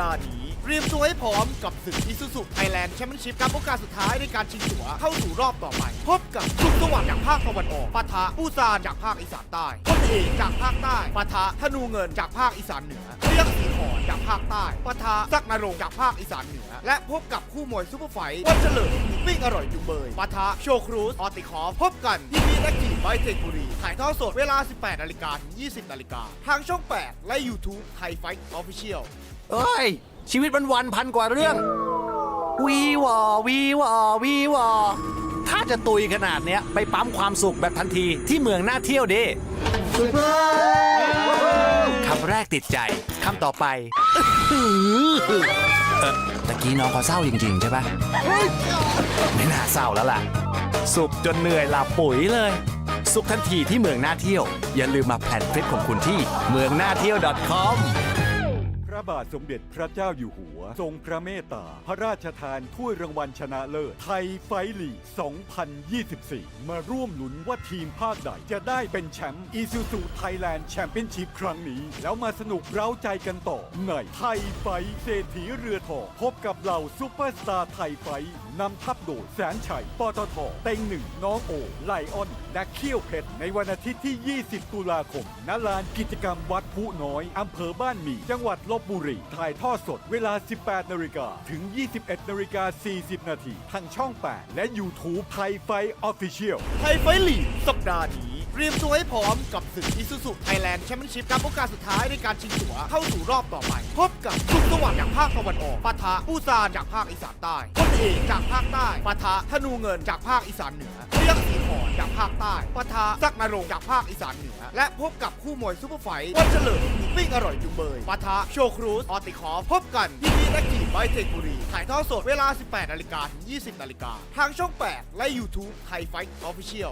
ดาห์นี้เตรียมตัวให้พร้อมกับศึก Isuzu Thailand Championship กับโอกาสสุดท้ายในการชิงตั๋วเข้าสู่รอบต่อไปพบกับสุขสวัสดิ์จากภาคตะวันออกปะทะปูซานจากภาคอีสานใต้พลเอกจากภาคใต้ปะทะธนูเงินจากภาคอีสานเหนือพยัคฆ์ศรีขอนจากภาคใต้ปะทะศักนรงค์จากภาคอีสานเหนือและพบกับคู่มวยซุปเปอร์ไฟท์วันเฉลิมวิ่งอร่อยจุงเบยปะทะโชครูสออติคอฟพบกันที่BITECไบเทคบุรีถ่ายทอดสดเวลา 18 นาฬิกาถึง 20 นาฬิกาทางช่อง 8 และ YouTube ไทยไฟท์ออฟฟิเชียลเอ้ยชีวิตวันๆพันกว่าเรื่องวีวอวีวอวีวอถ้าจะตุยขนาดเนี้ยไปปั๊มความสุขแบบทันทีที่เมืองน่าเที่ยวดิคำแรกติดใจคำต่อไปตะกี้น้องเขาเศร้าจริงๆใช่ปะไม่น่าเศร้าแล้วล่ะสุขจนเหนื่อยหลับปุ๋ยเลยสุขทันทีที่เมืองน่าเที่ยวอย่าลืมมาแพลนทริปของคุณที่เมืองน่าเที่ยว .comพระบาทสมเด็จพระเจ้าอยู่หัวทรงพระเมตตาพระราชทานถ้วยรางวัลชนะเลิศไทยไฟท์ลีก 2024 มาร่วมลุ้นว่าทีมภาคใดจะได้เป็นแชมป์ Isuzu Thailand Championship ครั้งนี้แล้วมาสนุกเร้าใจกันต่อในไทยไฟท์เศรษฐีเรือทองพบกับเหล่าซุปเปอร์สตาร์ไทยไฟท์นำทัพโดยแสนชัยปตทเต็งหนึ่งน้องโอไลออนและเขี้ยวเพชรในวันอาทิตย์ที่ 20 ตุลาคมณลานกิจกรรมวัดพุน้อยอำเภอบ้านหมี่จังหวัดลบบุรีถ่ายทอดสดเวลา 18 นาฬิกาถึง 21 นาฬิกา 40 นาทีทางช่อง 8 และ YouTube ไทยไฟท์ Official ไทยไฟท์ลีกสัปดาห์นี้เตรียมตัวให้พร้อมกับศึก Isuzu Thailand Championship กับโอกาสสุดท้ายในการชิงตั๋วเข้าสู่รอบต่อไปพบกับสุขสวัสดิ์จากภาคตะวันออกปะทะปูซานจากภาคอีสานใต้พลเอกจากภาคใต้ปะทะธนูเงินจากภาคอีสานเหนือพยัคฆ์ศรีขอนจากภาคใต้ปะทะศักนรงค์จากภาคอีสานเหนือและพบกับคู่มวยซุปเปอร์ไฟท์วันเฉลิมวิ่งอร่อยจุงเบยปะทะโชครูสออติคอฟพบกันที่BITECไบเทคบุรีถ่ายทอดสดเวลา 18 นาฬิกาถึง 20 นาฬิกาทางช่อง 8 และ YouTube ไทยไฟท์ออฟฟิเชียล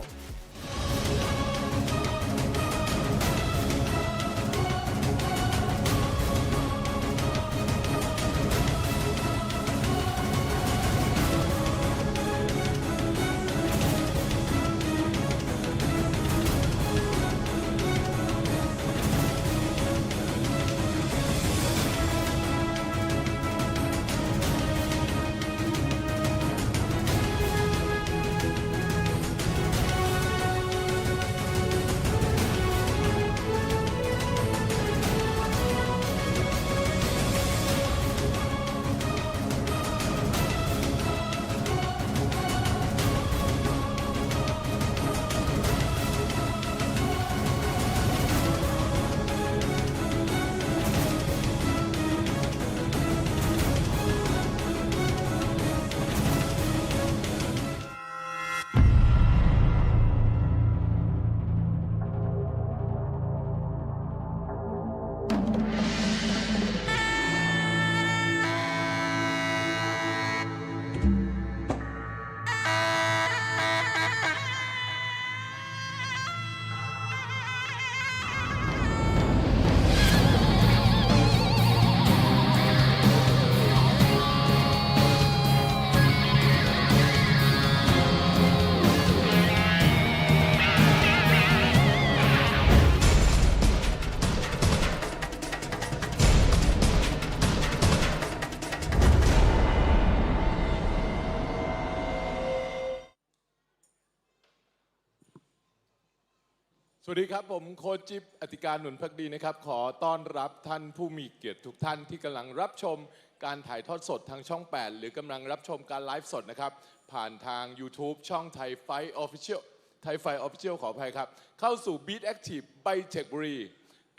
สวัสดีครับผมโค้ชจิ๊บอธิการหนุนภักดีนะครับขอต้อนรับท่านผู้มีเกียรติทุกท่านที่กำลังรับชมการถ่ายทอดสดทางช่อง 8 หรือกำลังรับชมการไลฟ์สดนะครับผ่านทาง YouTube ช่องไทยไฟท์ออฟฟิเชียลไทยไฟท์ออฟฟิเชียลขออภัยครับเข้าสู่ BITEC ไบเทคบุรี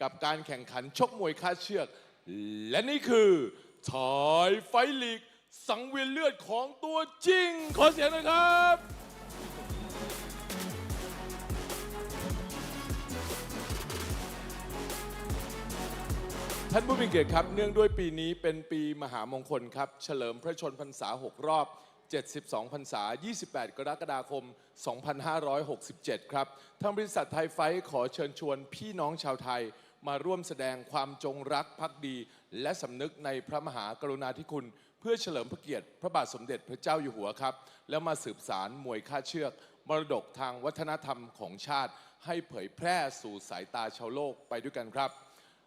กับการแข่งขันชกมวยคาดเชือกและนี่คือไทยไฟท์ลีกสังเวียนเลือดของตัวจริงขอเสียงหน่อยครับท่านผู้มีเกียรติครับเนื่องด้วยปีนี้เป็นปีมหามงคลครับเฉลิมพระชนพรรษา6 รอบ72 พรรษา28 กรกฎาคม 2567 ครับทางบริษัทไทยไฟท์ขอเชิญชวนพี่น้องชาวไทยมาร่วมแสดงความจงรักภักดีและสำนึกในพระมหากรุณาธิคุณเพื่อเฉลิมพระเกียรติพระบาทสมเด็จพระเจ้าอยู่หัวครับแล้วมาสืบสารมวยคาดเชือกมรดกทางวัฒนธรรมของชาติให้เผยแพร่สู่สายตาชาวโลกไปด้วยกันครับ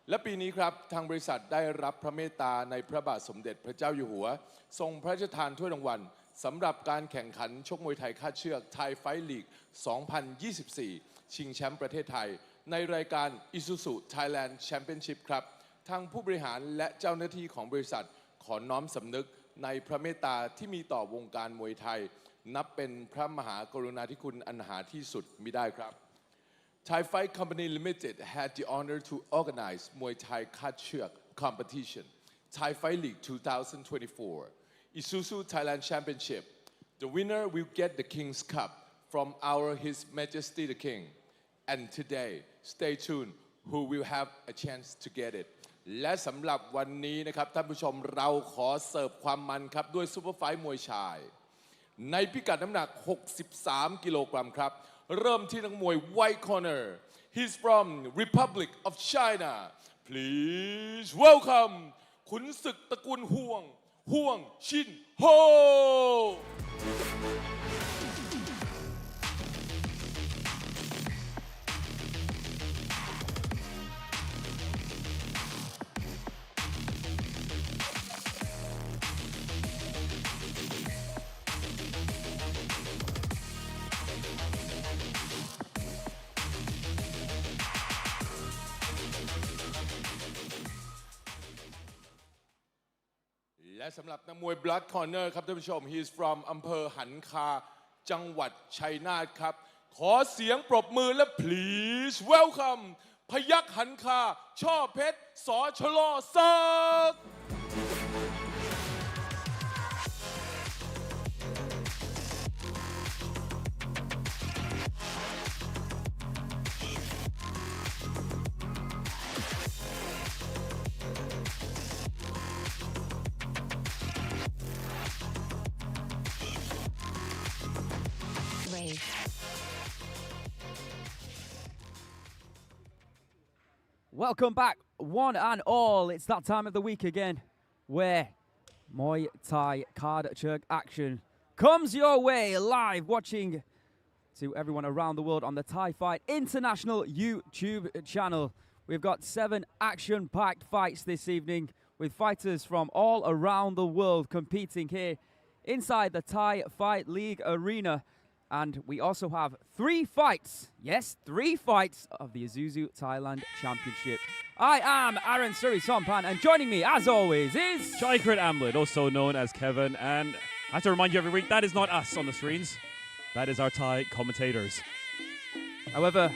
และปีนี้ครับทางบริษัทได้รับพระเมตตาในพระบาทสมเด็จพระเจ้าอยู่หัวทรงพระราชทานถ้วยรางวัลสำหรับการแข่งขันชกมวยไทยคาดเชือก Thai Fight League 2024 ชิงแชมป์ประเทศไทยในรายการ Isuzu Thailand Championship ครับทางผู้บริหารและเจ้าหน้าที่ของบริษัทขอน้อมสำนึกในพระเมตตาที่มีต่อวงการมวยไทยนับเป็นพระมหากรุณาธิคุณอันหาที่สุดมิได้ครับ Thai Fight Company Limited had the honor to organize Muay Thai Khatchuek competition, Thai Fight League 2024, Isuzu Thailand Championship. The winner will get the King's Cup from our His Majesty the King. And today, stay tuned, who will have a chance to get it. และสำหรับวันนี้นะครับท่านผู้ชมเราขอเสิร์ฟความมันครับด้วยซุปเปอร์ไฟท์มวยชายในพิกัดน้ำหนัก 63 กิโลกรัมครับเริ่มที่นักมวย White Corner He's from Republic of China Please welcome ขุนศึกตระกูลห่วงชินโฮและสำหรับนักมวย Blood Corner ครับท่านผู้ชม He is from อำเภอหันคาจังหวัดชัยนาทครับขอเสียงปรบมือและ please welcome พยัคฆ์หันคาช่อเพชรสชลศักดิ์Welcome back, one and all. It's that time of the week again where Muay Thai Cardchuek action comes your way live, watching to everyone around the world on the Thai Fight International YouTube channel. We've got 7 action-packed fights this evening with fighters from all around the world competing here inside the Thai Fight League arena. And we also have 3 fights, yes, 3 fights of the Isuzu Thailand Championship. I am Aaron Suri-Sompan, and joining me, as always, is... Chaikrit Amlet, also known as Kevin, and I have to remind you every week, that is not us on the screens. That is our Thai commentators. However,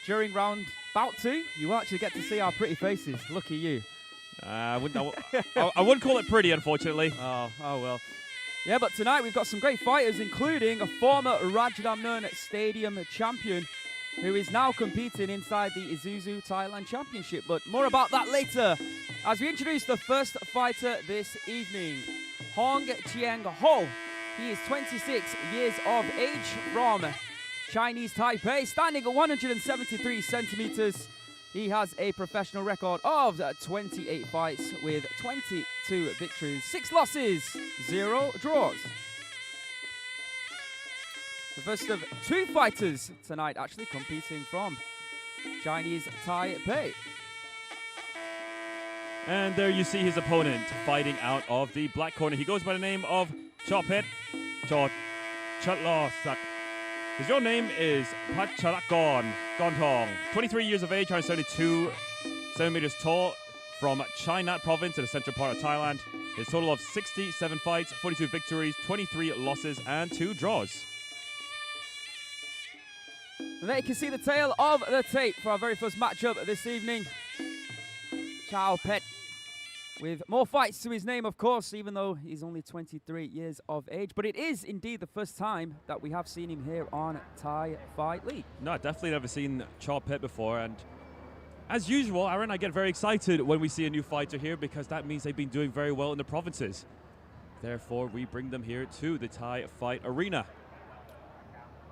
during round bout 2, you actually get to see our pretty faces. Lucky you. I wouldn't call it pretty, unfortunately. Oh well. Yeah, but tonight we've got some great fighters, including a former Thanu-Ngern Stadium champion who is now competing inside the Isuzu Thailand Championship. But more about that later as we introduce the first fighter this evening, Hong Chiang Ho. He is 26 years of age from Chinese Taipei, standing at 173 centimeters. He has a professional record of 28 fights with 22 victories, 6 losses, 0 draws. The first of 2 fighters tonight actually competing from Chinese Taipei. And there you see his opponent fighting out of the black corner. He goes by the name of Chopet Chatlasak. His real name is Payaksrikorn Petchsaengthong. 23 years of age, 172 centimeters tall, from China province in the central part of Thailand. His total of 67 fights, 42 victories, 23 losses, and 2 draws. And there you can see the tail of the tape for our very first matchup this evening. Chao Pet with more fights to his name, of course, even though he's only 23 years of age. But it is indeed the first time that we have seen him here on Thai Fight League. No, I've definitely never seen Chao Pet before. And as usual, Aaron, I get very excited when we see a new fighter here because that means they've been doing very well in the provinces. Therefore, we bring them here to the Thai Fight Arena.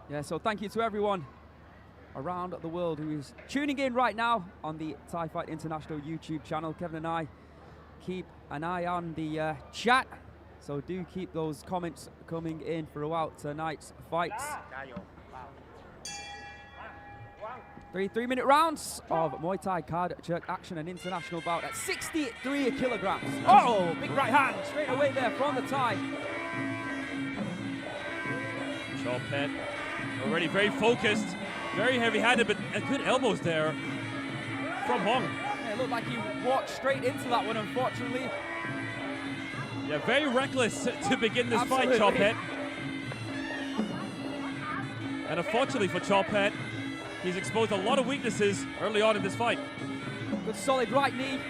Yeah, so thank you to everyone around the world who is tuning in right now on the Thai Fight International YouTube channel. Kevin and I keep an eye on the chat, so do keep those comments coming in throughout tonight's fights. 3 minute rounds of Muay Thai card jerk action, an international bout at 63 kilograms. Oh, big right hand straight away there from the Thai. Chop-Pet already very focused, very heavy-handed, but good elbows there from Hong. Yeah, it looked like he walked straight into that one, unfortunately. Yeah, very reckless to begin this Absolutely. fight, Chop-Pet. And unfortunately for Chop-Pet, he's exposed a lot of weaknesses early on in this fight. Good solid right knee.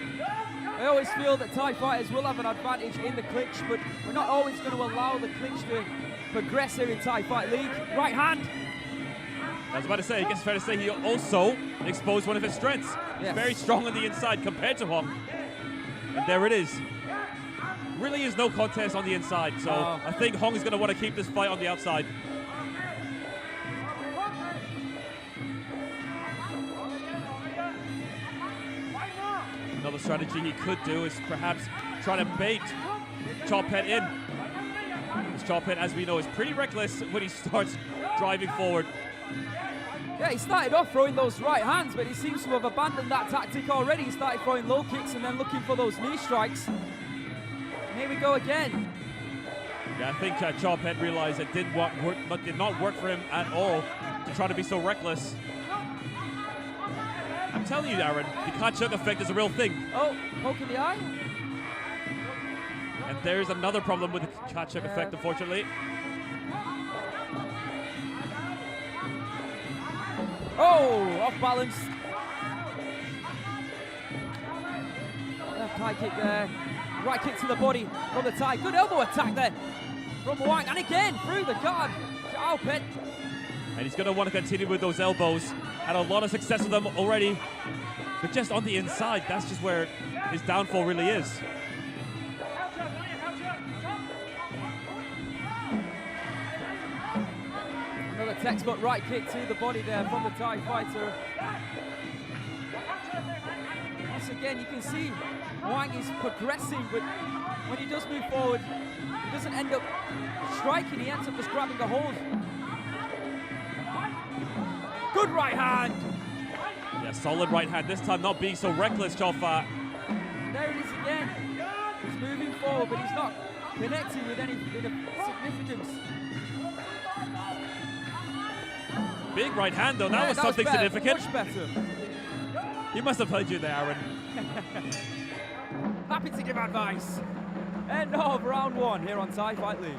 I always feel that Thai fighters will have an advantage in the clinch, but we're not always going to allow the clinch to progress here in Thai Fight League. Right hand. I was about to say, I guess it's fair to say he also exposed one of his strengths. Yes. Very strong on the inside compared to Hong. And there it is. Really is no contest on the inside, so I think Hong is going to want to keep this fight on the outside. Another strategy he could do is perhaps try to bait Chop-Pet in. This Chop-Pet, as we know, is pretty reckless when he starts driving forward. Yeah, he started off throwing those right hands, but he seems to have abandoned that tactic already. He started throwing low kicks and then looking for those knee strikes. And here we go again. Yeah, I think Chop-Pet realized it did not work for him at all to try to be so reckless. I'm telling you, Aaron, the Kardchuek effect is a real thing. Oh, poke in the eye. And there's another problem with the Kardchuek effect, unfortunately. Oh, off balance. Left high kick there. Right kick to the body from the Thai. Good elbow attack there from Wang. And again, through the guard. Chop-Pet. And he's going to want to continue with those elbows. Had a lot of success with them already. But just on the inside, that's just where his downfall really is. Another textbook right kick to the body there from the Thai fighter. Once again, you can see Wang is progressing, but when he does move forward, he doesn't end up striking, he ends up just grabbing the hold. Good right hand. Yeah, solid right hand. This time not being so reckless, Chop-Pet. There it is again. He's moving forward, but he's not connecting with any bit of significance. Big right hand, though. That Yeah, was something better, significant. Much better. He must have heard you there, Aaron. Happy to give advice. End of round one here on Thai Fight League.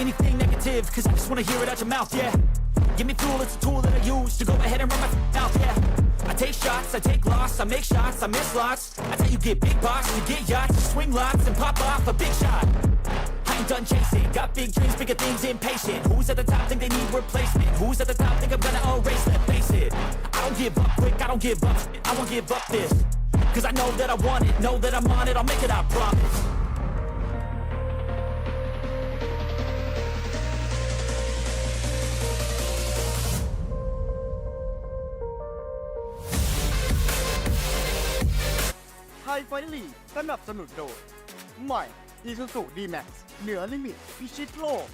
Anything negative, cause I just wanna hear it out your mouth, yeah. Give me fuel, it's a tool that I use to go ahead and run my mouth, yeah. I take shots, I take loss, I make shots, I miss lots. That's how you get big box, you get yachts, you swing lots and pop off a big shot. I ain't done chasing, got big dreams, bigger things, impatient. Who's at the top think they need replacement? Who's at the top think I'm gonna erase them? Face it, I don't give up quick, I don't give up, I won't give up this. Cause I know that I want it, know that I'm on it, I'll make it, I promise. Thai Fight League สนับสนุนโดยใหม่ Isuzu D-Max เหนือลิมิตพิชิตโลก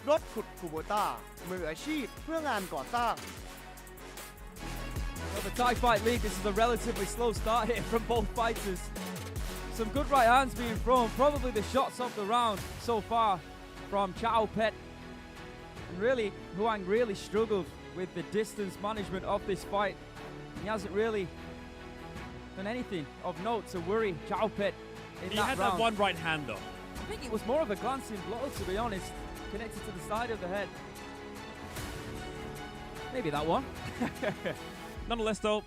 รถขุดคูโบต้ามืออาชีพเพื่องานก่อสร้าง Well, the Thai Fight League, this is a relatively slow start here from both fighters. Some good right hands being thrown, probably the shots of the round so far from Chop-Pet. And really, Huang really struggled with the distance management of this fight. He hasn't really done anything of note to worry Chop-Pet in He that had round. that one right hand, though. I think it was more of a glancing blow, to be honest, connected to the side of the head. Maybe that one. Nonetheless, though,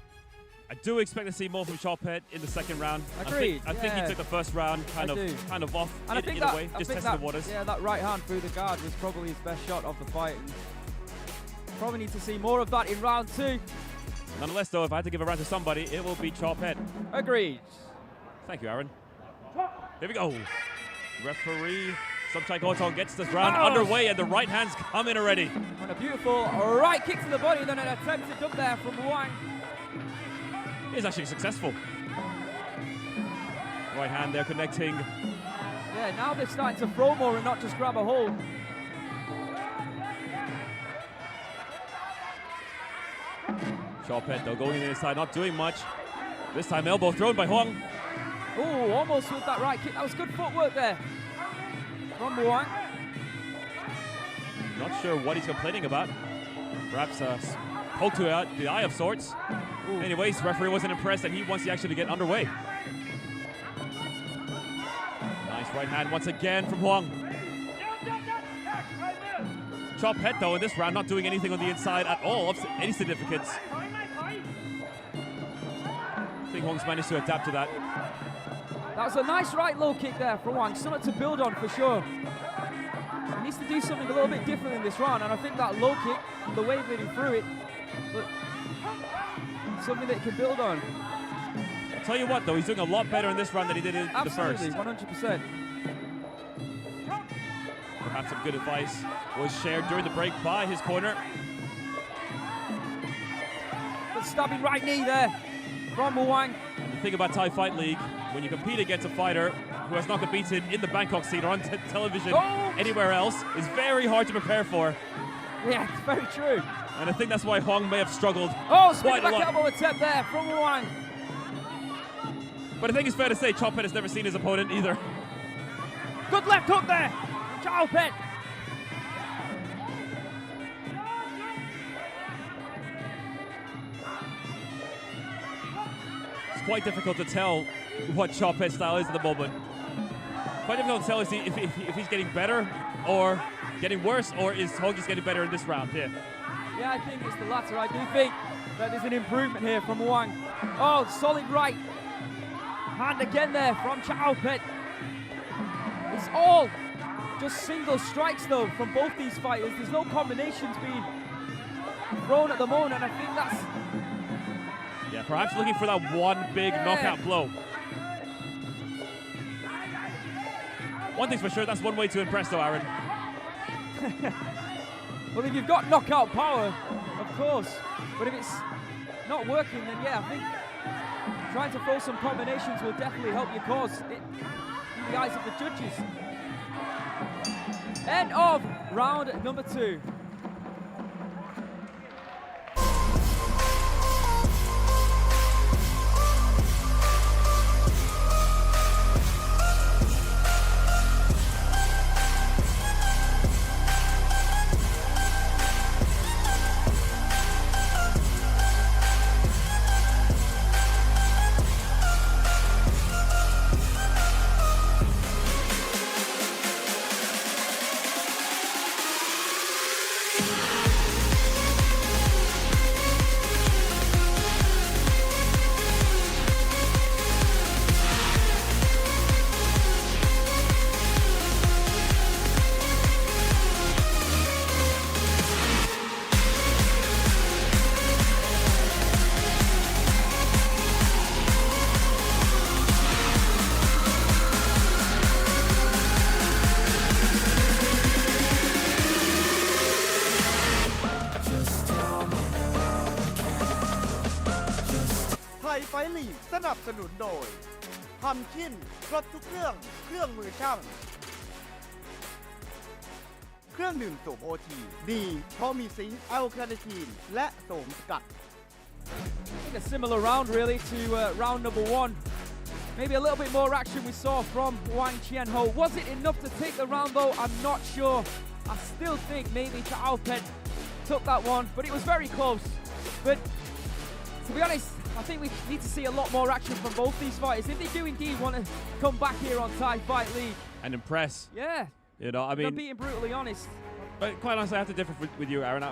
I do expect to see more from Chop-Pet in the second round. Agreed, I think he yeah. took the first round kind of off And in a way, just testing the waters. Yeah, that right hand through the guard was probably his best shot of the fight. And probably need to see more of that in round two. Nonetheless, though, if I had to give a round to somebody, it will be Chop-Pet. Agreed. Thank you, Aaron. Here we go. Referee Saknarong gets this round underway, and the right hand's come in already. And a beautiful right kick to the body, and then an attempted dump there from Wang. He's actually successful. Right hand there connecting. Yeah, now they're starting to throw more and not just grab a hold. Pet though going inside, not doing much. This time elbow thrown by Huang. Oh, almost with that right kick. That was good footwork there from Wang. Not sure what he's complaining about. Perhaps a poke to the eye of sorts. Ooh. Anyways, referee wasn't impressed, and he wants to actually get underway. Nice right hand once again from Huang. Pet though in this round not doing anything on the inside at all of any significance. I think Huang's managed to adapt to that. That was a nice right low kick there from Wang, something to build on for sure. He needs to do something a little bit different in this round, and I think that low kick, the way that he threw it, something that he can build on. I'll tell you what though, he's doing a lot better in this round than he did in the first. Absolutely, 100%. Perhaps some good advice was shared during the break by his corner. Good stabbing right knee there from Wang. And the thing about Thai Fight League, when you compete against a fighter who has not competed in the Bangkok scene or on television anywhere else, is very hard to prepare for. Yeah, it's very true. And I think that's why Huang may have struggled quite a lot. Elbow attempt there from Wang. But I think it's fair to say Pet has never seen his opponent either. Good left hook there. Pet. It's quite difficult to tell what Pet's style is at the moment. Quite difficult to tell if he's getting better or getting worse, or is Huang just getting better in this round here? Yeah, I think it's the latter. I do think that there's an improvement here from Wang. Oh, solid right hand again there from Pet. It's all just single strikes though from both these fighters. There's no combinations being thrown at the moment, and I think that's... Yeah, perhaps looking for that one big knockout blow. One thing's for sure, that's one way to impress though, Aaron. Well, if you've got knockout power, of course. But if it's not working, then yeah, I think trying to throw some combinations will definitely help your cause in the eyes of the judges. End of round number 2.ไฟท์ลีกสนับสนุนโดยพัมคินครบทุกเครื่องมือช่างเครื่องดื่มโสมโอทีดีเพราะมีซิงค์แอลคาเนทีนและโสมสกัด I think a similar round really to round number 1. Maybe a little bit more action we saw from Wang Qianho. Was it enough to take the round though? I'm not sure. I still think maybe Pet took that one, but it was very close. But to be honest, I think we need to see a lot more action from both these fighters if they do indeed want to come back here on Thai Fight League. And impress. Yeah. You know, I mean... I'm being brutally honest. But quite honestly, I have to differ with you, Aaron.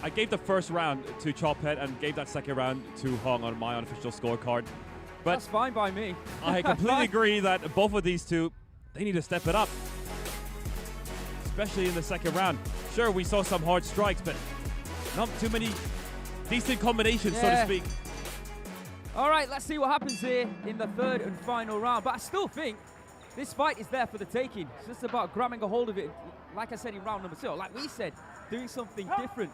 I gave the first round to Pet and gave that second round to Huang on my unofficial scorecard. But that's fine by me. I completely agree that both of these two, they need to step it up. Especially in the second round. Sure, we saw some hard strikes, but not too many decent combinations, so to speak. All right, let's see what happens here in the third and final round. But I still think This fight is there for the taking. It's just about grabbing a hold of it, like I said in round number 2, like we said, doing something different.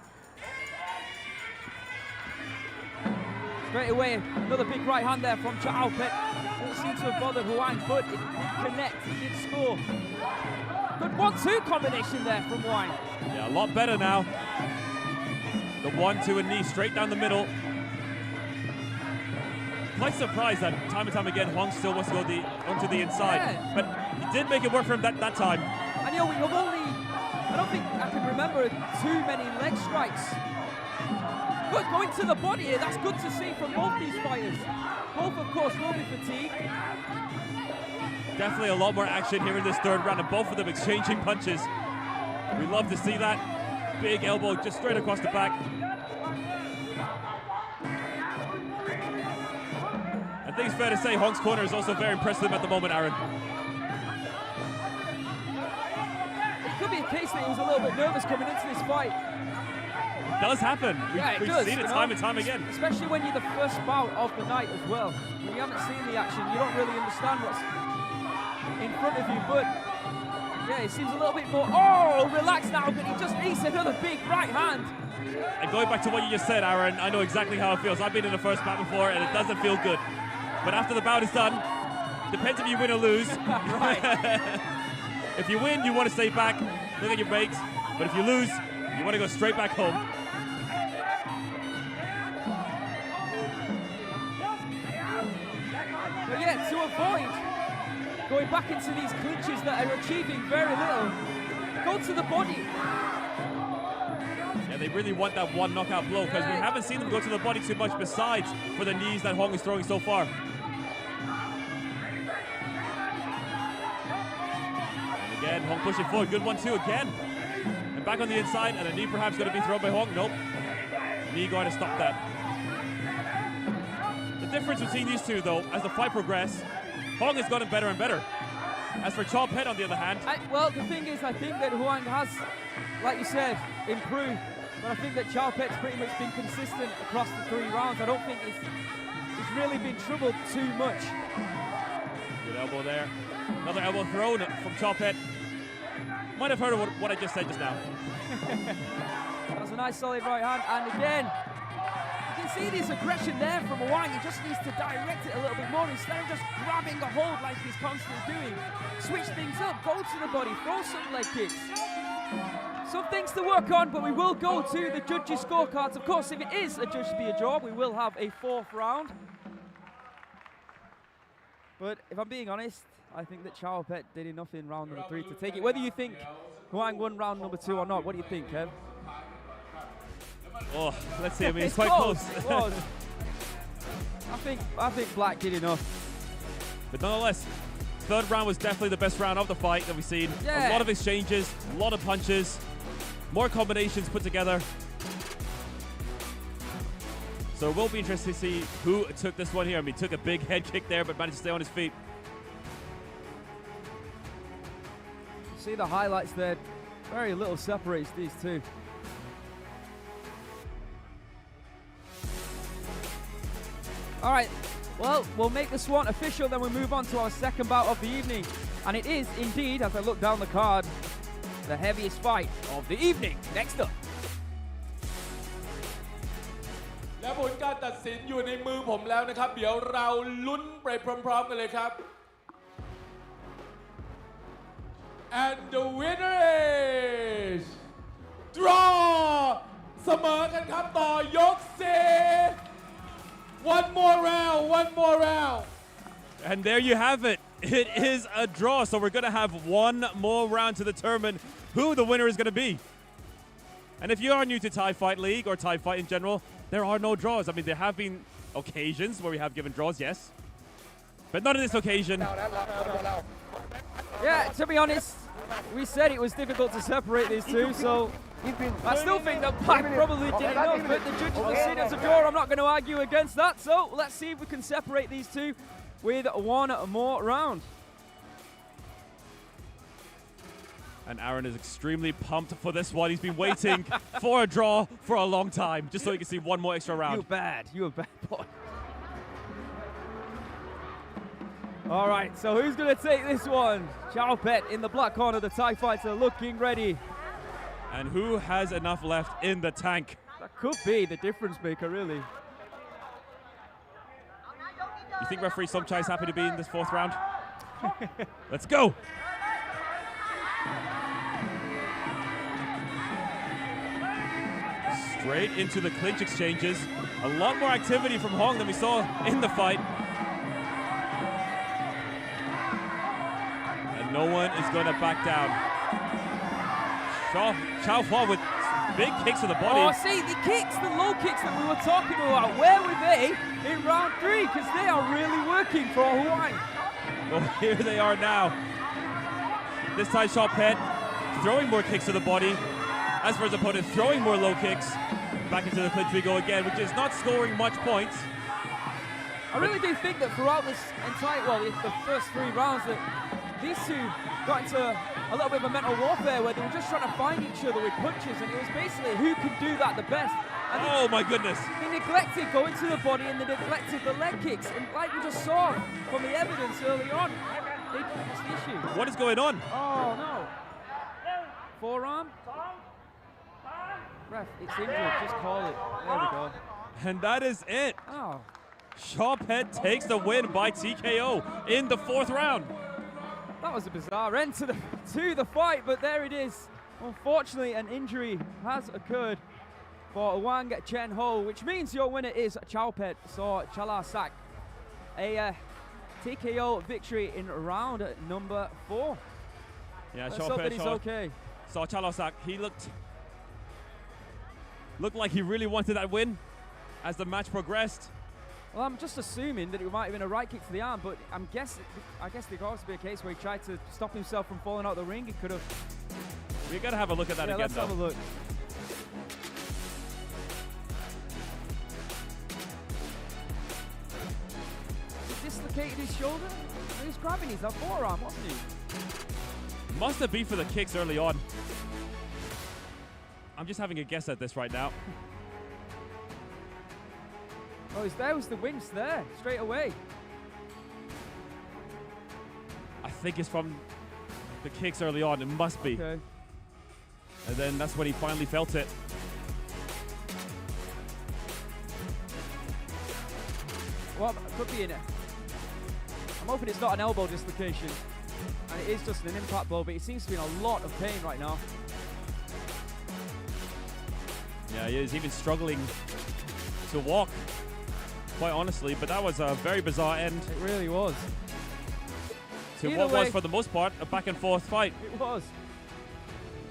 Straight away, another big right hand there from Chao Pet. Doesn't seem to have bothered Huang, but it did connect, it did score. Good 1-2 combination there from Huang. Yeah, a lot better now. The 1-2 and knee straight down the middle. Quite surprised that time and time again Huang still wants to go onto the inside. Yeah. But he did make it work for him that time. And you know, we've only, I don't think I can remember too many leg strikes. Good, going to the body here, that's good to see from both these fighters. Both, of course, will be fatigued. Definitely a lot more action here in this third round, and both of them exchanging punches. We love to see that. Big elbow just straight across the back. I think it's fair to say Huang's corner is also very impressive at the moment, Aaron. It could be a case that he was a little bit nervous coming into this fight. It does happen. We've seen it time and time again. Especially when you're the first bout of the night as well. When you haven't seen the action, you don't really understand what's in front of you, but yeah, it seems a little bit more, relaxed now, but he just needs another big right hand. And going back to what you just said, Aaron, I know exactly how it feels. I've been in the first bout before, and it doesn't feel good. But after the bout is done, depends if you win or lose. Right. If you win, you want to stay back, look at your breaks. But if you lose, you want to go straight back home. But yeah, to avoid going back into these clinches that are achieving very little, go to the body. Yeah, they really want that one knockout blow, because we haven't seen them go to the body too much besides for the knees that Huang is throwing so far. And again, Huang pushing forward, good 1-2 again. And back on the inside, and a knee perhaps going to be thrown by Huang. Nope. Knee going to stop that. The difference between these two, though, as the fight progresses, Huang has gotten better and better. As for Chao Pet, on the other hand... well, the thing is, I think that Huang has, like you said, improved. But I think that Chao Pet's pretty much been consistent across the 3 rounds. I don't think he's really been troubled too much. Good elbow there. Another elbow thrown from Chao Pet. Might have heard of what I just said just now. That was a nice solid right hand, and again, you can see this aggression there from Huang. He just needs to direct it a little bit more instead of just grabbing a hold like he's constantly doing. Switch things up, go to the body, throw some leg kicks. Some things to work on, but we will go to the judges' scorecards. Of course, if it is adjudged to be a draw, we will have a 4th round. But if I'm being honest, I think that Chao Pet did enough in round number 3 to take it. Whether you think Huang won round number 2 or not, what do you think, Kev? Oh, let's see. I mean, it's quite close. I think Black did enough. But nonetheless, third round was definitely the best round of the fight that we've seen. Yeah. A lot of exchanges, a lot of punches, more combinations put together. So it will be interesting to see who took this one here. I mean, he took a big head kick there, but managed to stay on his feet. See the highlights there. Very little separates these two. All right, well, we'll make this one official, then we'll move on to our second bout of the evening. And it is indeed, as I look down the card, the heaviest fight of the evening. Next up. และผลการตัดสินอยู่ในมือผมแล้วนะครับเดี๋ยวเราลุ้นไปพร้อมๆกันเลยครับ And the winner is draw เสมอกันครับต่อยก4 One more round And there you have it. It is a draw, so we're going to have one more round to determine who the winner is going to be. And if you are new to Thai Fight League or Thai Fight in general, there are no draws. I mean, there have been occasions where we have given draws, yes. But not on this occasion. Yeah, to be honest, we said it was difficult to separate these two, so I still think that Black probably did enough, but the judges will see it as a draw. I'm not going to argue against that, so let's see if we can separate these two with one more round. And Aaron is extremely pumped for this one. He's been waiting for a draw for a long time, just so he can see one more extra round. You're bad boy. All right, so who's going to take this one? Chow Pet in the black corner, the Thai fighter looking ready. And who has enough left in the tank? That could be the difference maker, really. You think referee Somchai is happy to be in this fourth round? Let's go. Straight into the clinch exchanges. A lot more activity from Hong than we saw in the fight. And no one is going to back down. Chow Fa with big kicks to the body. Oh, see, the kicks, the low kicks that we were talking about, where were they in round 3? Because they are really working for Hawaii. Well, here they are now. This time Chow Pet throwing more kicks to the body. As for his opponent, throwing more low kicks. Back into the clinch we go again, which is not scoring much points. I really do think that throughout this entire, well, the first 3 rounds, that these two got into a little bit of a mental warfare where they were just trying to find each other with punches, and it was basically who could do that the best. And oh my goodness. They neglected going to the body and they neglected the leg kicks, and like we just saw from the evidence early on, that's the issue. What is going on? Oh no. Forearm? Ref, it's injured, just call it. There we go. And that is it. Oh. Chow Pet takes the win by TKO in the 4th round. That was a bizarre end to the fight, but there it is. Unfortunately, an injury has occurred for Wang Chen Ho, which means your winner is Chow Pet So Chala Sak. A TKO victory in round number 4. Yeah, Let's Chow hope Pet that he's okay. So Chala Sak, he looked like he really wanted that win as the match progressed. Well, I'm just assuming that it might have been a right kick to the arm, but I guess there could also be a case where he tried to stop himself from falling out the ring. He could have. We got to have a look at that again. Let's have a look. He dislocated his shoulder. He was grabbing his forearm, wasn't he? Must have been for the kicks early on. I'm just having a guess at this right now. Oh, there was the winch there, straight away. I think it's from the kicks early on. It must be. Okay. And then that's when he finally felt it. Well, it could be in it. I'm hoping it's not an elbow dislocation. And it is just an impact blow, but he seems to be in a lot of pain right now. Yeah, he is even struggling to walk, quite honestly, but that was a very bizarre end. It really was. To what was, for the most part, a back and forth fight. It was.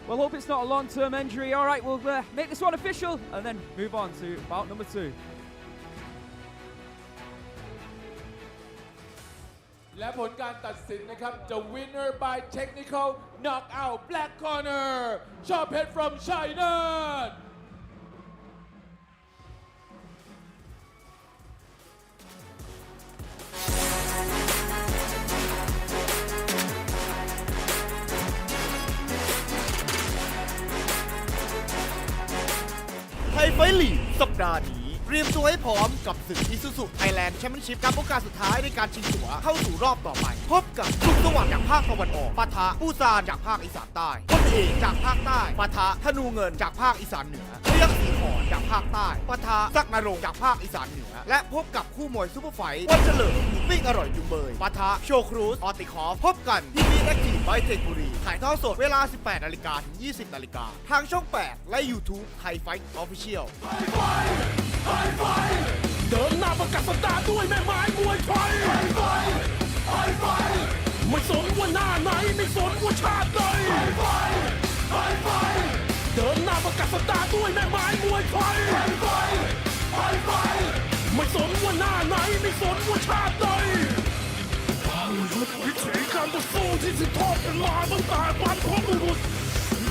Well, hope it's not a long-term injury. All right, we'll make this one official and then move on to bout number 2. และผลการตัดสินนะครับ The winner by technical knockout black corner Chow Pet from China ไทยไฟท์ลีกสัปดาห์นี้เตรียมตัวให้พร้อมกับศึก Isuzu Thailand Championship กับโอกาสสุดท้ายในการชิงตั๋วเข้าสู่รอบต่อไปพบกับสุขสวัสดิ์จากภาคตะวันออกปะทะปูซานจากภาคอีสานใต้พบเอกจากภาคใต้ปะทะธนูเงินจากภาคอีสานเหนือพยัคฆ์ศรีขอนจากภาคใต้ปะทะสักนรงค์จากภาคอีสานเหนือและพบกับคู่มวยซุปเปอร์ไฟท์วันเฉลิมปิ้งอร่อยจุงเบยปะทะโชครูสออติคอฟพบกันที่BITEC BITECบุรีถ่ายทอดสดเวลา 18 นาฬิกาถึง 20 นาฬิกาทางช่อง 8 และ YouTube THAIFIGHT Officialเดินหน้าประกาศสัปดาห์ด้วยแม่ไม้มวยไทยไม่สนว่าหน้าไหนไม่สนว่าชาติใดเดินหน้าประกาศสัปดาห์ด้วยแม่ไม้มวยไทยไม่สนว่าหน้าไหนไม่สนว่าชาติใดวิถีการต่อสู้ที่สืบทอดกันมาตั้งแต่บรรพบุรุษ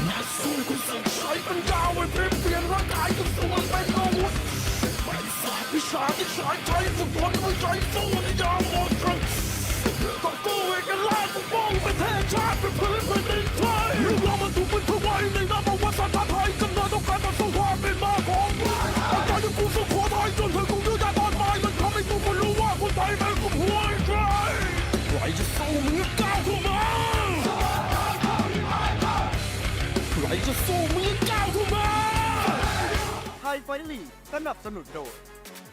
นักสู้คุณศึกใช้ปัญญาไว้เปลี่ยนร่างกายกับส่วนเป็นอาวุธวิชาที่ใช้ใจฝึกฝนด้วยใจสู้ในยามหมดแรงต้องกู้เอกลักษณ์ปกป้องประเทศชาติเป็นพื้นแผ่นดินไทยเรื่องเรามันถูกบันทึกไว้ในน้ำประวัติศาสตร์ไทยกำเนิดต้องการต่อสู้ความเป็นมาของเอาใจที่กูสู้ขอไทยจนถึงกูยืนยาตอนตายมันทำให้กูรู้ว่าคนไทยเป็นคนหัวใจไ จะสู้มึงก้าวเข้ามาใครจะสู้มึงก้าวเข้ามาไทยไฟท์ลีกสนับสนุนโดย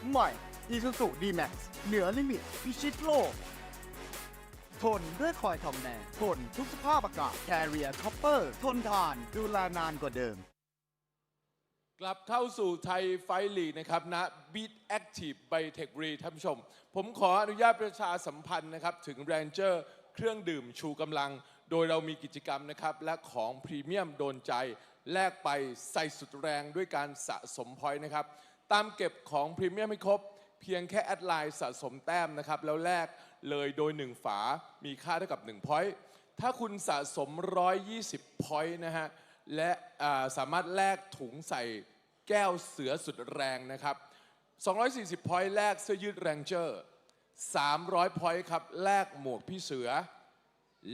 ใหม่ Isuzu D-Max เหนือลิมิตพิชิตโลกทนด้วยคอยทำแน่ทนทุกสภาพอากาศ Carrier Copper ทนทานดูแลนานกว่าเดิมกลับเข้าสู่ไทยไฟท์ลีกนะครับณ BITEC BITEC BURI ท่านผู้ชมผมขออนุญาตประชาสัมพันธ์นะครับถึง Ranger เครื่องดื่มชูกำลังโดยเรามีกิจกรรมนะครับและของพรีเมียมโดนใจแลกไปใส่สุดแรงด้วยการสะสมพอยต์นะครับตามเก็บของพรีเมียมให้ครบเพียงแค่แอดไลน์สะสมแต้มนะครับแล้วแลกเลยโดย1ฝามีค่าเท่ากับ1พอยต์ถ้าคุณสะสม120พอยต์นะฮะและสามารถแลกถุงใส่แก้วเสือสุดแรงนะครับ240พอยต์แลกเสื้อยืด Ranger 300พอยต์ครับแลกหมวกพี่เสือ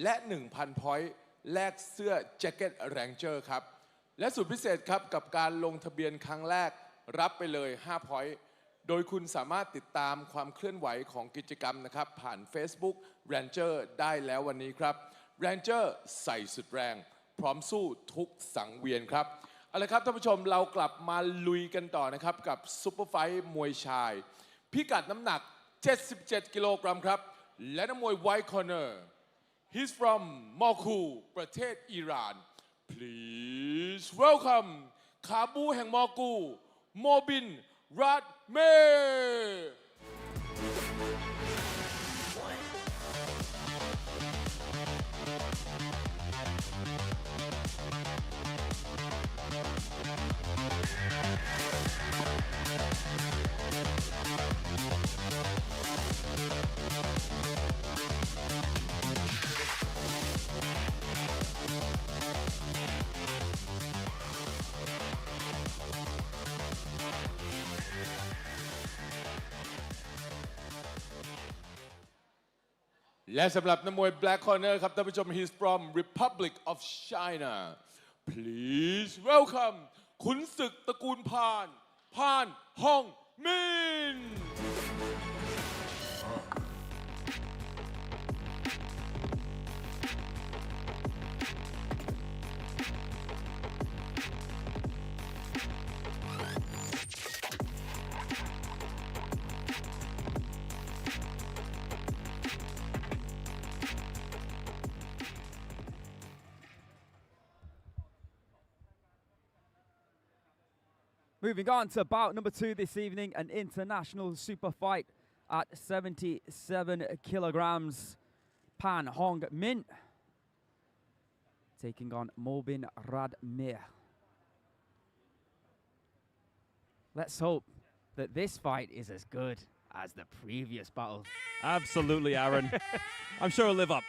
และ 1,000 พอยต์แลกเสื้อแจ็คเก็ต Ranger ครับและสุดพิเศษครับกับการลงทะเบียนครั้งแรกรับไปเลย5พอยต์โดยคุณสามารถติดตามความเคลื่อนไหวของกิจกรรมนะครับผ่าน Facebook Ranger ได้แล้ววันนี้ครับ Ranger ใส่สุดแรงพร้อมสู้ทุกสังเวียนครับเอาละครับท่านผู้ชมเรากลับมาลุยกันต่อนะครับกับซุปเปอร์ไฟท์มวยชายพิกัดน้ำหนัก77กิโลกรัมครับและนักมวย White Corner He's from Mokhu ประเทศอิหร่าน Please welcome ขาบูแห่งมอกูโมบินรัดเมและสำหรับนักมวย Black Corner ครับท่านผู้ชม He's from Republic of China Please welcome ขุนศึกตระกูลพานฮ่องมินMoving on to bout number 2 this evening, an international super fight at 77 kilograms. Pan Hong Min taking on Mobin Radmir. Let's hope that this fight is as good as the previous battle. Absolutely, Aaron. I'm sure it'll live up.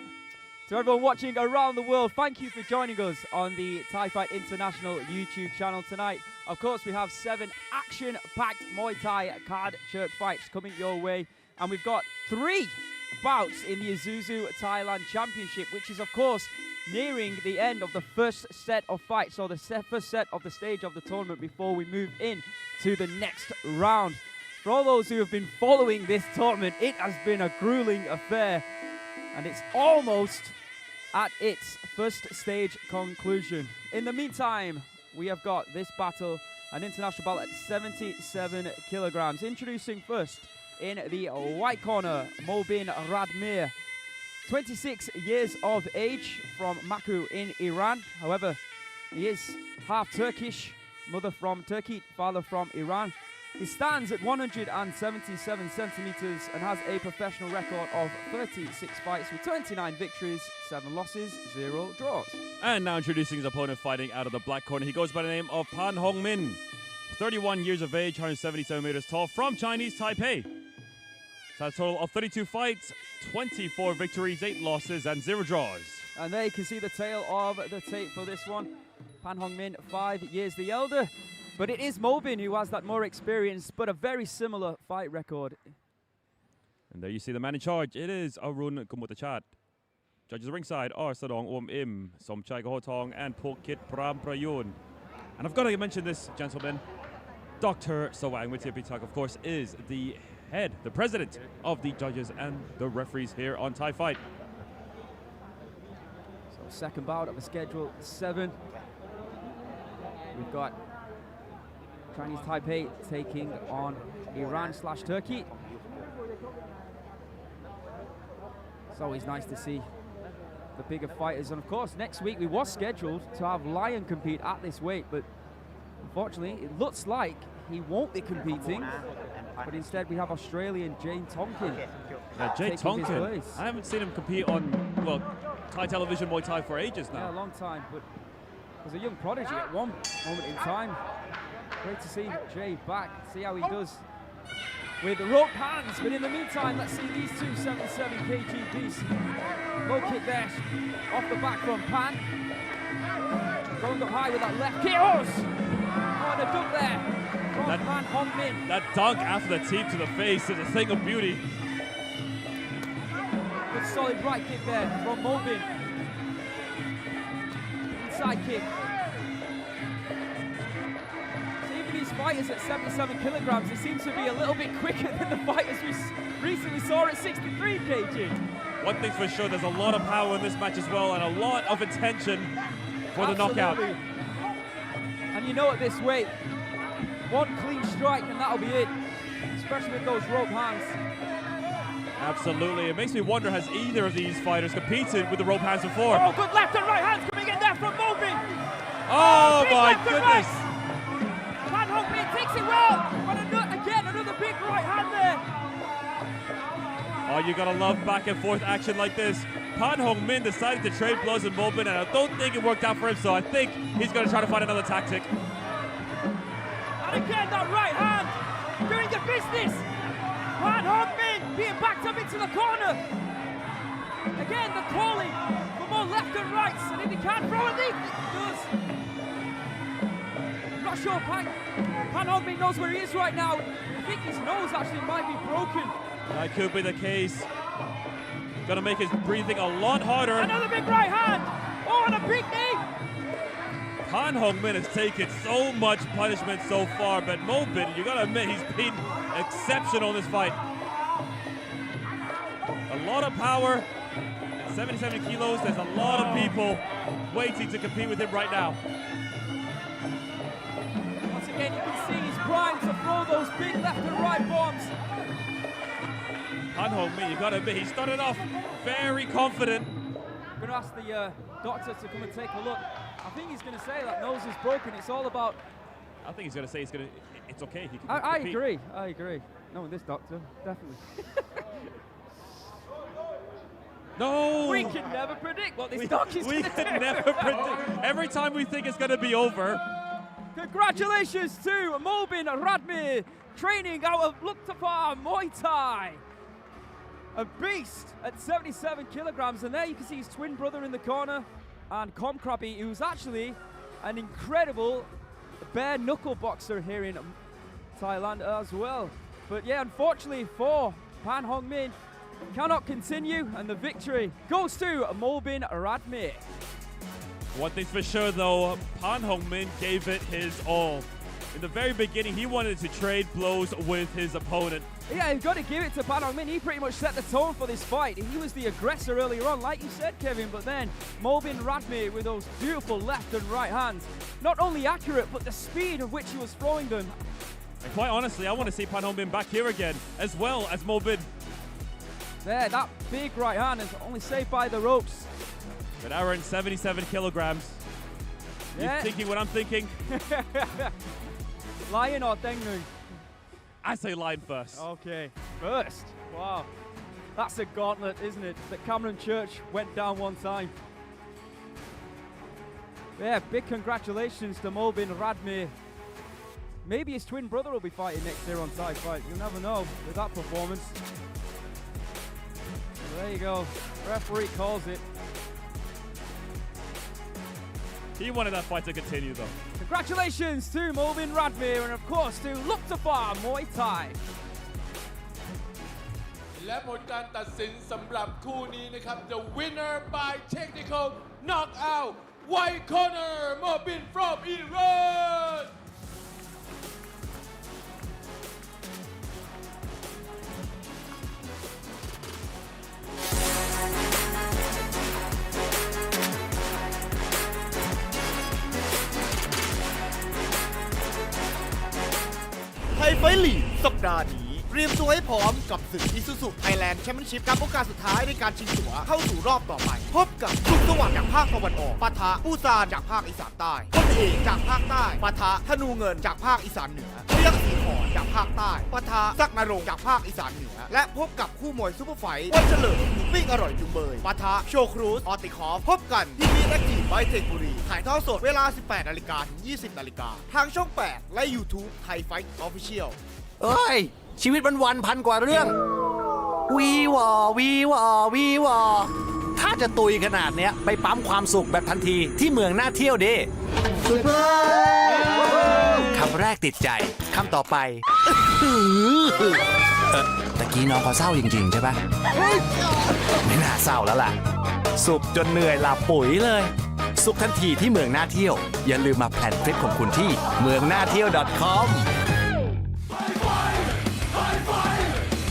To everyone watching around the world, thank you for joining us on the Thai Fight International YouTube channel tonight. Of course, we have 7 action-packed Muay Thai card-chuek fights coming your way. And we've got 3 bouts in the Isuzu Thailand Championship, which is, of course, nearing the end of the first set of fights, or the first set of the stage of the tournament before we move in to the next round. For all those who have been following this tournament, it has been a grueling affair. And it's almost at its first stage conclusion. In the meantime, we have got this battle, an international battle at 77 kilograms. Introducing first in the white corner, Mobin Radmir, 26 years of age from Maku in Iran. However, he is half Turkish, mother from Turkey, father from Iran. He stands at 177 centimeters and has a professional record of 36 fights with 29 victories, 7 losses, 0 draws. And now introducing his opponent fighting out of the black corner. He goes by the name of Pan Hong Min, 31 years of age, 177 meters tall, from Chinese Taipei. He's had a total of 32 fights, 24 victories, 8 losses, and 0 draws. And there you can see the tail of the tape for this one. Pan Hong Min, 5 years the elder. But it is Mobin who has that more experience, but a very similar fight record. And there you see the man in charge. It is Arun Kumutachat. Judges ringside are Saknarong Im, Somchai Gohotong, and Pokit Pram Prayun. And I've got to mention this, gentlemen. Dr. Sawang BITEC, of course, is the head, the president of the judges and the referees here on Thai Fight. second bout of the schedule 7. We've got Chinese Taipei taking on Iran/Turkey. It's always nice to see the bigger fighters, and of course next week we was scheduled to have Lion compete at this weight, but unfortunately it looks like he won't be competing, but instead we have Australian Jane Tonkin. Yeah, Jay Tonkin. I haven't seen him compete on, well, Thai television Muay Thai for ages now. Yeah, a long time, but was a young prodigy at one moment in time. Great to see Jay back, see how he does with the rope hands. But in the meantime, let's see these two 77 kg beasts. Low kick there, off the back from Pan. Going up high with that left kick. Oh, and a dunk there from Pan Hong Min. That dunk after the teep to the face is a thing of beauty. Good solid right kick there from Mobin. Inside kick. So even these fighters at 77 kilograms, they seem to be a little bit quicker than the fighters we recently saw at 63 kg. One thing's for sure, there's a lot of power in this match as well, and a lot of intention for the knockout. And you know at this weight, one clean strike and that'll be it, especially with those rope hands. Absolutely. It makes me wonder, has either of these fighters competed with the rope hands before? Oh, good left and right hands coming in there from Mobin. Oh my goodness. Pan Hong Min takes it well, but again, another big right hand there. Oh, you gotta love back and forth action like this. Pan Hong Min decided to trade blows with Mobin, and I don't think it worked out for him, so I think he's gonna try to find another tactic. And again, that right hand, doing the business. Pan Hong Min being backed up into the corner. Again, the calling for more left and rights, and if he can't throw it, he does. I'm not sure Pan Hong Min knows where he is right now. I think his nose actually might be broken. That could be the case. Gonna make his breathing a lot harder. Another big right hand. Oh, and a big knee. Pan Hong Min has taken so much punishment so far, but Mobin, you gotta admit, he's been exceptional in this fight. A lot of power. At 77 kilos, there's a lot of people waiting to compete with him right now. Once again, you can see he's primed to throw those big left and right bombs. Pan Hong Min, you gotta admit, he started off very confident. I'm gonna ask the doctor to come and take a look. I think he's gonna say that nose is broken. It's all about. I think he's gonna say it's okay. He can I compete. agree. I agree. No, this doctor, definitely. No! We can never predict what this doctor's We gonna can do. never predict. Every time we think it's gonna be over. Congratulations to Mobin Radmir, training out of Luktapar Muay Thai. A beast at 77 kilograms, and there you can see his twin brother in the corner, and Komkrabi, who's actually an incredible bare knuckle boxer here in Thailand as well. But yeah, unfortunately for Pan Hong Min, cannot continue, and the victory goes to Mobin Radmir. One thing's for sure though, Pan Hong Min gave it his all. In the very beginning, he wanted to trade blows with his opponent. Yeah, you've got to give it to Pan Hong Min. He pretty much set the tone for this fight. He was the aggressor earlier on, like you said, Kevin, but then Mobin Radmir with those beautiful left and right hands. Not only accurate, but the speed of which he was throwing them. And quite honestly, I want to see Pan Hong Min back here again, as well as Mobin. There, that big right hand is only saved by the ropes. But now we're in 77 kilograms. Yeah. You thinking what I'm thinking? Lion or Dengnu? I say lion first. Okay, first. Wow. That's a gauntlet, isn't it? That Cameron Church went down one time. Yeah, big congratulations to Mobin Radmir. Maybe his twin brother will be fighting next year on Thai Fight. You'll never know with that performance. So there you go. Referee calls it. He wanted that fight to continue though. Congratulations to Mobin Radmir, and of course to Luktapar Muay Thai. และผลการตัดสินสำหรับคู่นี้นะครับ The winner by technical knockout white corner Mobin from Iran ท์ลีกสัปดาห์นี้เตรียมตัวให้พร้อมกับศึก Isuzu Thailand Championship กับโอกาสสุดท้ายในการชิงตั๋วเข้าสู่รอบต่อไปพบกับสุขสวัสดิ์จากภาคตะวันออกปะทะปูซานจากภาคอีสานใต้พบเอกจากภาคใต้ปะทะธนูเงินจากภาคอีสานเหนือพยัคฆ์ศรีขอนจากภาคใต้ปะทะสักนรงค์จากภาคอีสานเหนือและพบกับคู่มวยซุปเปอร์ไฟท์วันเฉลิมหมูปิ้งอร่อยจุงเบยปะทะโชครูสออติคอฟพบกันที่BITEC BITEC บุรีถ่ายทอดสดเวลา 18 นาฬิกาถึง 20 นาฬิกาทางช่อง 8 และ YouTube ไทยไฟท์ออฟฟิเชียล เอ้ย ชีวิตวันๆพันกว่าเรื่อง วีวอวีวอวีวอถ้าจะตุยขนาดเนี้ยไปปั๊มความสุขแบบทันทีที่เมืองน่าเที่ยวดิคำแรกติดใจคำต่อไปตะกี้น้องเขาเศร้าจริงๆใช่ปะไม่น่าเศร้าแล้วล่ะ สุขจนเหนื่อยหลับปุ๋ยเลย สุขทันทีที่เมืองน่าเที่ยวอย่าลืมมาแพลนทริปของคุณที่เมืองน่าเที่ยว .com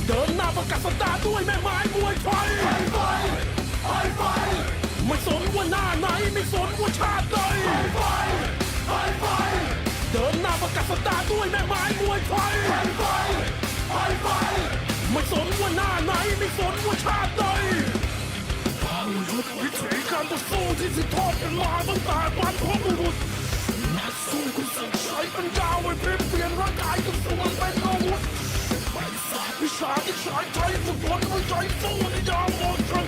เดินหน้าประกาศสัปดาห์ด้วยแม่ไม้มวยไทยไม่สนว่าหน้าไหนไม่สนว่าชาติใดเดินหน้าประกาศสัปดาห์ด้วยแม่ไม้มวยไทยไม่สนว่าหน้าไหนไม่สนว่าชาติใดวิถีการต่อสู้ที่สืบทอดกันมาตั้งแต่บรรพบุรุษนักสู้คุณสั่งใช้ปัญญาไว้เปลี่ยนร่างกายกับตัวเป็นอาวุธวิชาที่ชายไทยฝึกฝนไว้ใจสู้ในยามหมดทั้ง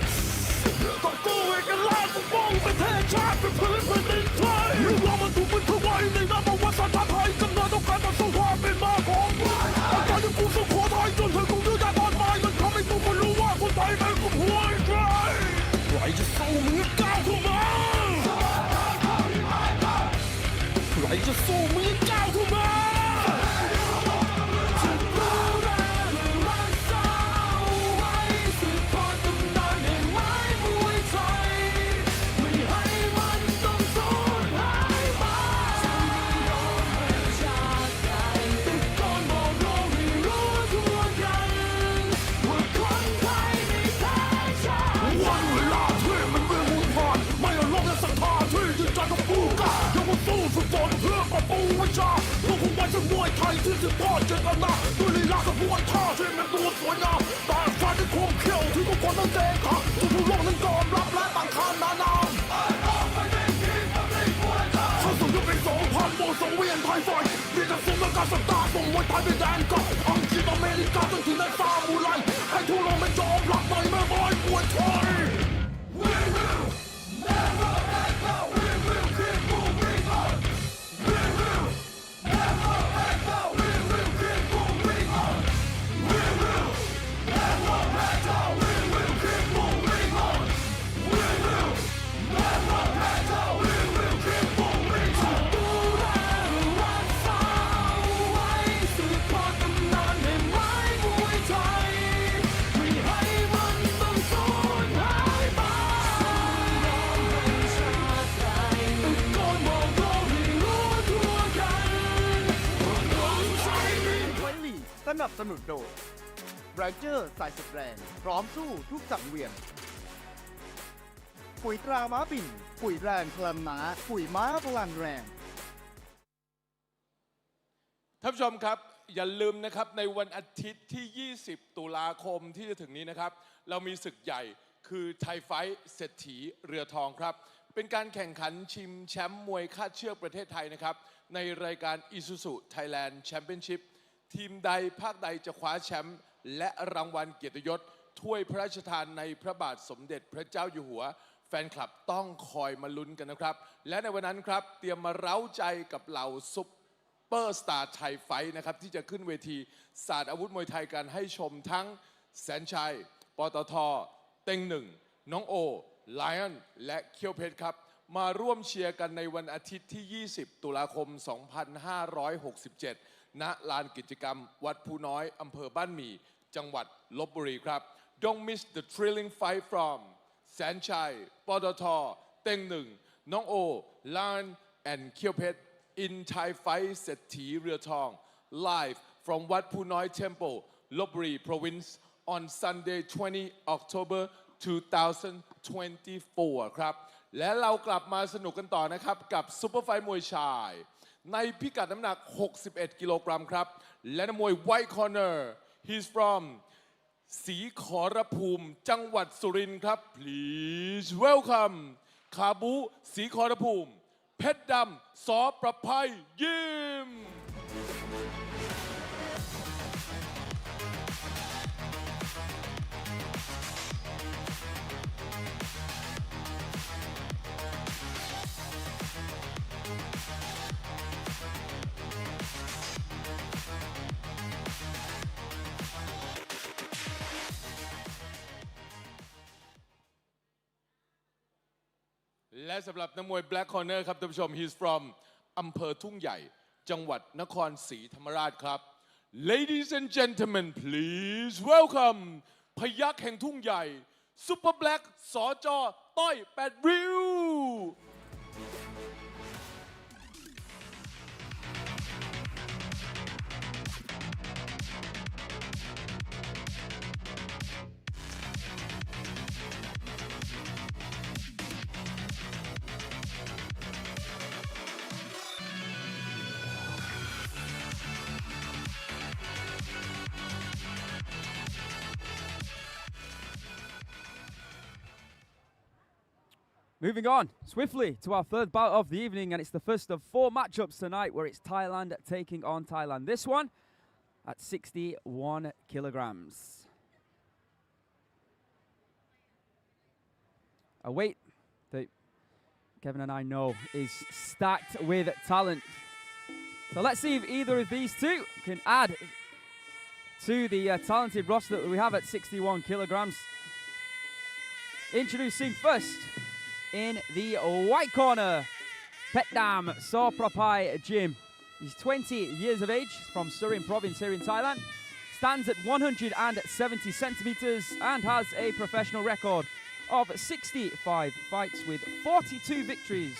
ต้องกู้เอกราชปกป้องประเทศชาติเป็นพื้นแผ่นดินไทยเรามาถูกเป็นทวายในนามวัฒนธรรมไทยกำเนิดต้องการต่อสู้ความเป็นมาของอาการที่กูสุโขทัยจนถึงกรุงยุทธยาตอนปลายมันทำให้ทุกคนรู้ว่าคนไทยเป็นกลุ่มหัวใจใครจะสู้มึงก้าวเข้ามาใครจะสู้มึงก้าวเข้ามาลูกคุณว่าจะมวยไทยที่สืบทอดเจตนาด้วยลีลากระบวนท่าที่เป็นตัวสวยงามแต่ฟันที่คมเขี้ยวที่ทุกคนต้องเจงขาทุกโลกนั้นยอมรับและต่างขานานามเข้าสู่ยุคปี2000โมสังเวียนไทยไฟมีแต่ซุ้มและการสัปดาห์ส่งมวยไทยไปแดนไกลอังกฤษอเมริกาจนถึงในฟาร์มูไลให้ทั่วโลกมันยอมรับในแม่ไม้มวยไทยสนับสนุนโดยแบรนเจอร์สายสุดแรงพร้อมสู้ทุกสังเวียนปุ๋ยตราม้าปิ่นปุ๋ยแรงพลังม้าปุ๋ยม้าพลังแรงท่านผู้ชมครับอย่าลืมนะครับในวันอาทิตย์ที่ 20 ตุลาคมที่จะถึงนี้นะครับเรามีศึกใหญ่คือไทยไฟท์เศรษฐีเรือทองครับเป็นการแข่งขันชิงแชมป์มวยคาดเชือกประเทศไทยนะครับในรายการ Isuzu Thailand Championshipทีมใดภาคใดจะคว้าแชมป์และรางวัลเกียรติยศถ้วยพระราชทานในพระบาทสมเด็จพระเจ้าอยู่หัวแฟนคลับต้องคอยมาลุ้นกันนะครับและในวันนั้นครับเตรียมมาเร้าใจกับเหล่าซุปเปอร์สตาร์ไทยไฟท์นะครับที่จะขึ้นเวทีศาสตร์อาวุธมวยไทยกันให้ชมทั้งแสนชัยปตท.เต็งหนึ่งน้องโอไลออนและเคียวเพชรครับมาร่วมเชียร์กันในวันอาทิตย์ที่ 20 ตุลาคม 2567 ณ ลานกิจกรรมวัดภูน้อยอำเภอบ้านหมี่จังหวัดลพบุรีครับ Don't miss the thrilling fight from แสนชัยปตท.เต็งหนึ่งน้องโอไลออน and เคียวเพชร in Thai Fight เศรษฐีเรือทอง live from Wat Phoo Noi Temple, Lopburi Province on Sunday 20 October 2024 ครับและเรากลับมาสนุกกันต่อนะครับกับซุปเปอร์ไฟท์มวยชายในพิกัดน้ำหนัก61 กิโลกรัมครับ และนักมวย White Corner he's from ศรีขอรภูมิจังหวัดสุรินทร์ครับ please welcome ขาบูศรีขอรภูมิเพชรดำสอประภัยยิมและสำหรับนักมวย Black Corner ครับท่านผู้ชม he's from อำเภอทุ่งใหญ่จังหวัดนครศรีธรรมราชครับ Ladies and gentlemen please welcome พยัคฆ์แห่งทุ่งใหญ่ Super Black สจ.ต้อย8ริ้วMoving on swiftly to our third bout of the evening, and it's the first of 4 matchups tonight where it's Thailand taking on Thailand. This one at 61 kilograms. A weight that Kevin and I know is stacked with talent. So let's see if either of these two can add to the talented roster that we have at 61 kilograms. Introducing first, in the white corner, Petdam Sorprapai Jim. He's 20 years of age, from Surin province here in Thailand. Stands at 170 centimeters and has a professional record of 65 fights with 42 victories,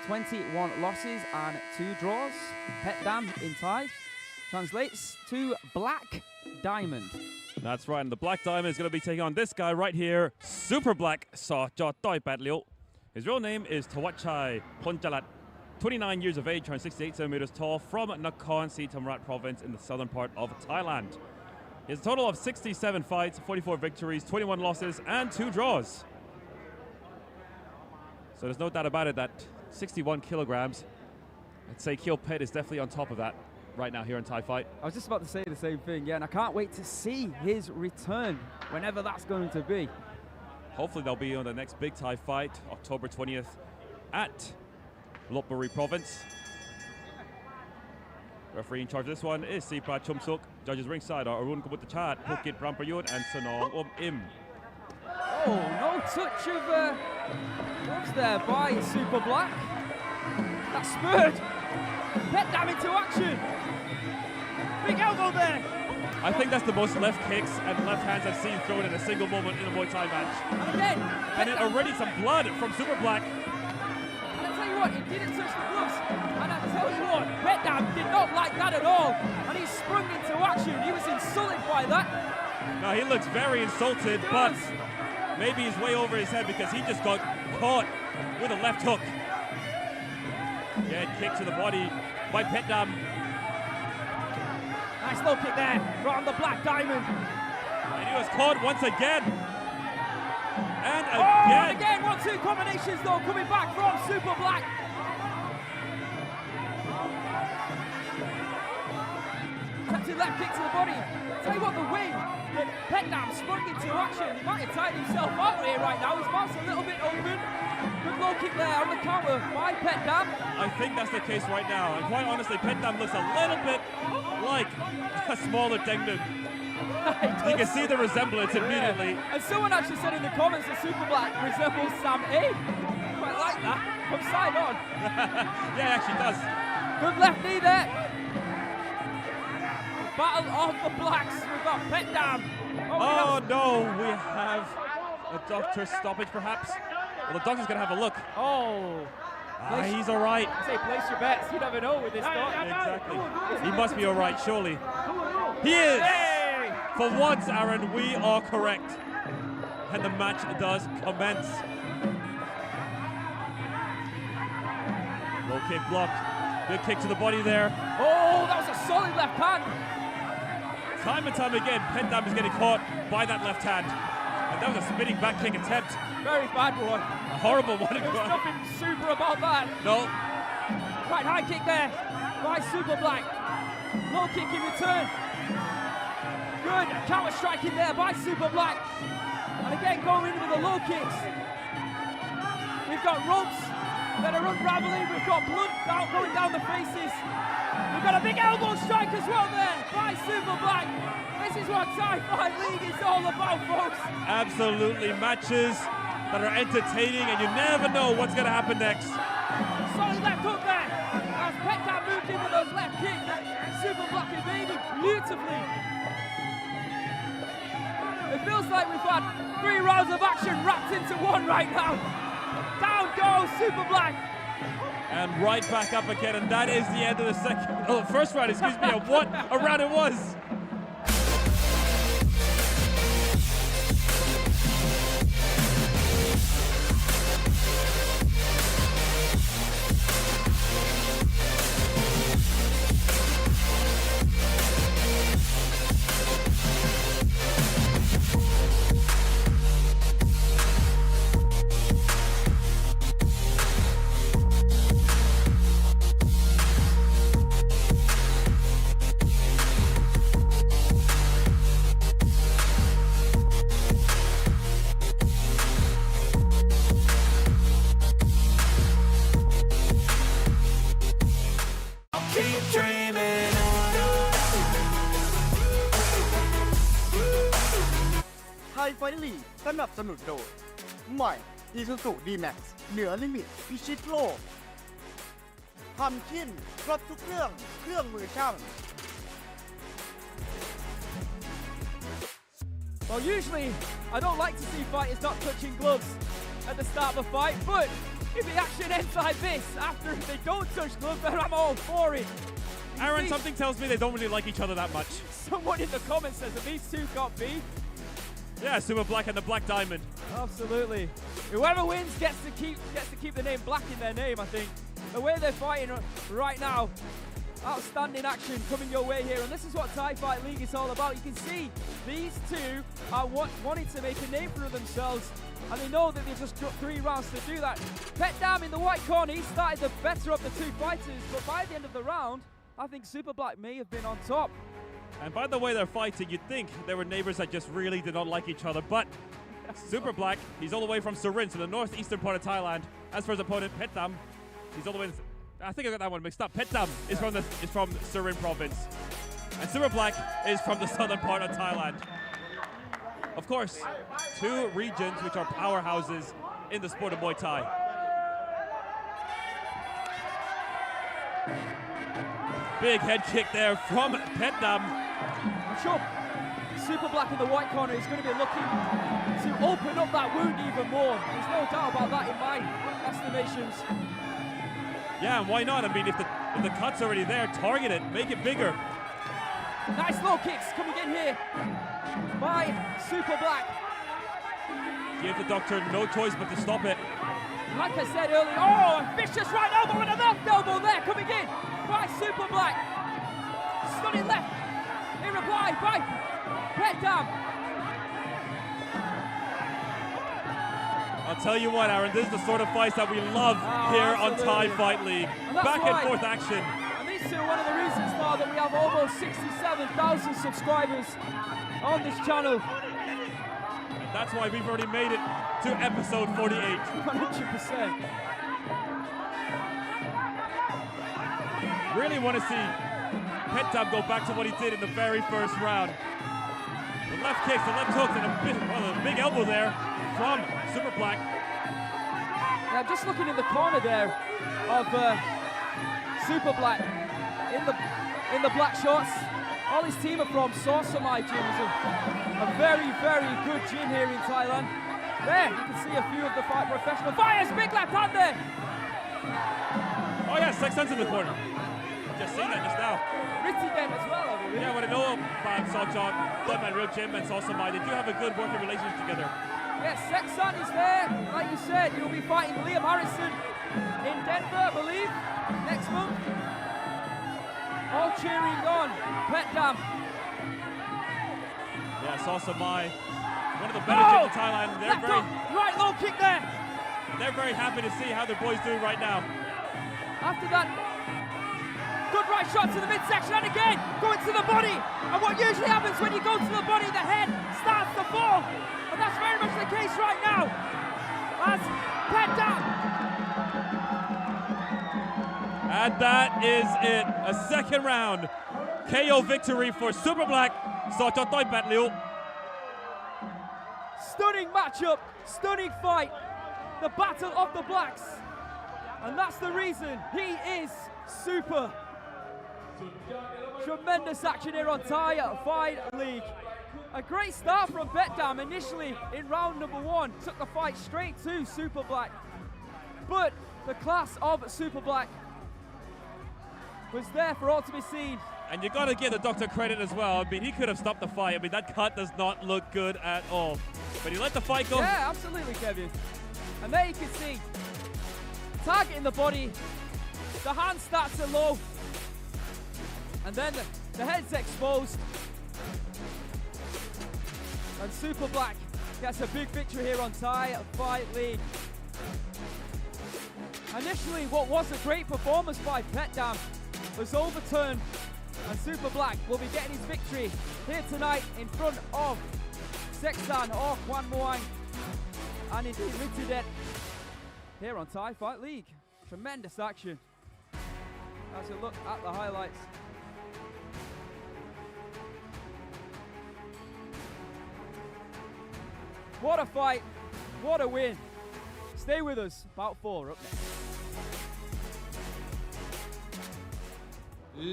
21 losses and 2 draws. Petdam in Thai translates to Black Diamond. That's right, and the Black Diamond is going to be taking on this guy right here, Super Black Saw Jot Doi Pat Liu. His real name is Thawatchai Ponchalat, 29 years of age, turned 68 centimeters tall, from Nakhon Si Thammarat province in the southern part of Thailand. He has a total of 67 fights, 44 victories, 21 losses, and 2 draws. So there's no doubt about it that 61 kilograms, I'd say Keel Pet is definitely on top of that right now here in Thai Fight. I was just about to say the same thing, yeah, and I can't wait to see his return, whenever that's going to be. Hopefully they'll be on the next big Thai Fight, October 20th, at Lopburi province. Referee in charge of this one is Siprat Chumsuk. Judges ringside are Arun Kabuttachat, Pukit Pramprayut, and Sanong Im. Oh, no touch of gloves there by Super Black. That spurred Petdam into action. Big elbow there. I think that's the most left kicks and left hands I've seen thrown in a single moment in a Muay Thai match. And again, and already some blood from Super Black. And I tell you what, he didn't touch the gloves. And I tell you what, Petdam did not like that at all. And he sprung into action. He was insulted by that. Now he looks very insulted, but maybe he's way over his head because he just got caught with a left hook. Again, kick to the body by Petdam. Nice low kick there from the Black Diamond. And he was caught once again. And again. Oh, and again, 1-2 combinations though coming back from Super Black. Attempted left kick to the body. Tell you what, the way that Petdam sprung into action, he might have tied himself out here right now. His mouth's a little bit open. Good low kick there on the counter by Petdam. I think that's the case right now. And quite honestly, Petdam looks a little bit like a smaller Dengdung. You can see the resemblance immediately. Yeah. And someone actually said in the comments that Super Black resembles Sam A. Quite like that. From side on. Yeah, it actually does. Good left knee there. Battle of the Blacks. We've got Petdam. Oh no, we have a doctor's stoppage perhaps. Well, the doctor's going to have a look. Oh. He's all right. I say place your bets. You never know with this doc. Exactly. He must be all right, surely. He is. Hey! For once, Aaron, we are correct. And the match does commence. Low kick blocked. Good kick to the body there. Oh, that was a solid left hand. Time and time again, Petchsaengthong is getting caught by that left hand. And that was a spinning back kick attempt. Very bad one. A horrible one. There's nothing super about that. No. Right, high kick there by Super Black. Low kick in return. Good counter striking there by Super Black. And again going in with the low kicks. We've got ropes that are unraveling. We've got blood going down the faces. We've got a big elbow strike as well there by Super Black. This is what Thai Fight League is all about, folks. Absolutely. Matches that are entertaining and you never know what's going to happen next. Solid left hook there. As Petchsaengthong moved in with those left kicks, Super Black evaded beautifully. It feels like we've had 3 rounds of action wrapped into one right now. Down goes Super Black. And right back up again, and that is the end of the first round, excuse me, and what a round it was. Keep dreaming. ไทยไฟท์ลีกสนับสนุนโดยใหม่ Isuzu D-Max เหนือลิมิตพิชิตโลกทำชิ้นครบทุกเครื่องมือช่าง Well, usually I don't like to see fighters not touching gloves at the start of a fight, but if the action ends like this after they don't touch gloves, then I'm all for it. Aaron, something tells me they don't really like each other that much. Someone in the comments says that these two got beef. Yeah, Super Black and the Black Diamond. Absolutely. Whoever wins gets to keep the name Black in their name, I think. The way they're fighting right now, outstanding action coming your way here, and this is what Thai Fight League is all about. You can see these two are wanting to make a name for themselves, and they know that they've just got 3 rounds to do that. Petchsaengthong in the white corner, he started the better of the 2 fighters, but by the end of the round, I think Super Black may have been on top. And by the way they're fighting, you'd think they were neighbors that just really did not like each other, but Super Black, he's all the way from Surin, so the northeastern part of Thailand. As for his opponent, Petchsaengthong, he's all the way, I think I got that one mixed up. Petchsaengthong is from Surin province, and Super Black is from the southern part of Thailand. Of course, 2 regions which are powerhouses in the sport of Muay Thai. Big head kick there from Petchsaengthong. I'm sure Super Black in the white corner is going to be looking to open up that wound even more. There's no doubt about that in my estimations. Yeah, and why not? I mean, if the cut's already there, target it, make it bigger. Nice low kicks coming in here by Super Black. Give the doctor no choice but to stop it. Like I said earlier, oh, a vicious right elbow and a left elbow there coming in by Super Black. Stunning left in reply by Petchsaengthong. I'll tell you what, Aaron, this is the sort of fights that we love here absolutely. on Thai Fight League. Back and forth action. And these two are one of the reasons now that we have almost 67,000 subscribers on this channel. And that's why we've already made it to episode 48. 100%. Really want to see Petchsaengthong go back to what he did in the very first round. The left kicks, the left hooks, and a big elbow there from Super Black. Now just looking in the corner there of Super Black in the black shorts. All his team are from Saknarong gym. It's a very, very good gym here in Thailand. There, you can see a few of the professional fighters. Big left hand there. Oh yeah, Sexton's in the corner. Just seen that just now. Ritzy then as well, I believe. Yeah, what I know about Saknarong, Bloodman Real Gym and Saknarong, they do have a good working relationship together. Yes, Sexton is there. Like you said, he'll be fighting Liam Harrison in Denver, I believe, next month. All cheering on Petchsaengthong. Yeah, Samui, one of the better gyms in Thailand. Right low kick there. They're very happy to see how their boy's doing right now. After that, good right shot to the midsection and again going to the body. And what usually happens when you go to the body, the head starts to fall. And that's very much the case right now. As Pet down. And that is it. A second round KO victory for Super Black. Sototoi Bat Liu. Stunning matchup, stunning fight. The battle of the blacks. And that's the reason he is super. Tremendous action here on Thai Fight League. A great start from Petdam initially in round number 1. Took the fight straight to Super Black. But the class of Super Black was there for all to be seen. And you got to give the doctor credit as well. I mean, he could have stopped the fight. I mean, that cut does not look good at all. But he let the fight go. Yeah, absolutely, Kevin. And there you can see, targeting the body, the hand starts at low, and then the head's exposed. And Super Black gets a big victory here on Thai Fight League. Initially, what was a great performance by Petdam was overturned, and Super Black will be getting his victory here tonight in front of Seksan or Kwan Muay and indeed Litidet here on Thai Fight League. Tremendous action. As we look at the highlights. What a fight, what a win. Stay with us, bout 4 up next.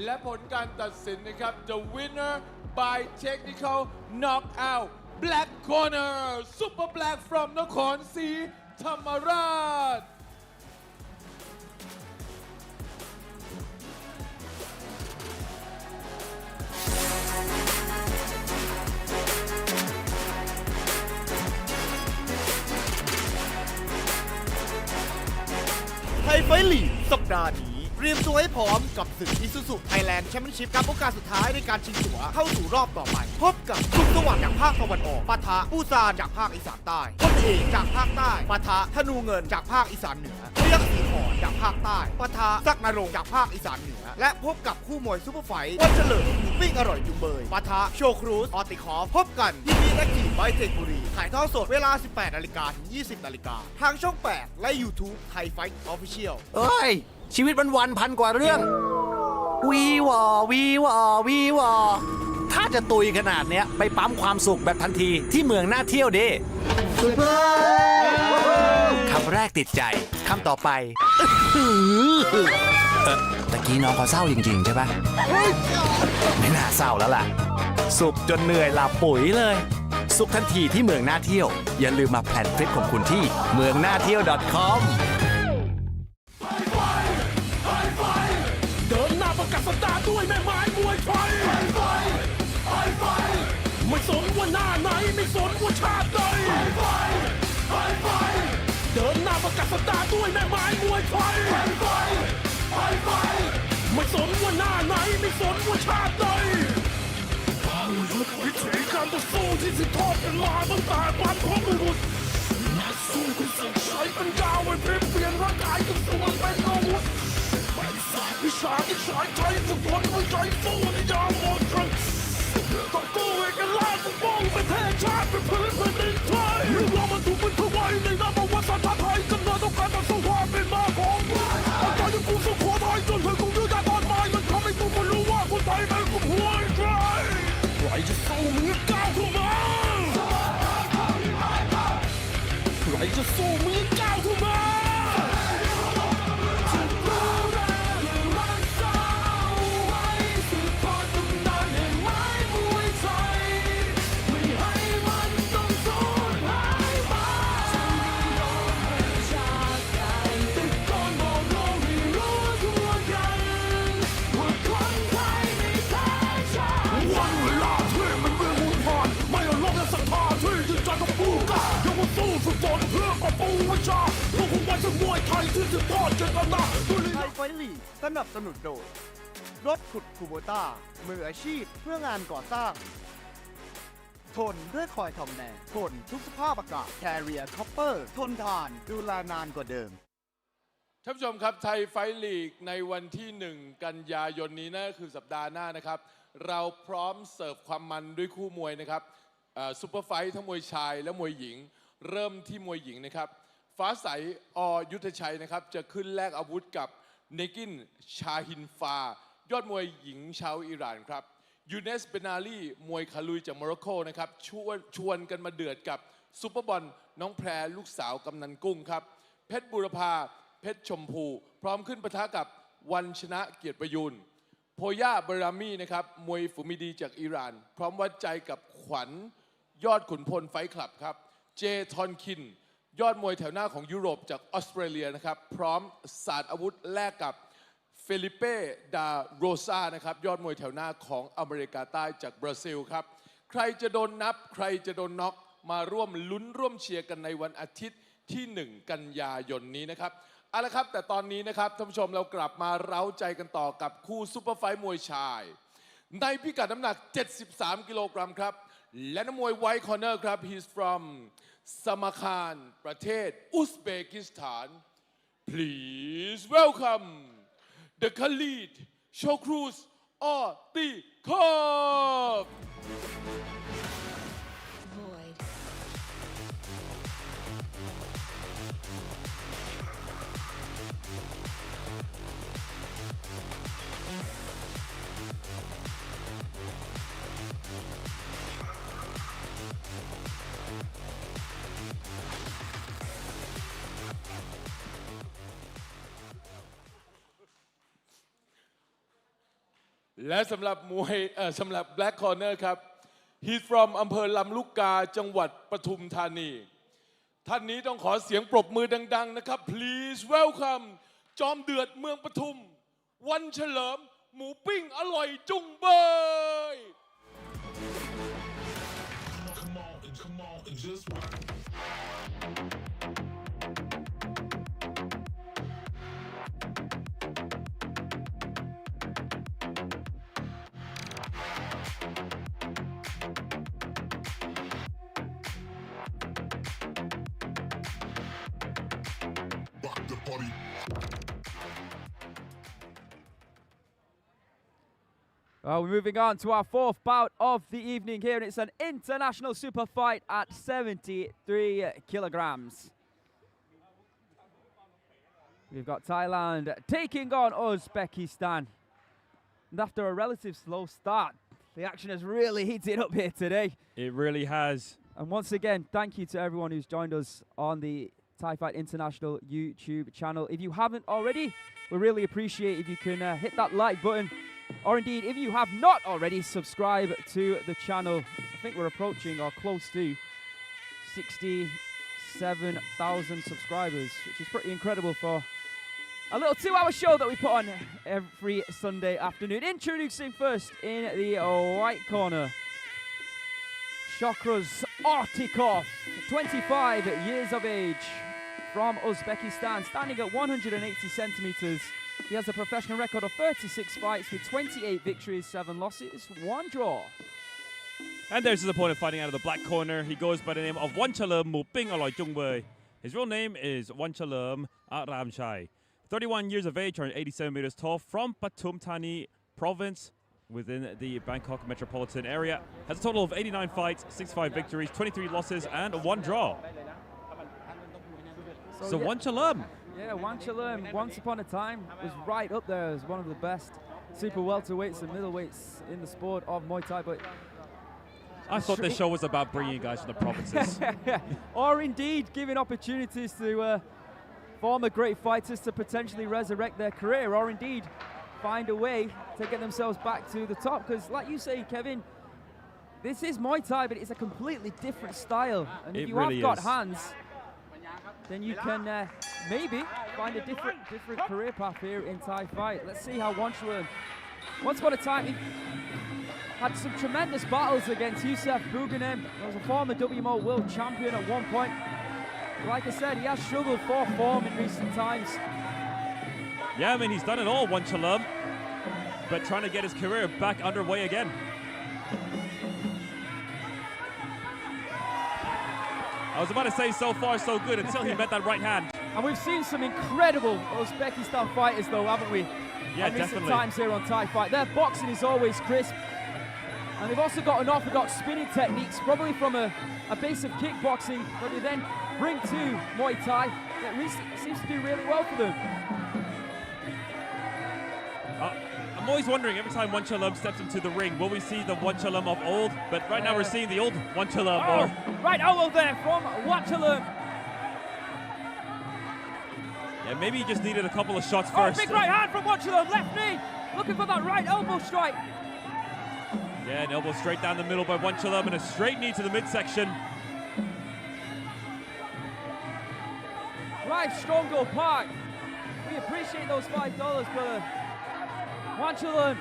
และผลการตัดสินนะครับ The winner by technical knockout Black Corner Super Black from นครศรีธรรมราช ไทยไฟท์ลีกสัปดาห์นี้เตรียมตัวให้พร้อมกับศึก Isuzu Thailand Championship กับโอกาสสุดท้ายในการชิงตั๋วเข้าสู่รอบต่อไปพบกับสุขสวัสดิ์จากภาคตะวันออกปะทะปูซานจากภาคอีสานใต้พบเอกจากภาคใต้ปะทะธนูเงินจากภาคอีสานเหนือพยัคฆ์ศรีขอนจากภาคใต้ปะทะสักนรงค์จากภาคอีสานเหนือและพบกับคู่มวยซุปเปอร์ไฟท์วันเฉลิมวิ่งอร่อยจุงเบยปะทะโชครูสออติคอฟพบกันที่ BITEC BITEC บุรีถ่ายทอดสดเวลา 18 นาฬิกาถึง 20 นาฬิกาทางช่อง 8 และ YouTube THAIFIGHT Official เอ้ย ชีวิตวันๆพันกว่าเรื่อง วีวอวีวอวีวอถ้าจะตุยขนาดเนี้ยไปปั๊มความสุขแบบทันทีที่เมืองน่าเที่ยวดิคำแรกติดใจคำต่อไปตะกี้น้องเขาเศร้าจริงๆใช่ปะไม่น่าเศร้าแล้วล่ะสุขจนเหนื่อยหลับปุ๋ยเลยสุขทันทีที่เมืองน่าเที่ยวอย่าลืมมาแพลนทริปของคุณที่เมืองน่าเที่ยว .comเดินหน้าประกาศสตาร์ด้วยแม่ไม้มวยไทยไม่สนว่าหน้าไหนไม่สนว่าชาติใดเดินหน้าประกาศสตาร์ด้วยแม่ไม้มวยไทยไม่สนว่าหน้าไหนไม่สนว่าชาติใดวิถีการต่อสู้ที่สืบทอดกันมาตั้งแต่บรรพบุรุษนักสู้คือสิ่งใช้ปัญญาไว้เปลี่ยนร่างกายกับส่วนเป็นอาวุธวิชาที่ใช้ใจฝึกฝนไว้ใจสู้ในยามหมดแรงต้องกู้เอกลักษณ์ปกป้องประเทศชาติเป็นพื้นแผ่นดินไทยเรื่องราวมันถูกบันทึกไว้ในน้ำประวัติศาสตร์ไทยกำเนิดต้องการต่อสู้ความเป็นมาของเอาใจที่กูสู้ขอไทยจนถึงกูยืดตอนตายมันทำให้กูไม่รู้ว่าคนไทยเป็นคนหัวใจใครจะสู้มึงก้าวเข้ามาใครจะสู้มึงก้าวเข้ามาไทยไฟท์ลีกสนับสนุนโดยรถขุดคูโบต้ามืออาชีพเพื่องานก่อสร้าง ทนด้วยคอยทองแดงทนทุกสภาพอากาศ Carrier Copper ทนทานดูแลนานกว่าเดิมท่านผู้ชมครับไทยไฟท์ลีกในวันที่ 1 กันยายนนี้นั่นคือสัปดาห์หน้านะครับเราพร้อมเสิร์ฟความมันด้วยคู่มวยนะครับซุปเปอร์ไฟท์ทั้งมวยชายและมวยหญิงเริ่มที่มวยหญิงนะครับฟ้าใสอยุทธชัยนะครับจะขึ้นแลกอาวุธกับเนกินชาฮินฟายอดมวยหญิงชาวอิหร่านครับยูเนสเบนาลีมวยคาลุยจากโมร็อกโกนะครับชวนกันมาเดือดกับซุปเปอร์บอลน้องแพรลูกสาวกำนันกุ้งครับเพชรบุรพาเพชรชมพูพร้อมขึ้นปะทะกับวันชนะเกียรติประยูนโพย่าบารามีนะครับมวยฝูมิดีจากอิหร่านพร้อมวัดใจกับขวัญยอดขุนพลไฟท์คลับครับเจทอนคินยอดมวยแถวหน้าของยุโรปจากออสเตรเลียนะครับพร้อมศาสตร์อาวุธแลกกับเฟลิเป้ดาโรซานะครับยอดมวยแถวหน้าของอเมริกาใต้จากบราซิลครับใครจะโดนนับใครจะโดนน็อกมาร่วมลุ้นร่วมเชียร์กันในวันอาทิตย์ที่ 1 กันยายนนี้นะครับเอาละครับแต่ตอนนี้นะครับท่านผู้ชมเรากลับมาเร้าใจกันต่อกับคู่ซุปเปอร์ไฟท์มวยชายในพิกัดน้ำหนัก73 กิโลกรัมครับและนักมวยไวท์คอร์เนอร์ครับ he's from สมาคารประเทศอุซเบกิสถาน please welcome the Khalid Showcruise Ortikov Void.และสำหรับสำหรับ Black Corner ครับ he's from อำเภอลำลูกกาจังหวัดปทุมธานีท่านนี้ต้องขอเสียงปรบมือดังๆนะครับ please welcome จอมเดือดเมืองปทุมวันเฉลิมหมูปิ้งอร่อยจุงเบย Come on and just rock. Rock the party. Well, we're moving on to our fourth bout of the evening here, and it's an international super fight at 73 kilograms. We've got Thailand taking on Uzbekistan. And after a relative slow start, the action has really heated up here today. It really has. And once again, thank you to everyone who's joined us on the Thai Fight International YouTube channel. If you haven't already, we really appreciate if you can hit that like button. Or indeed, if you have not already, subscribe to the channel. I think we're approaching or close to 67,000 subscribers, which is pretty incredible for a little 2-hour show that we put on every Sunday afternoon. Introducing first in the white corner, Shokraz Ortikov, 25 years of age, from Uzbekistan, standing at 180 centimeters. He has a professional record of 36 fights with 28 victories, 7 losses, 1 draw. And there's his opponent fighting out of the black corner. He goes by the name of Wanchalerm Muping Aloy Jungbei. His real name is Wanchalerm Aramchai. 31 years of age, 187 meters tall, from Pathum Thani province within the Bangkok metropolitan area. Has a total of 89 fights, 65 victories, 23 losses, and 1 draw. So yeah. Wanchalerm. Yeah, Wanchalerm, once upon a time, was right up there as one of the best super welterweights and middleweights in the sport of Muay Thai, but I thought this show was about bringing guys from the provinces. or indeed giving opportunities to former great fighters to potentially resurrect their career, or indeed find a way to get themselves back to the top. Because like you say, Kevin, this is Muay Thai, but it's a completely different style. And if you really have got is. hands, then you can maybe find a different career path here in Thai fight. Let's see how Wanchalerm, once upon a time, he had some tremendous battles against Youssef Bouganem. He was a former WMO world champion at one point. Like I said, he has struggled for form in recent times. Yeah, I mean, he's done it all, Wanchalerm, but trying to get his career back underway again. I was about to say so far so good until he met that right hand. And we've seen some incredible Uzbekistan fighters though, haven't we? Yeah, in recent definitely. times here on Thai Fight. Their boxing is always crisp. And they've also got unorthodox spinning techniques, probably from a base of kickboxing, that they then bring to Muay Thai. That seems to do really well for them. I'm always wondering, every time Wanchalam steps into the ring, will we see the Wanchalam of old? But right now we're seeing the old Wanchalam. Oh, right elbow there from Wanchalam. Yeah, maybe he just needed a couple of shots Oh, first. big right hand from Wanchalam, left knee. Looking for that right elbow strike. Yeah, an elbow straight down the middle by Wanchalam and a straight knee to the midsection. Right, Stronghold Park. We appreciate those $5, brother. Wanchalam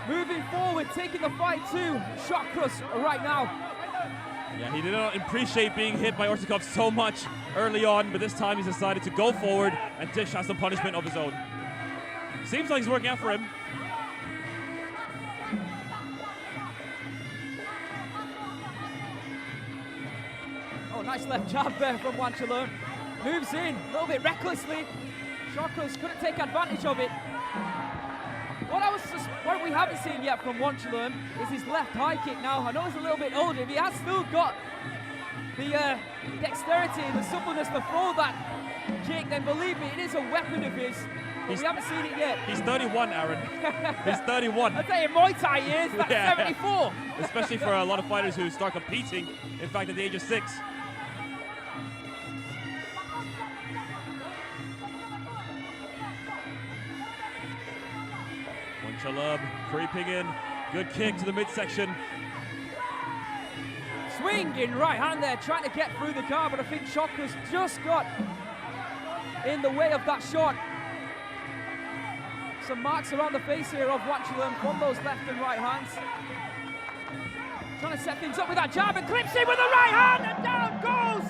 moving forward, taking the fight to Chakras right now. Yeah, he did not appreciate being hit by Ortikov so much early on, but this time he's decided to go forward and dish out some punishment of his own. Seems like it's working out for him. Oh, nice left jab there from Wanchalam. Moves in a little bit recklessly. Chakras couldn't take advantage of it. What we haven't seen yet from Wanchalam is his left high kick now. I know he's a little bit older, but he has still got the dexterity and the suppleness to throw that kick. Then believe me, it is a weapon of his. But we haven't seen it yet. He's 31, Aaron. He's 31. I tell you, Muay Thai years, that's 74. Especially for a lot of fighters who start competing, in fact, at the age of 6. Wanchalam creeping in. Good kick to the midsection. Swinging right hand there, trying to get through the guard, but I think Chakras just got in the way of that shot. Some marks around the face here of Wanchalam from those left and right hands. Trying to set things up with that jab and clips in with the right hand, and down goes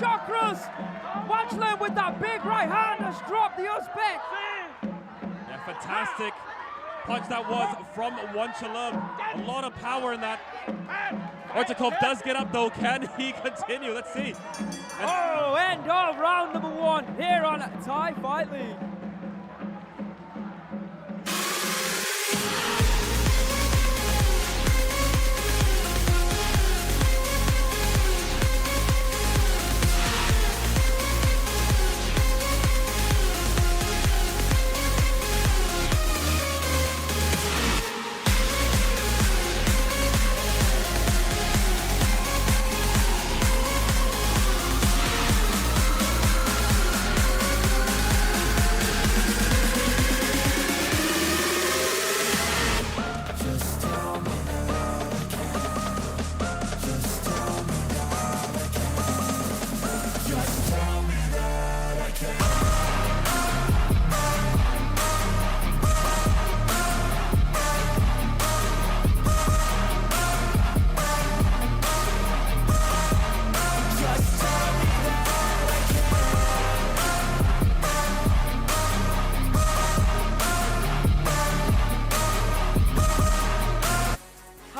Chakras. Wanchalam with that big right hand has dropped the Uzbek. Yeah, fantastic punch that was from Wanchalam. A lot of power in that. Ortikov does get up though. Can he continue? Let's see. Oh, end of round number 1 here on Thai Fight League.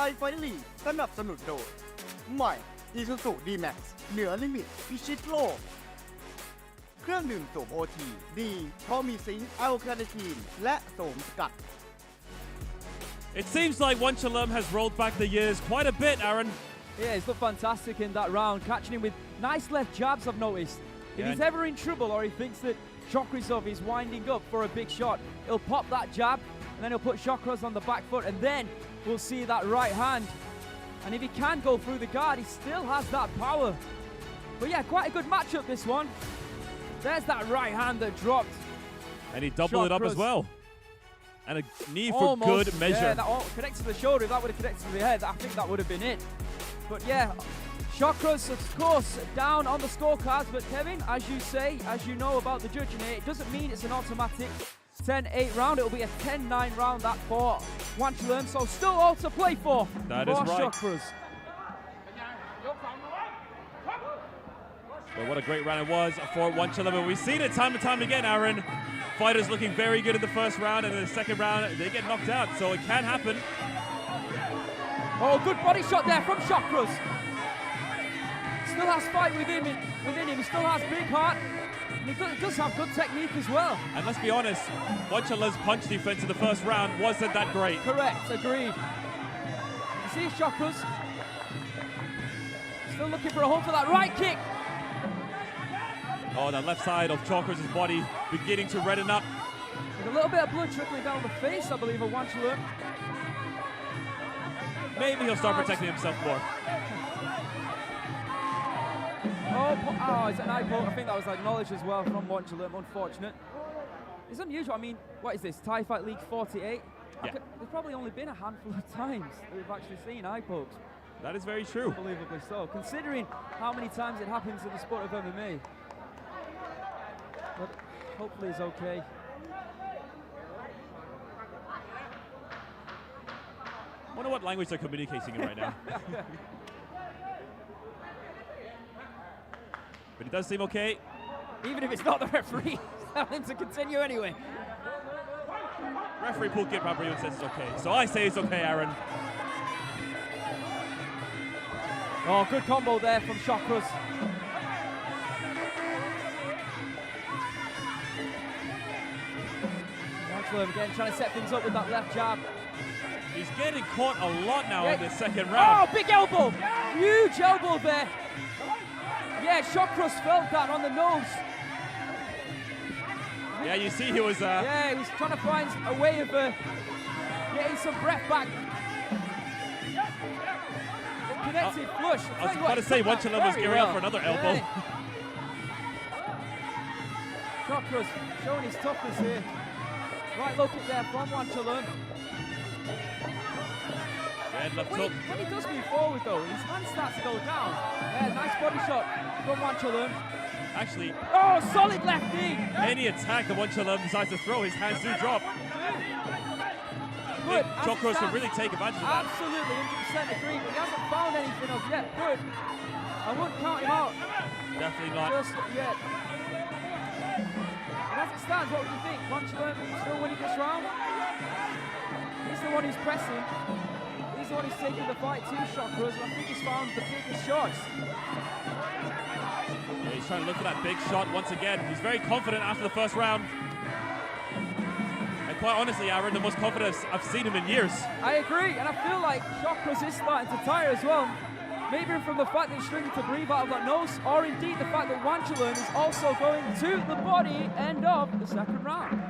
ไทยไฟท์ลีกสนับสนุนโดยใหม่ Isuzu D-Max เหนือลิมิตพิชิตโลกเครื่องดื่มโสมโอทีดีเพราะมีซิงค์แอลคาเนทีนและโสมสกัด It seems like Wanchalam has rolled back the years quite a bit, Aaron. Yeah, he's looked fantastic in that round, catching him with nice left jabs, I've noticed. If he's ever in trouble or he thinks that Chokrisov is winding up for a big shot, he'll pop that jab, and then he'll put Chokros on the back foot, and then we'll see that right hand. And if he can go through the guard, he still has that power. But yeah, quite a good matchup, this one. There's that right hand that dropped. And he doubled it up as well. And a knee for Almost, good measure. Yeah, that connected to the shoulder. If that would have connected to the head, I think that would have been it. But yeah, Chakras, of course, down on the scorecards. But Kevin, as you say, as you know about the judging here, it doesn't mean it's an automatic 10-8 round. It'll be a 10-9 round that for Wanchalam. So still all to play for. That is right. Chakras. But what a great round it was for Wanchalam. We've seen it time and time again, Aaron. Fighters looking very good in the first round, and in the second round, they get knocked out. So it can happen. Oh, good body shot there from Chakras. still has fight within him. He still has big heart. And he does have good technique as well. And let's be honest, Wanchalerm's punch defense in the first round wasn't that great. Correct, agreed. You see Chakras. Still looking for a hold for that right kick. Oh, that left side of Chakras' body beginning to redden up. With a little bit of blood trickling down the face, I believe, of Wanchalerm. Maybe he'll start protecting himself more. Oh, it's an eye poke. I think that was acknowledged as well from Wanchalerm. Unfortunate. It's unusual. I mean, what is this? Thai Fight League 48? Yeah. There's probably only been a handful of times that we've actually seen eye pokes. That is very true. Unbelievably so, considering how many times it happens in the sport of MMA. But hopefully it's okay. I wonder what language they're communicating in right now. But it does seem okay. Even if it's not the referee, tell him to continue anyway. Referee Phuleak Mor.Phuwananaipholkonkhonkaen says it's okay. So I say it's okay, Aaron. Oh, good combo there from Chakras. Wanchalerm again trying to set things up with that left jab. He's getting caught a lot now in this second round. Oh, big elbow! Huge elbow there. Yeah, Chakras felt that on the nose. Yeah, you see he was... Yeah, he was trying to find a way of getting some breath back. Connected flush. I was about to say, Wanchalerm was gearing up for another elbow. Yeah. Chakras showing his toughness here. Right low kick there from Wanchalerm. When he does move forward though, his hands start to go down. Yeah, nice body shot from Wanchalerm. Actually, oh, solid left knee. Any attack that Wanchalerm decides to throw, his hands do drop. Good. Chakras can really take advantage of that. Absolutely, 100% agree, but he hasn't found anything of yet. Good. I wouldn't count him out. Definitely not. Just yet. And as it stands, what would you think? Wanchalerm still winning this round? He's the one who's pressing. He's the one who's taking the fight to Chakras, and I think he's found the biggest shots. Yeah, he's trying to look for that big shot once again. He's very confident after the first round. And quite honestly, Aaron, the most confident I've seen him in years. I agree, and I feel like Chakras is starting to tire as well. Maybe from the fact that he's struggling to breathe out of that nose, or indeed the fact that Wanchalerm is also going to the body end of the second round.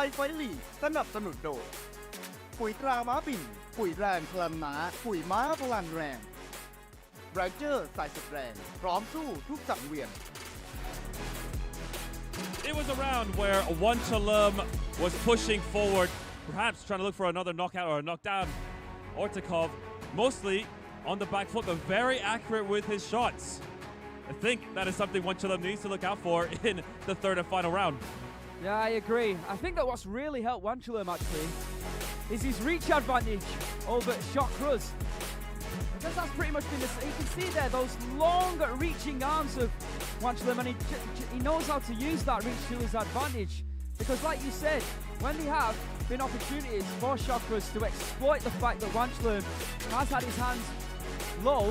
ไทยไฟท์ลีกสนับสนุนโดยปุ๋ยตราม้าปิ่นปุ๋ยแรงพลังม้าปุ๋ยม้าพลังแรงแรงเจอร์สายสุดแรงพร้อมสู้ทุกสังเวียน It was a round where Wanchalerm was pushing forward, perhaps trying to look for another knockout or a knockdown. Ortikov mostly on the back foot, but very accurate with his shots. I think that is something Wanchalerm needs to look out for in the third and final round. Yeah, I agree. I think that what's really helped Wanchalerm actually is his reach advantage over Chakras. Because that's pretty much been the same. You can see there those long reaching arms of Wanchalerm, and he knows how to use that reach to his advantage. Because like you said, when there have been opportunities for Chakras to exploit the fact that Wanchalerm has had his hands low,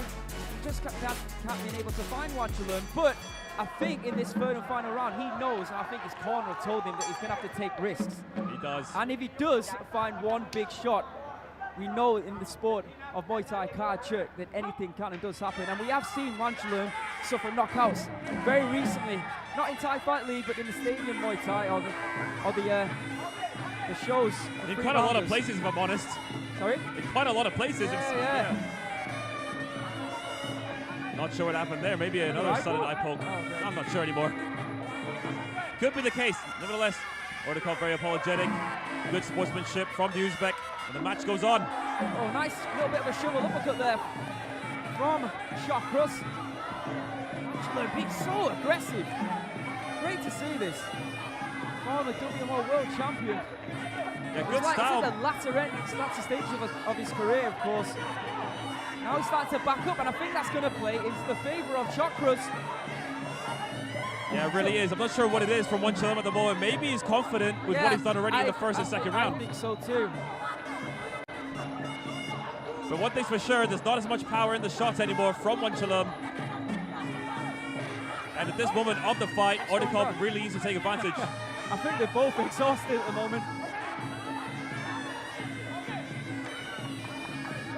he just can't been able to find Wanchalerm. But I think in this third and final round, he knows, and I think his corner have told him that he's going to have to take risks. He does. And if he does find one big shot, we know in the sport of Muay Thai Kardchuek that anything can and does happen. And we have seen Wanchalerm suffer knockouts very recently, not in Thai Fight League, but in the Stadium Muay Thai or the shows. In quite a lot of places, if I'm honest. Sorry? In quite a lot of places. Yeah. Not sure what happened there. Maybe another sudden eye poke. Oh, okay. I'm not sure anymore. Could be the case. Nevertheless, Ordakov very apologetic. Good sportsmanship from the Uzbek. And the match goes on. Oh, nice little bit of a shovel uppercut there from Chakras. Wanchalerm being so aggressive. Great to see this. Former WMO World Champion. Yeah, good It's style. at the latter stage of his career, of course. Now he's starting to back up, and I think that's going to play into the favour of Chakras. Yeah, it really is. I'm not sure what it is from Wanchalerm at the moment. Maybe he's confident with what he's done already in the first and second round. I think so too. But one thing's for sure, there's not as much power in the shots anymore from Wanchalerm. And at this moment of the fight, Ordakov really needs to take advantage. I think they're both exhausted at the moment.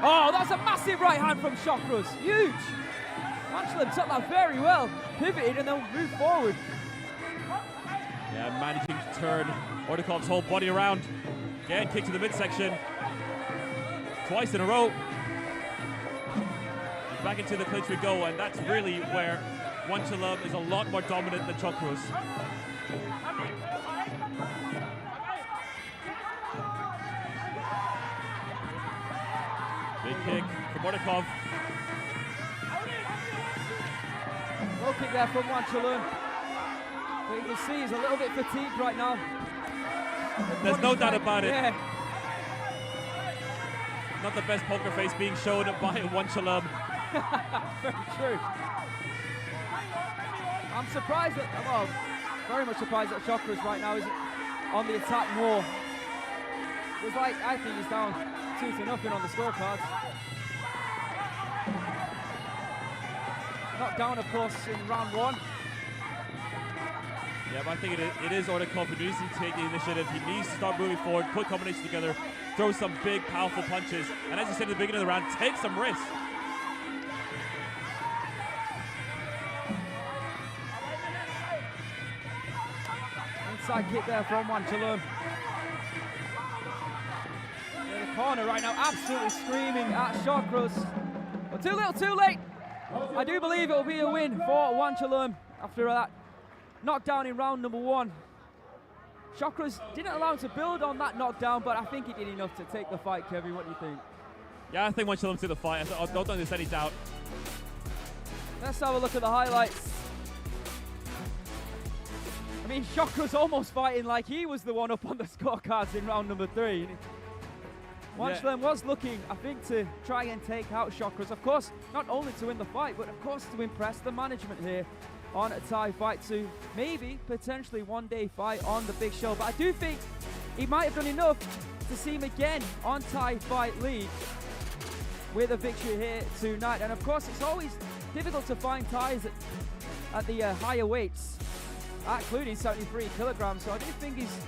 Oh, that's a massive right hand from Chakras. Huge. Wanchalerm took that very well. Pivoted and then moved forward. Yeah, managing to turn Ordakov's whole body around. Again, kick to the midsection. Twice in a row. Back into the clinch we go, and that's really where Wanchalerm is a lot more dominant than Chakras. Big kick from Ordakov. Low kick there from Wanchalerm. But you can see he's a little bit fatigued right now. There's no doubt about it. Yeah. Not the best poker face being shown by Wanchalerm. Very true. I'm surprised that, well, very much surprised that Chakras right now is on the attack more. It's like, I think he's down 2-0 on the scorecards. Knocked down, of course, in round one. Yeah, but I think it is Ordakov who needs to take the initiative. He needs to start moving forward, put combinations together, throw some big, powerful punches, and as you said at the beginning of the round, take some risks. Inside kick there from Wanchalerm. In the corner right now, absolutely screaming at Chakras. But too little, too late. I do believe it will be a win for Wanchalerm after that knockdown in round number one. Chakras didn't allow him to build on that knockdown, but I think he did enough to take the fight. Kevin, what do you think? Yeah, I think Wanchalerm took the fight. I don't think there's any doubt. Let's have a look at the highlights. I mean, Chakras almost fighting like he was the one up on the scorecards in round number 3. Wanchalerm was looking, I think, to try and take out Chakras. Of course, not only to win the fight, but of course to impress the management here on Thai Fight to maybe, potentially one day fight on the big show. But I do think he might have done enough to see him again on Thai Fight League with a victory here tonight. And of course, it's always difficult to find Thais at the higher weights, including 73 kilograms. So I do think he's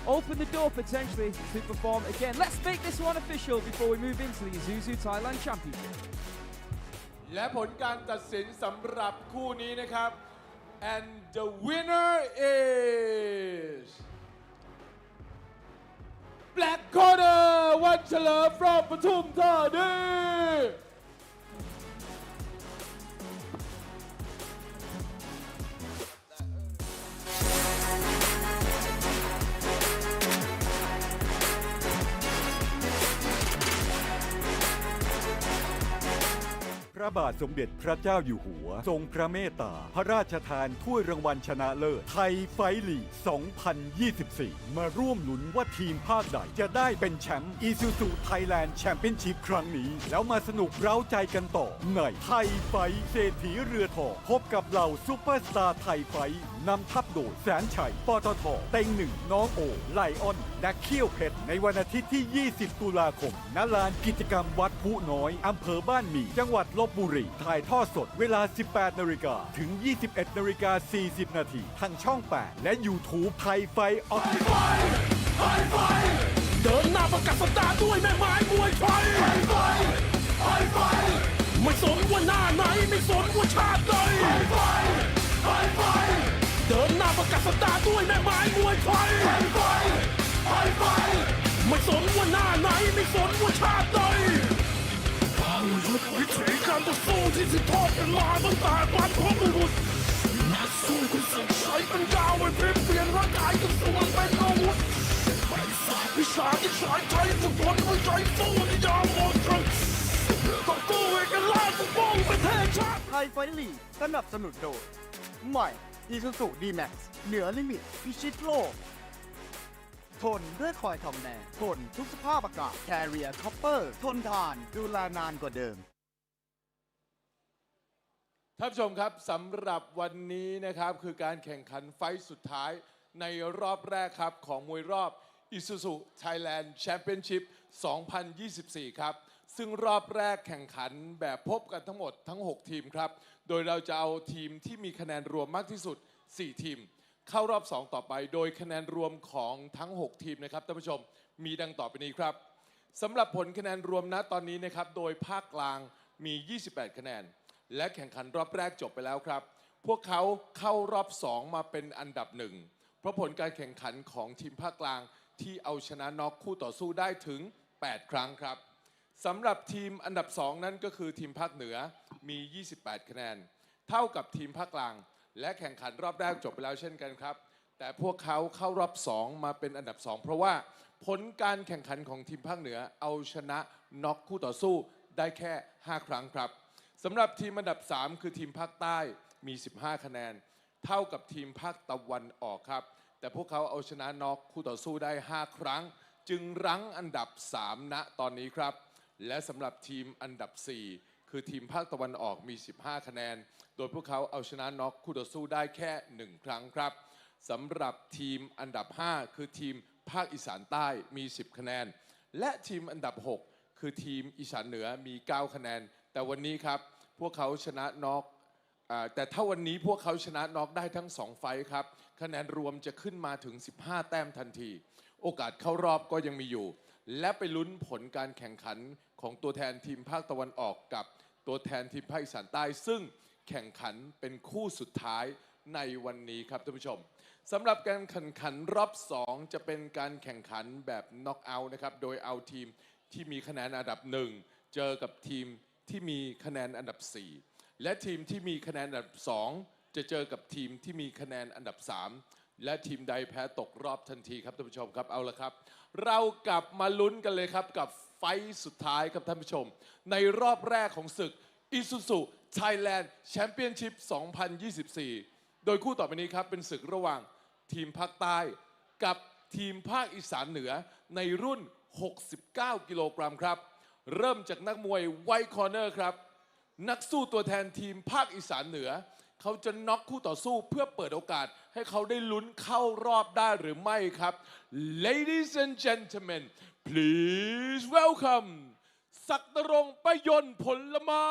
opened the door potentially to perform again. Let's make this one official before we move into the Isuzu Thailand Championship. และผลการตัดสินสำหรับคู่นี้นะครับ and the winner is Black Corner Wanchalerm from ปทุมธานี พระบาทสมเด็จพระเจ้าอยู่หัวทรงพระเมตตาพระราชทานถ้วยรางวัลชนะเลิศไทยไฟท์ลีก 2024 มาร่วมลุ้นว่าทีมภาคใดจะได้เป็นแชมป์ Isuzu Thailand Championship ครั้งนี้ แล้วมาสนุกเร้าใจกันต่อในไทยไฟท์เศรษฐีเรือทองพบกับเหล่าซุปเปอร์สตาร์ไทยไฟท์นำทัพโดยแสนชัย ปตท. เต็งหนึ่งน้องโอ ไลออนและเขี้ยวเพชรในวันอาทิตย์ที่ 20 ตุลาคม ณ ลานกิจกรรมวัดพุน้อยอำเภอบ้านหมี่จังหวัดลพบุรีถ่ายทอดสดเวลา 18 นาฬิกาถึง 21 นาฬิกา 40 นาทีทางช่อง 8 และ YouTube ไทยไฟท์ออฟฟิเชียล เดินหน้าไป ประกาศสัปดาห์ด้วยแม่ไม้มวยไทยไม่สนว่าหน้าไหนไม่สนว่าชาติใดเดินหน้าประกาศสัปดาห์ด้วยแม่ไม้มวยไทยไม่สนว่าหน้าไหนไม่สนว่าชาติใดวิถีการต่อสู้ที่สืบทอดกันมาตั้งแต่บรรพบุรุษนักสู้คุณสังใช้ปัญญาไว้พลิกเปลี่ยนร่างกายกับส่วนเป็นอาวุธไม่ทราบวิชาที่ใช้ใจฝึกฝนไว้ใจสู้ที่ยาวหมดทั้งต้องกู้เอกลักษณ์ปกป้องประเทศชาติ ไทยไฟท์ลีกสนับสนุนโดยใหม่ Isuzu D-Max เหนือลิมิตพิชิตโลกทนด้วยคอยทองแดงทนทุกสภาพอากาศ Carrier Copper ทนทานดูแลนานกว่าเดิม ท่านผู้ชมครับสำหรับวันนี้นะครับคือการแข่งขันไฟท์สุดท้ายในรอบแรกครับของมวยรอบ Isuzu Thailand Championship 2024 ครับซึ่งรอบแรกแข่งขันแบบพบกันทั้งหมดทั้ง 6 ทีมครับโดยเราจะเอาทีมที่มีคะแนนรวมมากที่สุด 4 ทีมเข้ารอบ 2 ต่อไปโดยคะแนนรวมของทั้ง 6 ทีมนะครับท่านผู้ชมมีดังต่อไปนี้ครับสำหรับผลคะแนนรวมณตอนนี้นะครับโดยภาคกลางมี 28 คะแนนและแข่งขันรอบแรกจบไปแล้วครับพวกเขาเข้ารอบ 2 มาเป็นอันดับ 1เพราะผลการแข่งขันของทีมภาคกลางที่เอาชนะน็อกคู่ต่อสู้ได้ถึง 8 ครั้งครับสำหรับทีมอันดับ 2 นั่นก็คือทีมภาคเหนือมี 28 คะแนนเท่ากับทีมภาคกลางและแข่งขันรอบแรกจบไปแล้วเช่นกันครับแต่พวกเขาเข้ารอบ 2 มาเป็นอันดับ 2 เพราะว่าผลการแข่งขันของทีมภาคเหนือเอาชนะน็อกคู่ต่อสู้ได้แค่ 5 ครั้งครับสำหรับทีมอันดับ 3 คือทีมภาคใต้มี 15 คะแนนเท่ากับทีมภาคตะวันออกครับแต่พวกเขาเอาชนะน็อกคู่ต่อสู้ได้ 5 ครั้งจึงรั้งอันดับ 3 ณตอนนี้ครับและสำหรับทีมอันดับ 4 คือทีมภาคตะวันออกมี 15 คะแนนโดยพวกเขาเอาชนะน็อกคู่ต่อสู้ได้แค่ 1 ครั้งครับสำหรับทีมอันดับ 5 คือทีมภาคอีสานใต้มี 10 คะแนนและทีมอันดับ 6 คือทีมอีสานเหนือมี 9 คะแนนแต่วันนี้ครับพวกเขาชนะน็อกแต่ถ้าวันนี้พวกเขาชนะน็อกได้ทั้ง 2 ไฟท์ครับคะแนนรวมจะขึ้นมาถึง 15 แต้มทันทีโอกาสเข้ารอบก็ยังมีอยู่และไปลุ้นผลการแข่งขันของตัวแทนทีมภาคตะวันออกกับตัวแทนทีมภาคอีสานใต้ซึ่งแข่งขันเป็นคู่สุดท้ายในวันนี้ครับท่านผู้ชมสำหรับการแข่งขันรอบ 2 จะเป็นการแข่งขันแบบน็อกเอาท์นะครับโดยเอาทีมที่มีคะแนนอันดับ 1 เจอกับทีมที่มีคะแนนอันดับ 4 และทีมที่มีคะแนนอันดับ 2 จะเจอกับทีมที่มีคะแนนอันดับ 3 และทีมใดแพ้ตกรอบทันทีครับท่านผู้ชมครับเอาละครับเรากลับมาลุ้นกันเลยครับกับไฟท์สุดท้ายครับท่านผู้ชมในรอบแรกของศึก Isuzu Thailand Championship 2024 โดยคู่ต่อไปนี้ครับเป็นศึกระหว่างทีมภาคใต้กับทีมภาคอีสานเหนือในรุ่น 69 กิโลกรัมครับเริ่มจากนักมวยไวท์คอร์เนอร์ครับนักสู้ตัวแทนทีมภาคอีสานเหนือเขาจะน็อกคู่ต่อสู้เพื่อเปิดโอกาสให้เขาได้ลุ้นเข้ารอบได้หรือไม่ครับ Ladies and gentlemen please welcome ศักดรงค์ปยนต์ผลไม้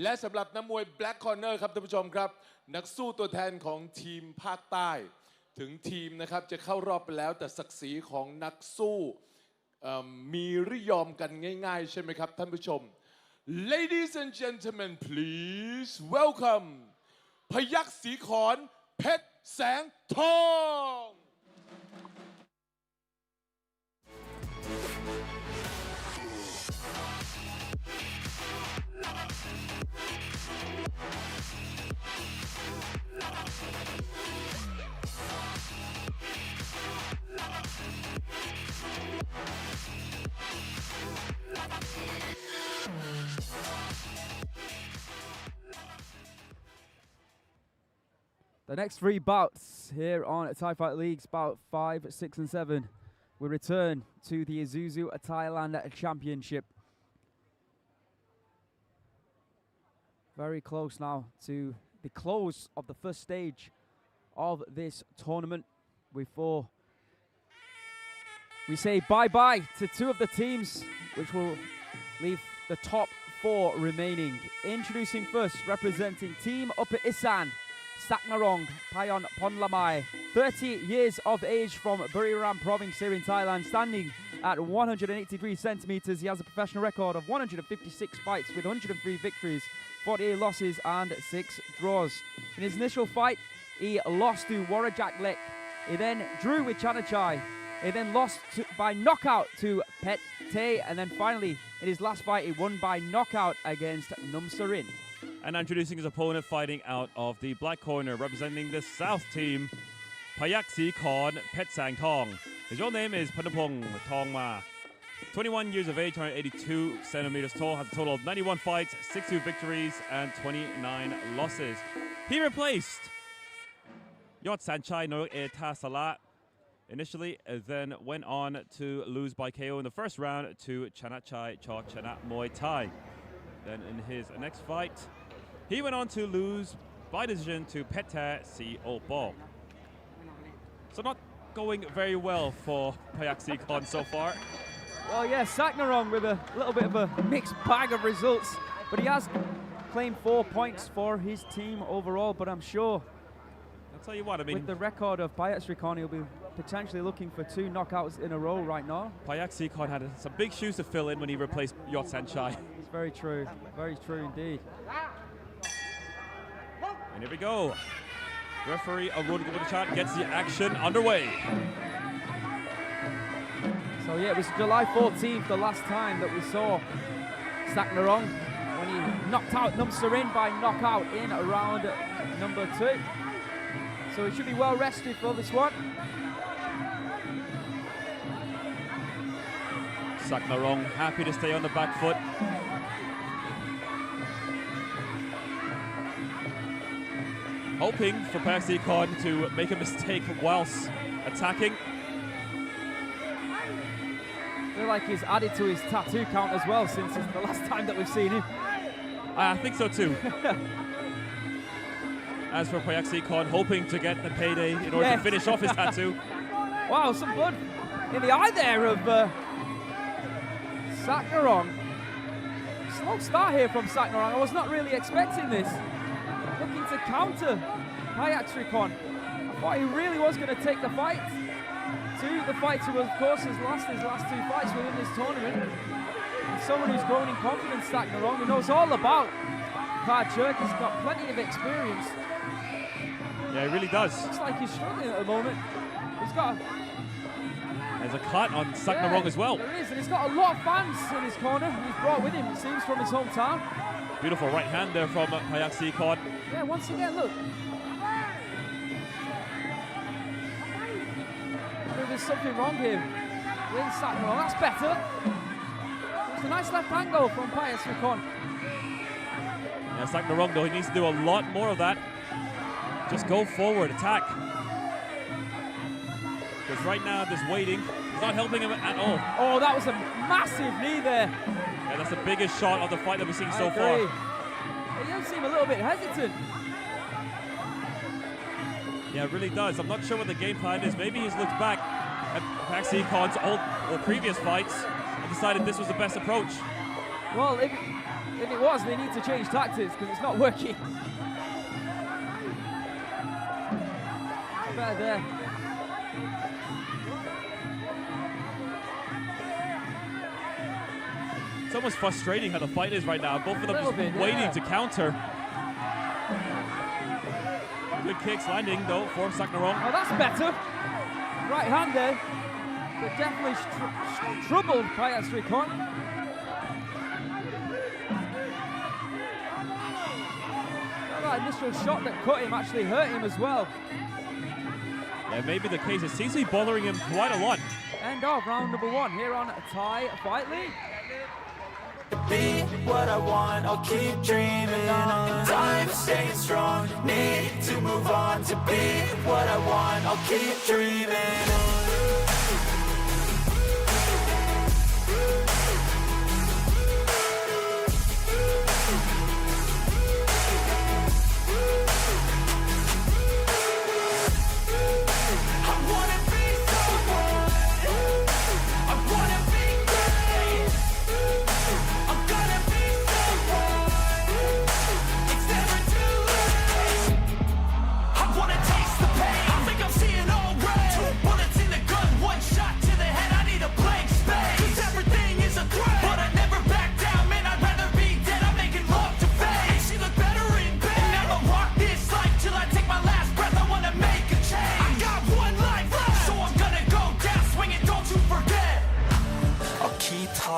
และสำหรับนักมวย Black Corner ครับท่านผู้ชมครับนักสู้ตัวแทนของทีมภาคใต้ถึงทีมนะครับจะเข้ารอบไปแล้วแต่ศักดิ์ศรีของนักสู้มีหรือยอมกันง่ายๆใช่ไหมครับท่านผู้ชม Ladies and gentlemen please welcome พยัคฆ์ศรีขรเพชรแสงทอง The next 3 bouts here on Thai Fight League's bout 5, 6 and 7 will return to the Isuzu Thailand Championship. Very close now to the close of the first stage of this tournament before we say bye-bye to two of the teams, which will leave the top 4 remaining. Introducing first, representing Team Upper-Isan, Saknarong Pha-Yon Phonlamai, 30 years of age from BURI province here in Thailand, standing at 183 centimeters. He has a professional record of 156 fights with 103 victories, 48 losses and 6 draws. In his initial fight, he lost to Warajak Lek. He then drew with Chanachai. He then lost by knockout to Pet-T, and then finally, in his last fight, he won by knockout against Numsarin. And introducing his opponent, fighting out of the black corner, representing the South team, Payaksrikorn Petchsaengthong. His real name is Panapong Thongma. 21 years of age, 182 centimeters tall, has a total of 91 fights, 62 victories, and 29 losses. He replaced Yot Sanchai no Etasala initially, then went on to lose by KO in the first round to Chanachai Chok Chana Muay-Thai. Then in his next fight, he went on to lose by decision to Petch-Samui. So not going very well for Payaksrikorn so far. Well, yeah, Saknarong with a little bit of a mixed bag of results, but he has claimed 4 points for his team overall, but I'm sure I'll tell you what, I mean, with the record of Payaksrikorn, he'll be potentially looking for 2 knockouts in a row right now. Payaksrikorn had some big shoes to fill in when he replaced Yot Sanchai. It's very true indeed. And here we go. Referee Arun Guptachat gets the action underway. So yeah, it was July 14th, the last time that we saw Saknarong when he knocked out Numsarin by knockout in round number 2. So he should be well rested for this one. Saknarong happy to stay on the back foot. Hoping for Payaksrikorn to make a mistake whilst attacking. I feel like he's added to his tattoo count as well since it's the last time that we've seen him. I think so too. As for Payaksrikorn, hoping to get the payday in order to finish off his tattoo. Wow, some blood in the eye there of Saknarong. Slow start here from Saknarong. I was not really expecting this. Looking to counter Payaksrikorn. I thought he really was going to take the fight to the fighter who, of course, has lost his last 2 fights within this tournament. And someone who's grown in confidence, Saknarong, who knows all about Kardchuek. He's got plenty of experience. Yeah, he really does. Looks like he's struggling at the moment. He's got There's a cut on Saknarong as well. There is, and he's got a lot of fans in his corner. He's brought with him, it seems, from his hometown. Beautiful right hand there from Payaksrikorn. Yeah, once again, look. There's something wrong here with Saknarong. That's better. It's a nice left angle from Payaksrikorn. Yeah, Saknarong though, he needs to do a lot more of that. Just go forward, attack. Because right now, this waiting is not helping him at all. Oh, that was a massive knee there. Yeah, that's the biggest shot of the fight that we've seen so far. He does seem a little bit hesitant. Yeah, it really does. I'm not sure what the game plan is. Maybe he's looked back at Payaksrikorn's old or previous fights and decided this was the best approach. Well, if it was, they need to change tactics because it's not working. Better there. It's almost frustrating how the fight is right now. Both of them just waiting to counter. Good kicks landing though for Saknarong. Oh, that's better. Right hand there, but definitely troubled Payaksrikorn. That initial shot that cut him actually hurt him as well. Yeah, maybe the case. It seems to be bothering him quite a lot. End of round number 1 here on Thai Fight League. Be what I want, I'll keep dreaming on. Time staying strong, need to move on. To be what I want, I'll keep dreaming on.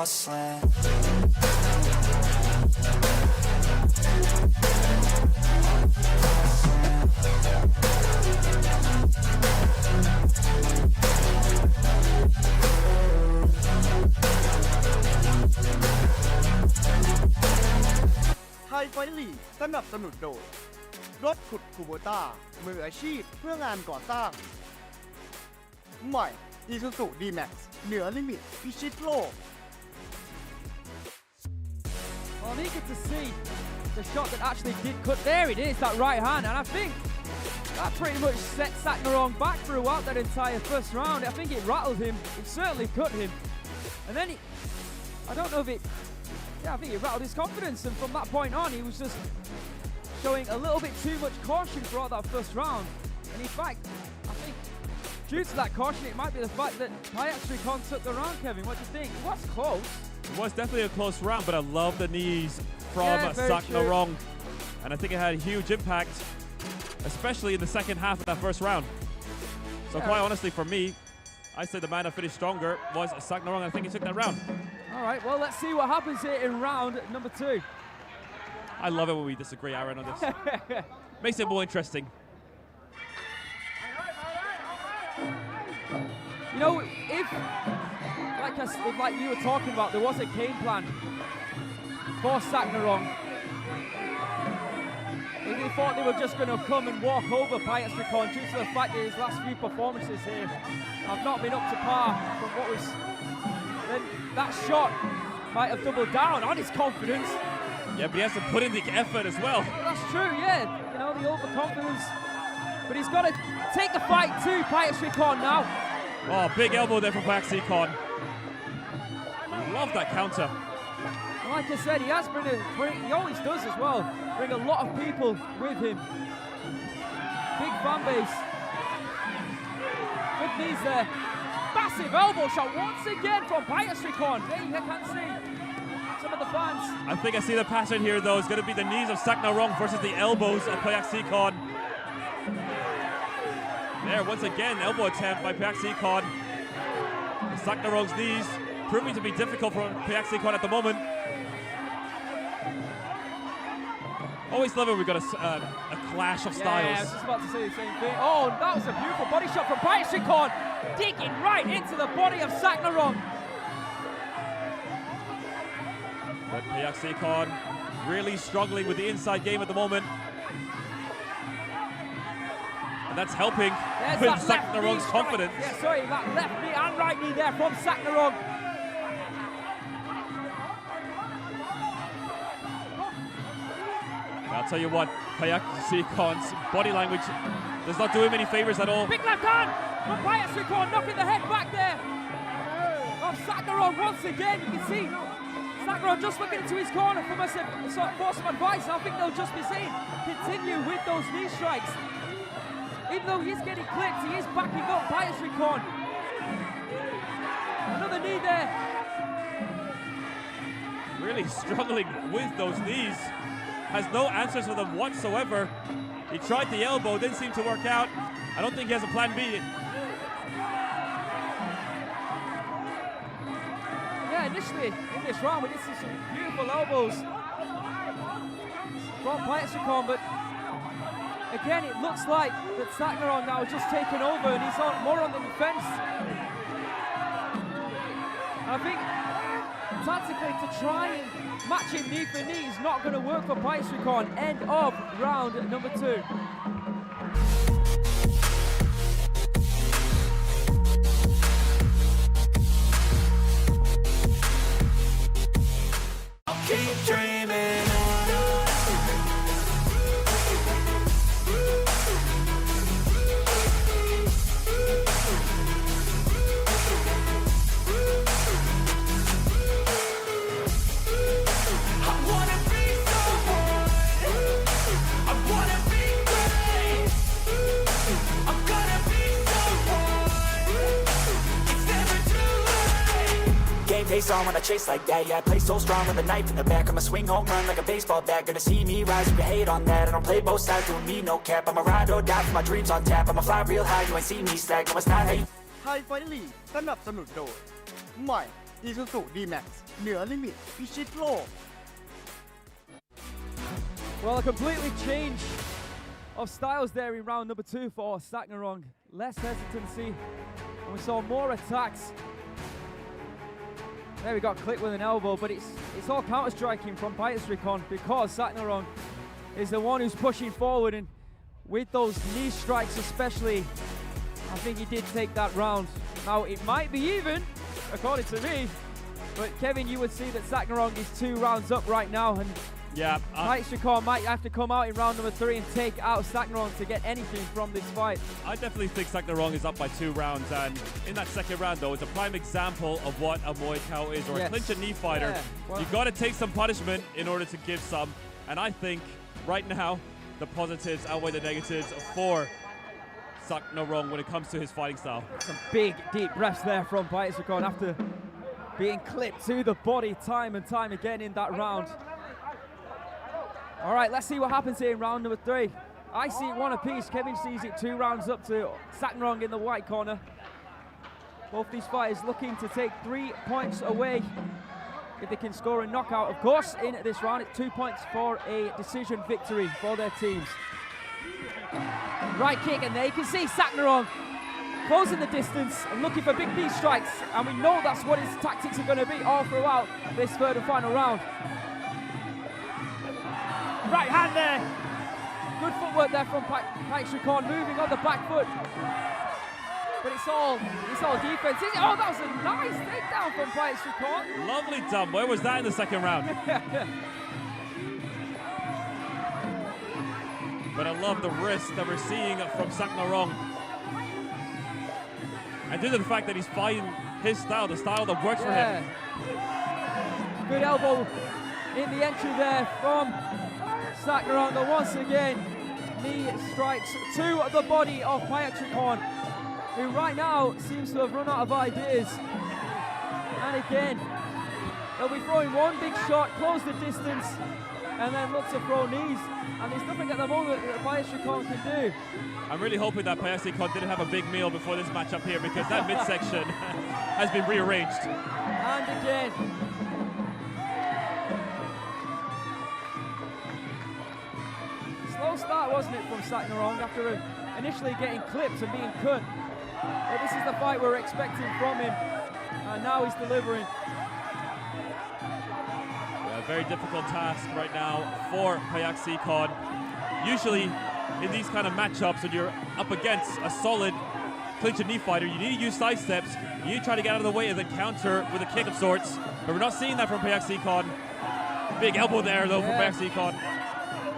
porcelain. Thai Fight League สนับสนุนโดยรถขุดคูโบต้ามืออาชีพเพื่องานก่อสร้างใหม่ Isuzu D-Max เหนือลิมิตพิชิตโลก Well, I'm eager to see the shot that actually did cut. There it is, that right hand, and I think that pretty much set Saknarong back throughout that entire first round. I think it rattled him, it certainly cut him, and then I don't know if it, I think it rattled his confidence, and from that point on he was just showing a little bit too much caution throughout that first round, and in fact, I think due to that caution it might be the fact that Payaksrikorn took the round. Kevin, what do you think? It was close. It was definitely a close round, but I love the knees from Saknarong. And I think it had a huge impact, especially in the second half of that first round. So quite honestly, for me, I say the man that finished stronger was Saknarong. I think he took that round. All right, well, let's see what happens here in round number 2. I love it when we disagree, Aaron, on this. Makes it more interesting. You know, if like you were talking about, there was a game plan for Saknarong. If they thought they were just going to come and walk over Payaksrikorn due to the fact that his last few performances here have not been up to par from what was, then that shot might have doubled down on his confidence. Yeah, but he has to put in the effort as well. That's true, yeah. You know, the overconfidence. But he's got to take the fight to Payaksrikorn now. Oh, big elbow there from Payaksrikorn. Love that counter. Like I said, he has he always does as well, bring a lot of people with him. Big fan base. Good knees there. Massive elbow shot once again from Payaksrikorn. There you can see some of the fans. I think I see the pattern here though. It's going to be the knees of Saknarong versus the elbows of Payaksrikorn. There, once again, elbow attempt by Payaksrikorn. Saknarong's knees proving to be difficult for Payaksrikorn at the moment. Always love it when we've got a clash of styles. Yeah, I was just about to say the same thing. Oh, that was a beautiful body shot from Payaksrikorn, digging right into the body of Saknarong. But Payaksrikorn really struggling with the inside game at the moment. And that's helping with Saknarong's confidence. Yeah, sorry, that left knee and right knee there from Saknarong. I'll tell you what, Payaksrikorn's body language does not do him any favors at all. Big left hand from Payaksrikorn, knocking the head back there of Saknarong once again. You can see Saknarong just looking into his corner for some advice. I think they'll just be saying, continue with those knee strikes. Even though he's getting clipped, he is backing up Payaksrikorn. Another knee there. Really struggling with those knees. Has no answers for them whatsoever. He tried the elbow, didn't seem to work out. I don't think he has a plan B. Yeah, initially in this round we did see some beautiful elbows from Payaksrikorn, but again it looks like that Saknarong now has just taken over and he's more on the defense. I think tactically to try and match him knee for knee is not going to work for Payaksrikorn. End of round number 2. Keep dreaming. Face on when I chase like that, yeah, I play so strong with a knife in the back. I'ma swing home run like a baseball bat. Gonna see me rise, you can hate on that. I don't play both sides, doing me no cap. I'm a ride or die for my dreams on tap. I'ma fly real high, you ain't see me slack. No, it's not how you Thai Fight League สนับสนุนโดยใหม่ Isuzu D-Max เหนือลิมิตพิชิตโลก Well, a completely change of styles there in round number 2 for Saknarong. Less hesitancy, and we saw more attacks. There we got clipped with an elbow, but it's all counter-striking from Payaksrikorn because Saknarong is the one who's pushing forward, and with those knee strikes especially, I think he did take that round. Now, it might be even, according to me, but Kevin, you would see that Saknarong is 2 rounds up right now, and Yeah, Payaksrikorn might have to come out in round number 3 and take out Saknarong to get anything from this fight. I definitely think Saknarong is up by 2 rounds, and in that second round, though, it's a prime example of what a Muay Thai is, or Yes. a clinch and knee fighter. Yeah, well- You've got to take some punishment in order to give some, and I think right now the positives outweigh the negatives for Saknarong when it comes to his fighting style. Some big, deep breaths there from Payaksrikorn after being clipped to the body time and time again in that round. All right, let's see what happens here in round number 3. I see it 1 apiece. Kevin sees it 2 rounds up to Saknarong in the white corner. Both these fighters looking to take 3 points away if they can score a knockout. Of course, in this round, it's 2 points for a decision victory for their teams. Right kick, and there you can see Saknarong closing the distance and looking for big knee strikes. And we know that's what his tactics are going to be all throughout this third and final round. Right hand there. Good footwork there from Payaksrikorn, moving on the back foot. But it's all defense. Oh, that was a nice takedown from Payaksrikorn. Lovely done. Where was that in the second round? But I love the wrist that we're seeing from Saknarong. And due to the fact that he's fighting his style, the style that works for him. Good elbow in the entry there from Saknarong, but once again, knee strikes to the body of Payaksrikorn, who right now seems to have run out of ideas. And again, they'll be throwing one big shot, close the distance, and then look to throw knees. And there's nothing at the moment that Payaksrikorn can do. I'm really hoping that Payaksrikorn didn't have a big meal before this matchup here, because that midsection has been rearranged. And again. Slow start, wasn't it, from Saknarong after initially getting clipped and being cut. But this is the fight we're expecting from him, and now he's delivering. A very difficult task right now for Payaksrikorn. Usually in these kind of matchups, when you're up against a solid clinch and knee fighter, you need to use side steps. You need to try to get out of the way and then counter with a kick of sorts. But we're not seeing that from Payaksrikorn. Big elbow there, though, from Payaksrikorn.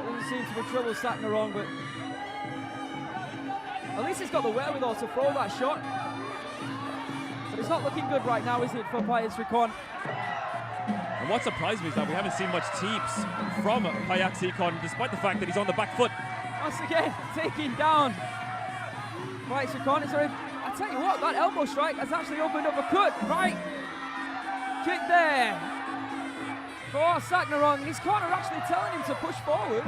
Doesn't seem to be trouble Saknarong, but at least he's got the wherewithal to throw that shot. But it's not looking good right now, is it, for Payaksrikorn? And what surprised me is that we haven't seen much teeps from Payaksrikorn, despite the fact that he's on the back foot. Once again, taking down Payaksrikorn. I tell you what, that elbow strike has actually opened up a cut. Right kick there for Saknarong. His corner actually telling him to push forward.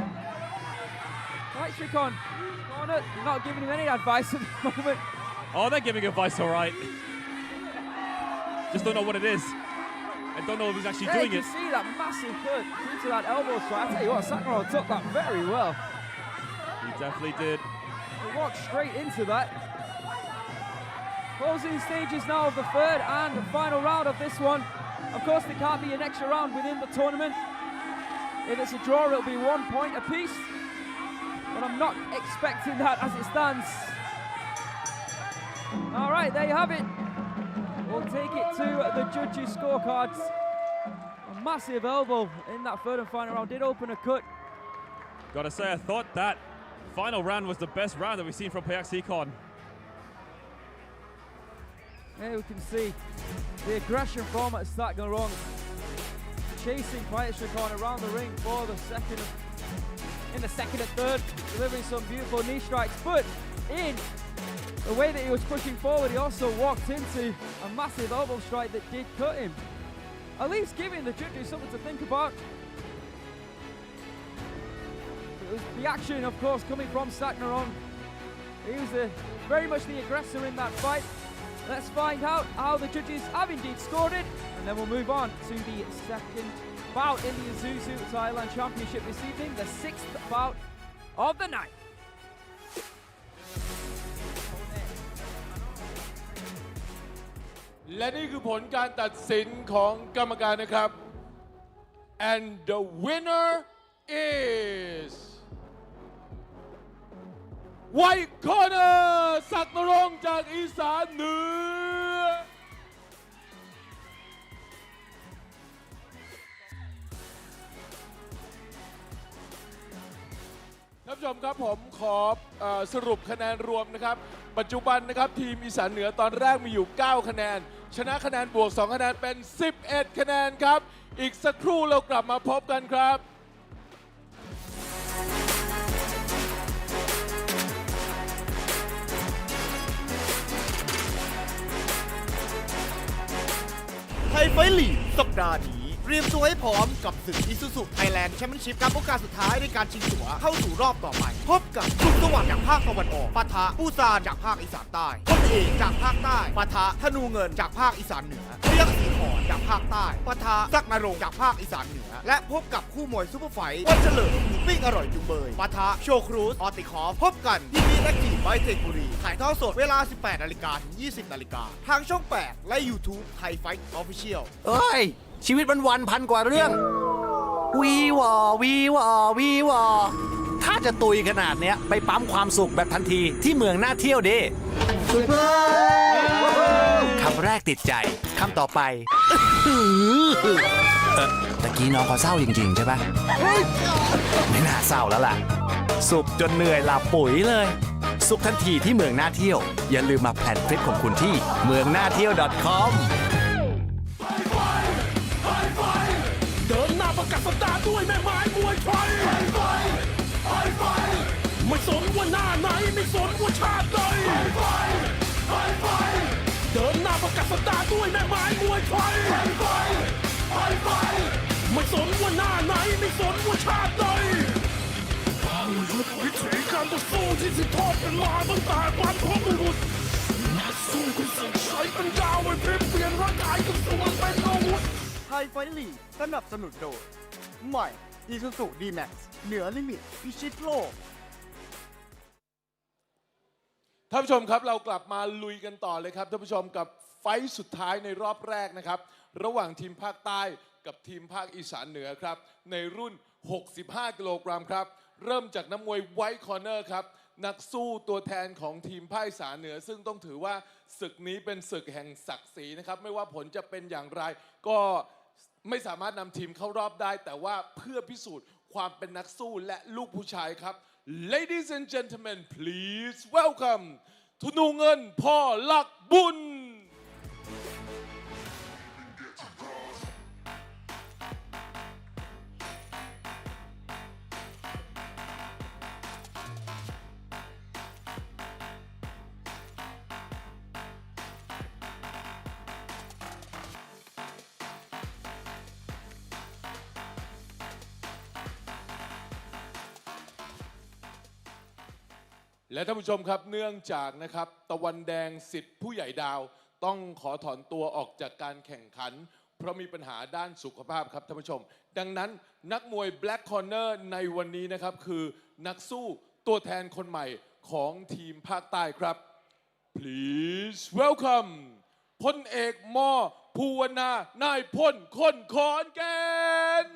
Payaksrikorn corner not giving him any advice at the moment. Oh, they're giving advice, all right. Just don't know what it is. I don't know if he's actually doing it. You can see that massive cut into that elbow strike. I tell you what, Saknarong took that very well. He definitely did. He walked straight into that. Closing stages now of the third and final round of this one. Of course, there can't be an extra round within the tournament. If it's a draw, it'll be 1 point apiece. But I'm not expecting that as it stands. All right, there you have it. We'll take it to the judges' scorecards. A massive elbow in that third and final round did open a cut. Gotta say, I thought that final round was the best round that we've seen from Payaksrikorn. Here we can see the aggression from Saknarong, chasing Payaksrikorn around the ring for the in the second and third, delivering some beautiful knee strikes. But in the way that he was pushing forward, he also walked into a massive elbow strike that did cut him. At least giving the judges something to think about. It was the action, of course, coming from Saknarong. He was very much the aggressor in that fight. Let's find out how the judges have indeed scored it, and then we'll move on to the second bout in the Isuzu Thailand Championship this evening, the 6th bout of the night.และนี่คือผลการตัดสินของกรรมการนะครับ and the winner is White Corner ศักดิ์นรงค์จากอีสานเหนือท่านผู้ชมครับผมขอสรุปคะแนนรวมนะครับปัจจุบันนะครับทีมอีสานเหนือตอนแรกมีอยู่9คะแนนชนะคะแนนบวก2คะแนนเป็น11คะแนนครับอีกสักครู่เรากลับมาพบกันครับไทยไฟท์ลีกสัปดาห์นี้เตรียมตัวให้พร้อมกับศึก Isuzu Thailand Championship กับโอกาสสุดท้ายในการชิงตั๋วเข้าสู่รอบต่อไปพบกับสุขสวัสดิ์จากภาคตะวันออกปะทะปูซานจากภาคอีสานใต้พลเอกจากภาคใต้ปะทะธนูเงินจากภาคอีสานเหนือพยัคฆ์ศรีขอนจากภาคใต้ปะทะศักนรงค์จากภาคอีสานเหนือและพบกับคู่มวยซุปเปอร์ไฟท์วันเฉลิมหมูปิ้งอร่อยจุงเบยปะทะโชครูสออติคอฟพบกันที่BITEC BITECบุรีถ่ายทอดสดเวลา 18 นาฬิกาถึง 20 นาฬิกาทางช่อง 8 และ YouTube ไทยไฟท์ออฟฟิเชียล เอ้ย ชีวิตวันพันกว่าเรื่อง วีวอวีวอวีวอถ้าจะตุยขนาดเนี้ยไปปั๊มความสุขแบบทันทีที่เมืองน่าเที่ยวดิคำแรกติดใจคำต่อไปตะกี้น้องเขาเศร้าจริงๆใช่ปะไม่น่าเศร้าแล้วล่ะสุขจนเหนื่อยหลับปุ๋ยเลยสุขทันทีที่เมืองน่าเที่ยวอย่าลืมมาแพลนทริปของคุณที่เมืองน่าเที่ยว .comเดินหน้าประกาศสัปดาห์ด้วยแม่ไม้มวยไทยไม่สนว่าหน้าไหนไม่สนว่าชาติใดเดินหน้าประกาศสัปดาห์ด้วยแม่ไม้มวยไทยไม่สนว่าหน้าไหนไม่สนว่าชาติใดวิถีการต่อสู้ที่สืบทอดกันมาตั้งแต่บรรพบุรุษนักสู้คุณสังใช้เป็นดาวไว้เปลี่ยนร่างกายกับส่วนเป็นอาวุธไทยไฟท์ลีกสนับสนุนโดยใหม่ Isuzu D-Max เหนือลิมิตพิชิตโลกท่านผู้ชมครับเรากลับมาลุยกันต่อเลยครับท่านผู้ชมกับไฟท์สุดท้ายในรอบแรกนะครับระหว่างทีมภาคใต้กับทีมภาคอีสานเหนือครับในรุ่น 65 กิโลกรัมครับเริ่มจากนักมวยไวท์คอร์เนอร์ครับนักสู้ตัวแทนของทีมภาคอีสานเหนือซึ่งต้องถือว่าศึกนี้เป็นศึกแห่งศักดิ์ศรีนะครับไม่ว่าผลจะเป็นอย่างไรก็ไม่สามารถนำทีมเข้ารอบได้แต่ว่าเพื่อพิสูจน์ความเป็นนักสู้และลูกผู้ชายครับ Ladies and gentlemen please welcome ธนูเงินพ่อลักบุญและท่านผู้ชมครับเนื่องจากนะครับตะวันแดงสิทธิ์ผู้ใหญ่ดาวต้องขอถอนตัวออกจากการแข่งขันเพราะมีปัญหาด้านสุขภาพครับท่านผู้ชมดังนั้นนักมวย Black Corner ในวันนี้นะครับคือนักสู้ตัวแทนคนใหม่ของทีมภาคใต้ครับ Please welcome พลเอกม.ภูวนานายพลคนขอนแก่น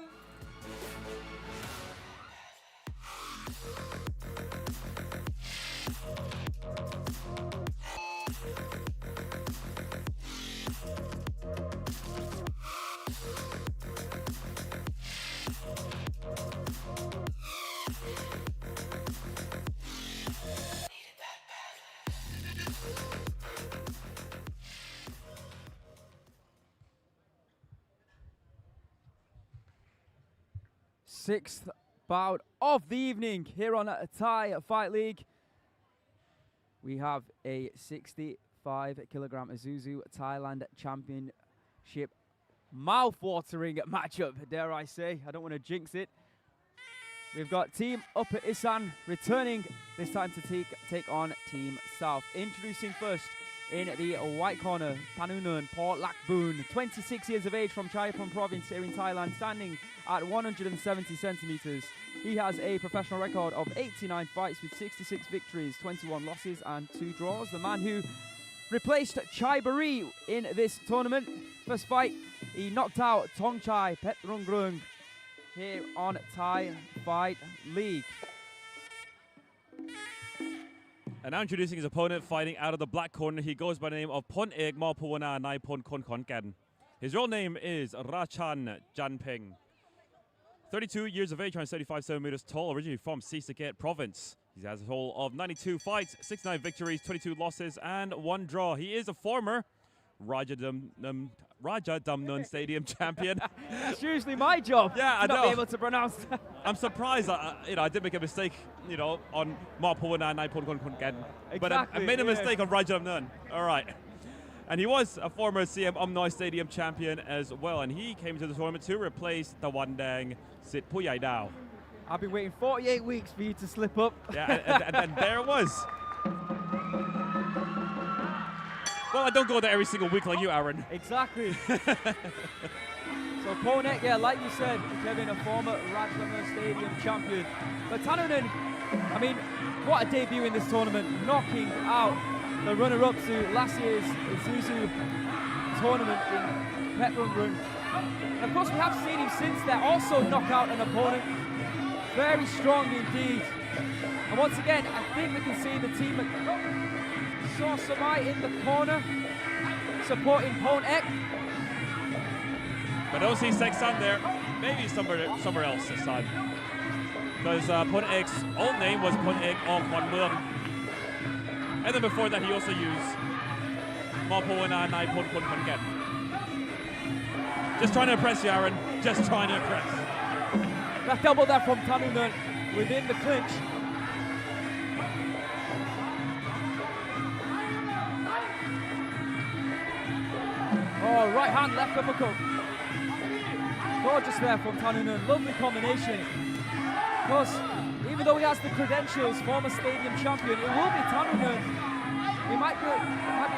Sixth bout of the evening here on Thai Fight League. We have a 65-kilogram Isuzu Thailand Championship mouth-watering matchup, dare I say. I don't want to jinx it. We've got Team Upper-Isan returning this time to take on Team South. Introducing first In the white corner, Thanu-Ngern Phor.Lakboon, 26 years of age from Chaiyaphum province here in Thailand, standing at 170 centimeters. He has a professional record of 89 fights with 66 victories, 21 losses and 2 draws. The man who replaced BURI in this tournament. First fight, he knocked out Thongchai Petchsaengthong here on Thai Fight League. And now introducing his opponent, fighting out of the black corner. He goes by the name of Pholeak Mor.Phuwananaipholkonkhonkaen. His real name is Rachan Janpeng. 32 years of age, 175 centimeters tall, originally from Saknarong province. He has a total of 92 fights, 69 victories, 22 losses, and 1 draw. He is a former Rajadamnern Stadium champion. It's usually my job. Yeah, I know. Not be able to pronounce. I'm surprised. I did make a mistake, on Mor.Phuwananaipholkonkhonkaen. But I made a mistake on Rajadamnern. All right. And he was a former CM Umnoy Stadium champion as well. And he came to the tournament to replace Tawandang Sit Puyai Dao. I've been waiting 48 weeks for you to slip up. Yeah, and there it was. Well, I don't go there every single week like you, Aaron. Exactly. So Pholeak, yeah, like you said, Kevin, a former Rajadamnern Stadium champion. But Thanu-Ngern, I mean, what a debut in this tournament, knocking out the runner-up to last year's Isuzu tournament in Petchsaengthong. And of course, we have seen him since then also knock out an opponent. Very strong indeed. And once again, I think we can see the team at Suksawat in the corner, supporting Pholeak. But I don't see Seksan there. Maybe somewhere else this time. Because Pholeak's old name was Pholeak Mor.Phuwananaipholkonkhonkaen. And then before that, he also used Mor.Phuwananaipholkonkhonkaen. Just trying to impress you, Aaron. Just trying to impress. That double there from Thanu-Ngern within the clinch. Oh, right hand, left uppercut. Gorgeous there from Thanu-Ngern. Lovely combination. Of course, even though he has the credentials, former stadium champion, it will be Thanu-Ngern. He might be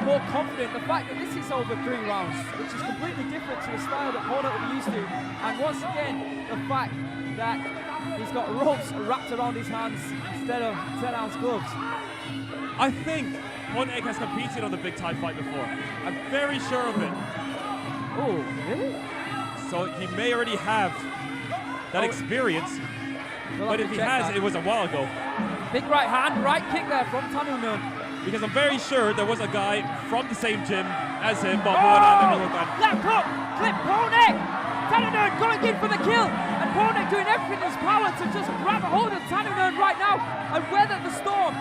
more confident. The fact that this is over 3 rounds, which is completely different to the style that Pholeak will be used to. And once again, the fact that he's got ropes wrapped around his hands instead of 10-ounce gloves. I think Pholeak has competed on the big Thai fight before. I'm very sure of it. Oh, really? So he may already have that experience. But if he has, it was a while ago. Big right hand, right kick there from Thanu-Ngern. Because I'm very sure there was a guy from the same gym as him. Left hook, clip Pholeak. Thanu-Ngern going in for the kill. And Pholeak doing everything in his power to just grab a hold of Thanu-Ngern right now and weather the storm.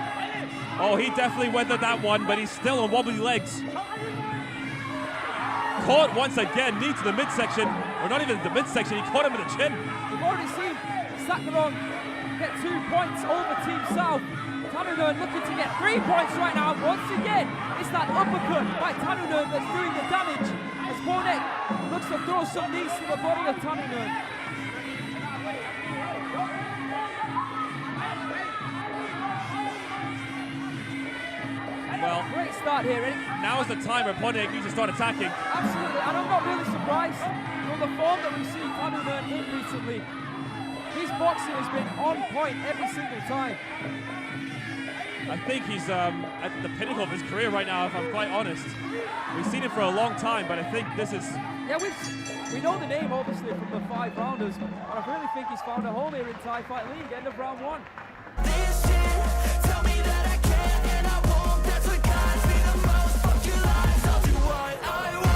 Oh, he definitely weathered that one, but he's still on wobbly legs. Caught once again, knee to the midsection. Or not even the midsection, he caught him in the chin. We've already seen Saknarong get 2 points over Team South. Thanu-Ngern looking to get 3 points right now. Once again, it's that uppercut by Thanu-Ngern that's doing the damage. As Pholeak looks to throw some knees to the body of Thanu-Ngern. Well, great start here, Eddie. Now is the time where Pholeak needs to start attacking. Absolutely, and I'm not really surprised from the form that we've seen Thanu-Ngern in recently. His boxing has been on point every single time. I think he's at the pinnacle of his career right now, if I'm quite honest. We've seen it for a long time, but I think this is... Yeah, we know the name, obviously, from the 5 rounders, but I really think he's found a home here in Thai Fight League, end of round 1. This shit, tell me that I can and I won't. That's what guides me the most. Fuck your lies, I'll do what I want.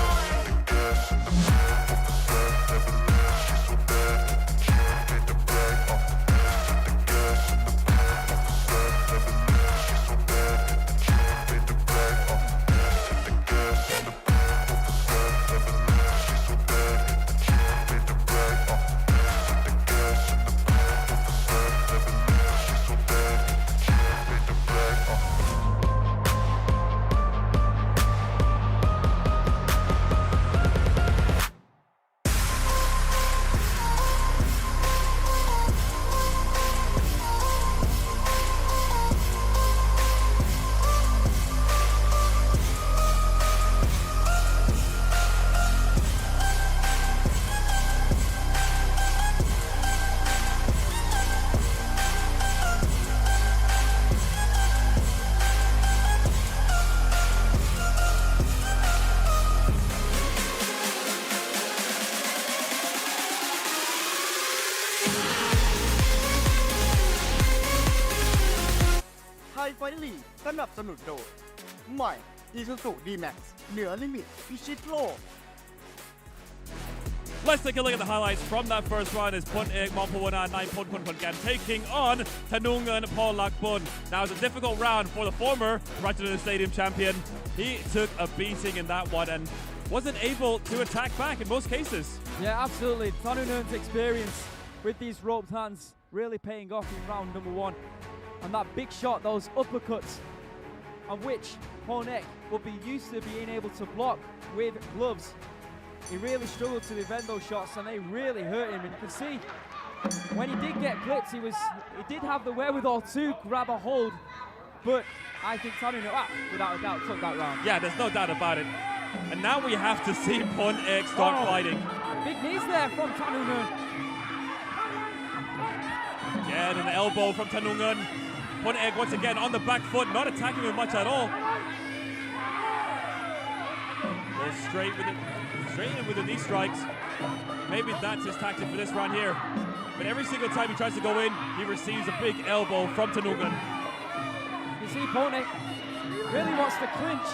นับสนุนโดยใหม่ Isuzu D-Max เหนือลิมิตพิชิตโลก Let's take a look at the highlights from that first round as Pholeak Mor.Phuwananaipholkonkhonkaen taking on Thanu-Ngern Phor.Lakboon. Now, it's a difficult round for the former Prasathinphimai Stadium champion. He took a beating in that one and wasn't able to attack back in most cases. Yeah, absolutely. Thanu-Ngern's experience with these roped hands really paying off in round number one. And that big shot, those uppercuts, on which Pholeak will be used to being able to block with gloves. He really struggled to defend those shots and they really hurt him. And you can see when he did get clipped, he did have the wherewithal to grab a hold. But I think Thanu-Ngern, without a doubt, took that round. Yeah, there's no doubt about it. And now we have to see Pholeak start fighting. Big knees there from Thanu-Ngern. Again, an elbow from Thanu-Ngern. Pholeak once again on the back foot, not attacking him much at all. Goes straight in with the knee strikes. Maybe that's his tactic for this round here. But every single time he tries to go in, he receives a big elbow from Thanu-Ngern. You see Pholeak really wants to clinch.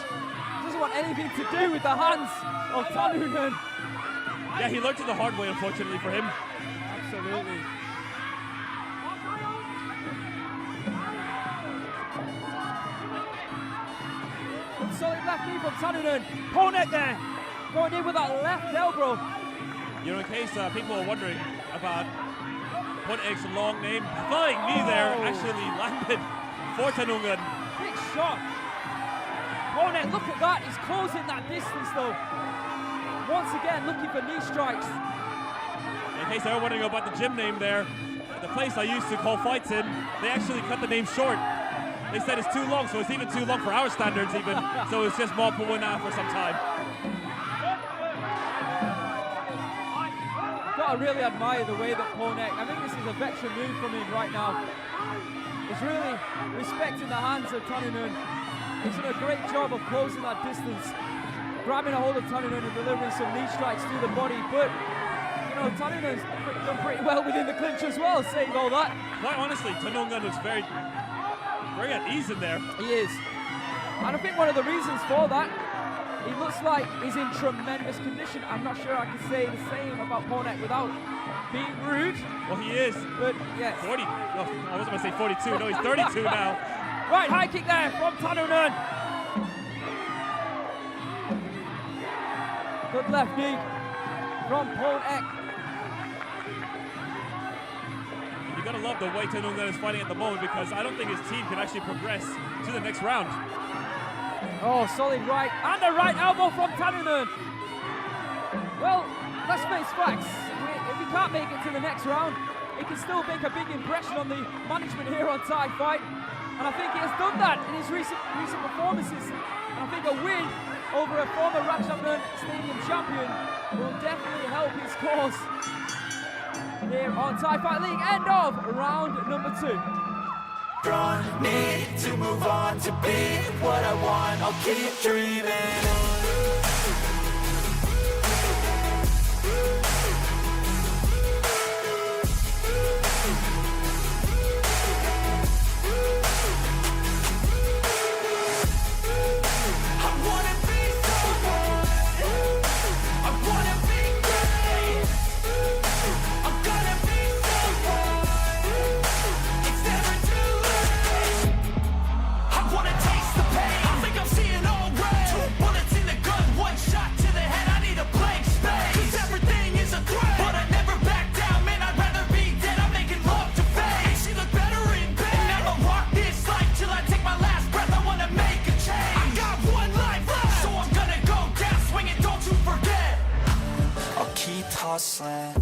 Doesn't want anything to do with the hands of Thanu-Ngern. Yeah, he learned it the hard way, unfortunately for him. Absolutely. Solid left knee from Thanu-Ngern. Pholeak there, going in with that left elbow. You know, in case people are wondering about Pholeak's long name, flying knee there actually landed for Thanu-Ngern. Big shot. Pholeak, look at that, he's closing that distance though. Once again, looking for knee strikes. In case they were wondering about the gym name there, the place I used to call fights in, they actually cut the name short. They said it's too long, so it's even too long for our standards even. So it's just Mor.Phuwananaipholkonkhonkaen for some time. Gotta really admire the way that Pholeak, I think this is a veteran move from him right now. He's really respecting the hands of Thanu-Ngern. He's done a great job of closing that distance, grabbing a hold of Thanu-Ngern and delivering some knee strikes through the body. But, you know, Thanu-Ngern's done pretty well within the clinch as well, saying all that. Quite honestly, Thanu-Ngern looks very at ease in there. He is. And I think one of the reasons for that, he looks like he's in tremendous condition. I'm not sure I can say the same about Pholeak without being rude. Well, he is. But, yes. 40. Well, I was going to say 42. No, he's 32 now. Right, high kick there from Thanu-Ngern. Good left knee from Pholeak. You gotta love the way Thanu-Ngern is fighting at the moment because I don't think his team can actually progress to the next round. Oh, solid right, and a right elbow from Thanu-Ngern. Well, let's face facts. If he can't make it to the next round, he can still make a big impression on the management here on Thai Fight. And I think he has done that in his recent performances. And I think a win over a former Ratchaburi Stadium champion will definitely help his cause here on Thai Fight League. End of round number 2. Need to move on to be what I want. I'll keep dreaming. Hustling.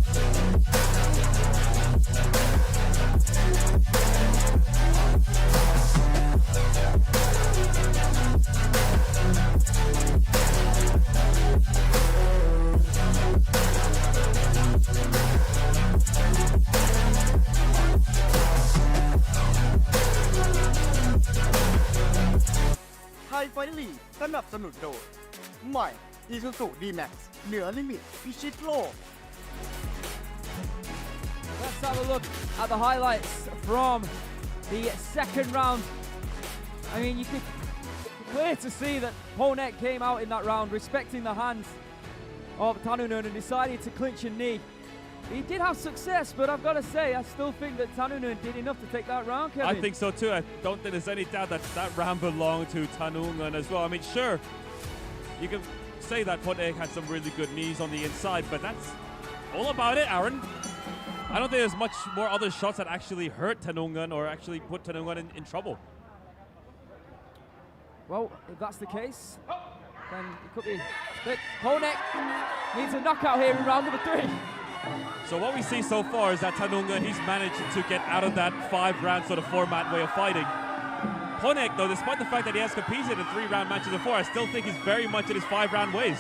Thai Fight League สนับสนุนโดยใหม่ Isuzu D-Max เหนือลิมิตพิชิตโลก Let's have a look at the highlights from the second round I mean, you could clear to see that Pholeak came out in that round respecting the hands of Thanu-Ngern and decided to clinch a knee. He did have success, but I've got to say, I still think that Thanu-Ngern did enough to take that round, Kevin. I think so too. I don't think there's any doubt that that round belonged to Thanu-Ngern as well. I mean, sure, you can say that Pholeak had some really good knees on the inside, but that's all about it, Aaron. I don't think there's much more other shots that actually hurt Thanu-Ngern or actually put Thanu-Ngern in trouble. Well, if that's the case, then it could be. But Pholeak needs a knockout here in round number 3. So what we see so far is that Thanu-Ngern, he's managed to get out of that 5-round sort of format way of fighting. Pholeak, though, despite the fact that he has competed in 3-round matches before, I still think he's very much in his 5-round ways.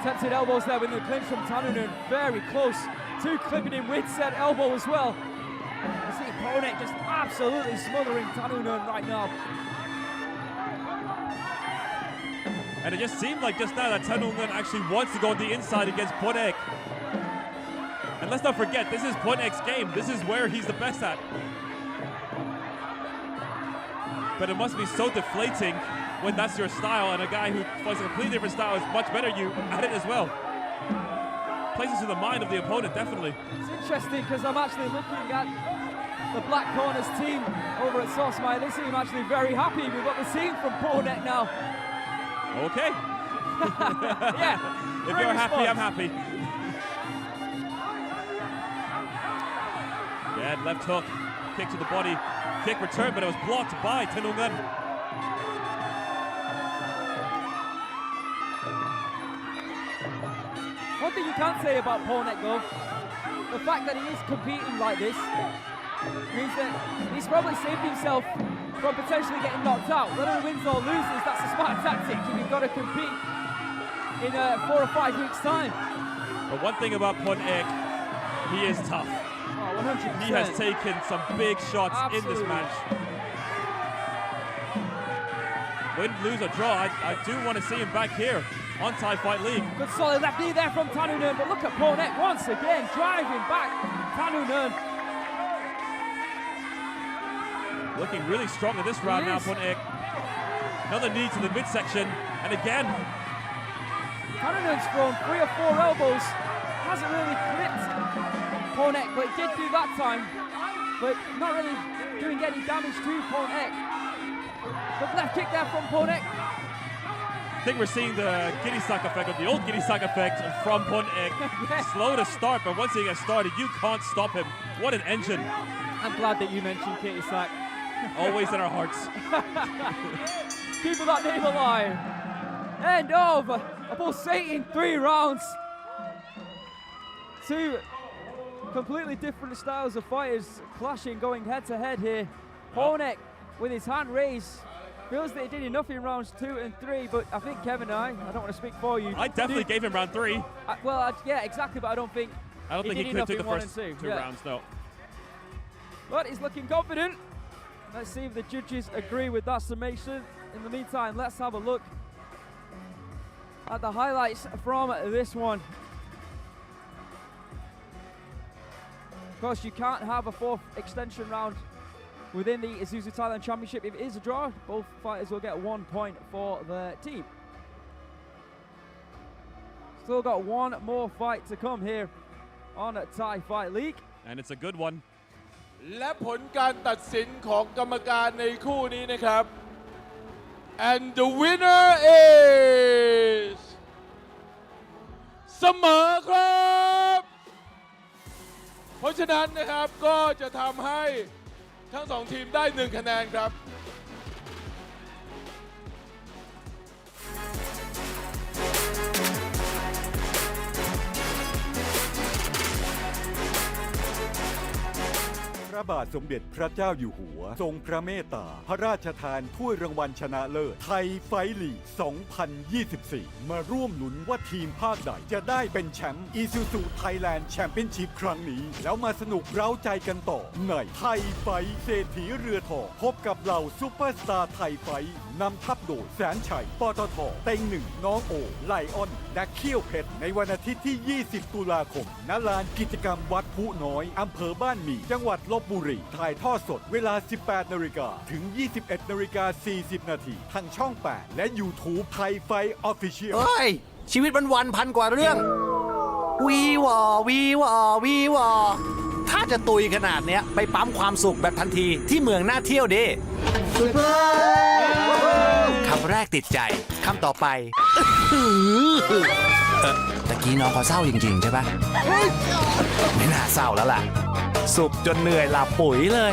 Attempted elbows there with the clinch from Thanu-Ngern, very close to clipping him with said elbow as well. You see Pholeak just absolutely smothering Thanu-Ngern right now. And it just seemed like just now that Thanu-Ngern actually wants to go on the inside against Pholeak. And let's not forget, this is Pholeak's game. This is where he's the best at. But it must be so deflating when that's your style, and a guy who fights a completely different style is much better you at it as well. Plays into the mind of the opponent, definitely. It's interesting because I'm actually looking at the Black Corners team over at Saknarong. They seem actually very happy with what they're seeing from Pholeak now. Okay. Yeah. If you're happy, I'm happy. Yeah, left hook, kick to the body, kick return, but it was blocked by Thanu-Ngern. One thing you can't say about Pholeak though, the fact that he is competing like this means that he's probably saved himself from potentially getting knocked out. Whether he wins or loses, that's a smart tactic if you've got to compete in 4 or 5 weeks' time. But one thing about Pholeak, he is tough. Oh, 100%. He has taken some big shots in this match. Win, lose or draw, I do want to see him back here on Thai Fight League. Good solid left knee there from Thanu-Ngern, but look at Pholeak once again driving back Thanu-Ngern. Looking really strong in this round now, Pholeak. Another knee to the midsection, and again. Thanu-Ngern's thrown 3 or 4 elbows, hasn't really clipped Pholeak, but it did do that time, but not really doing any damage to Pholeak. Good left kick there from Pholeak. I think we're seeing the giddy sack effect, or the old giddy sack effect from Pholeak. Yeah. Slow to start, but once he gets started, you can't stop him. What an engine. I'm glad that you mentioned Kitty Sack. Always in our hearts. Keeping that name alive. End of a pulsating 3 rounds. 2 completely different styles of fighters clashing, going head to head here. Pholeak with his hand raised feels that he did enough in rounds 2 and 3, but I think Kevin and I don't want to speak for you. I definitely gave him round 3. Yeah, exactly, but I don't think he could have took the first 2 yeah. rounds, no. But he's looking confident. Let's see if the judges agree with that summation. In the meantime, let's have a look at the highlights from this one. Of course, you can't have a 4th extension round within the Isuzu Thailand Championship. If it is a draw, both fighters will get 1 point for their team. Still got 1 more fight to come here on Thai Fight League. And it's a good one. และผลการตัดสินของกรรมการในคู่นี้นะครับ and the winner is เสมอครับ เพราะฉะนั้นนะครับก็จะทำให้ทั้ง2ทีมได้1คะแนนครับ พระบาทสมเด็จพระเจ้าอยู่หัวทรงพระเมตตาพระราชทานถ้วยรางวัลชนะเลิศไทยไฟท์ลีก 2024 มาร่วมลุ้นว่าทีมภาคใดจะได้เป็นแชมป์ Isuzu Thailand Championship ครั้งนี้ แล้วมาสนุกเร้าใจกันต่อในไทยไฟท์เศรษฐีเรือทองพบกับเหล่าซุปเปอร์สตาร์ไทยไฟท์นำทัพโดยแสนชัย ปตท. เต็งหนึ่งน้องโอ ไลออน และเขี้ยวเพชรในวันอาทิตย์ที่ 20 ตุลาคม ณ ลานกิจกรรมวัดพุน้อย อำเภอบ้านหมี่ จังหวัดลพบุ บุรีถ่ายทอดสดเวลา 18 นาฬิกาถึง 21 นาฬิกา 40 นาทีทางช่อง 8 และ YouTube ไทยไฟท์ออฟฟิเชียล เฮ้ย ชีวิตวันๆพันกว่าเรื่อง วีวอวีวอวีวอถ้าจะตุยขนาดเนี้ยไปปั๊มความสุขแบบทันทีที่เมืองน่าเที่ยวดิคำแรกติดใจคำต่อไปตะกี้น้องเขาเศร้าจริงๆใช่ปะไม่น่าเศร้าแล้วล่ะ สุขจนเหนื่อยหลับปุ๋ยเลย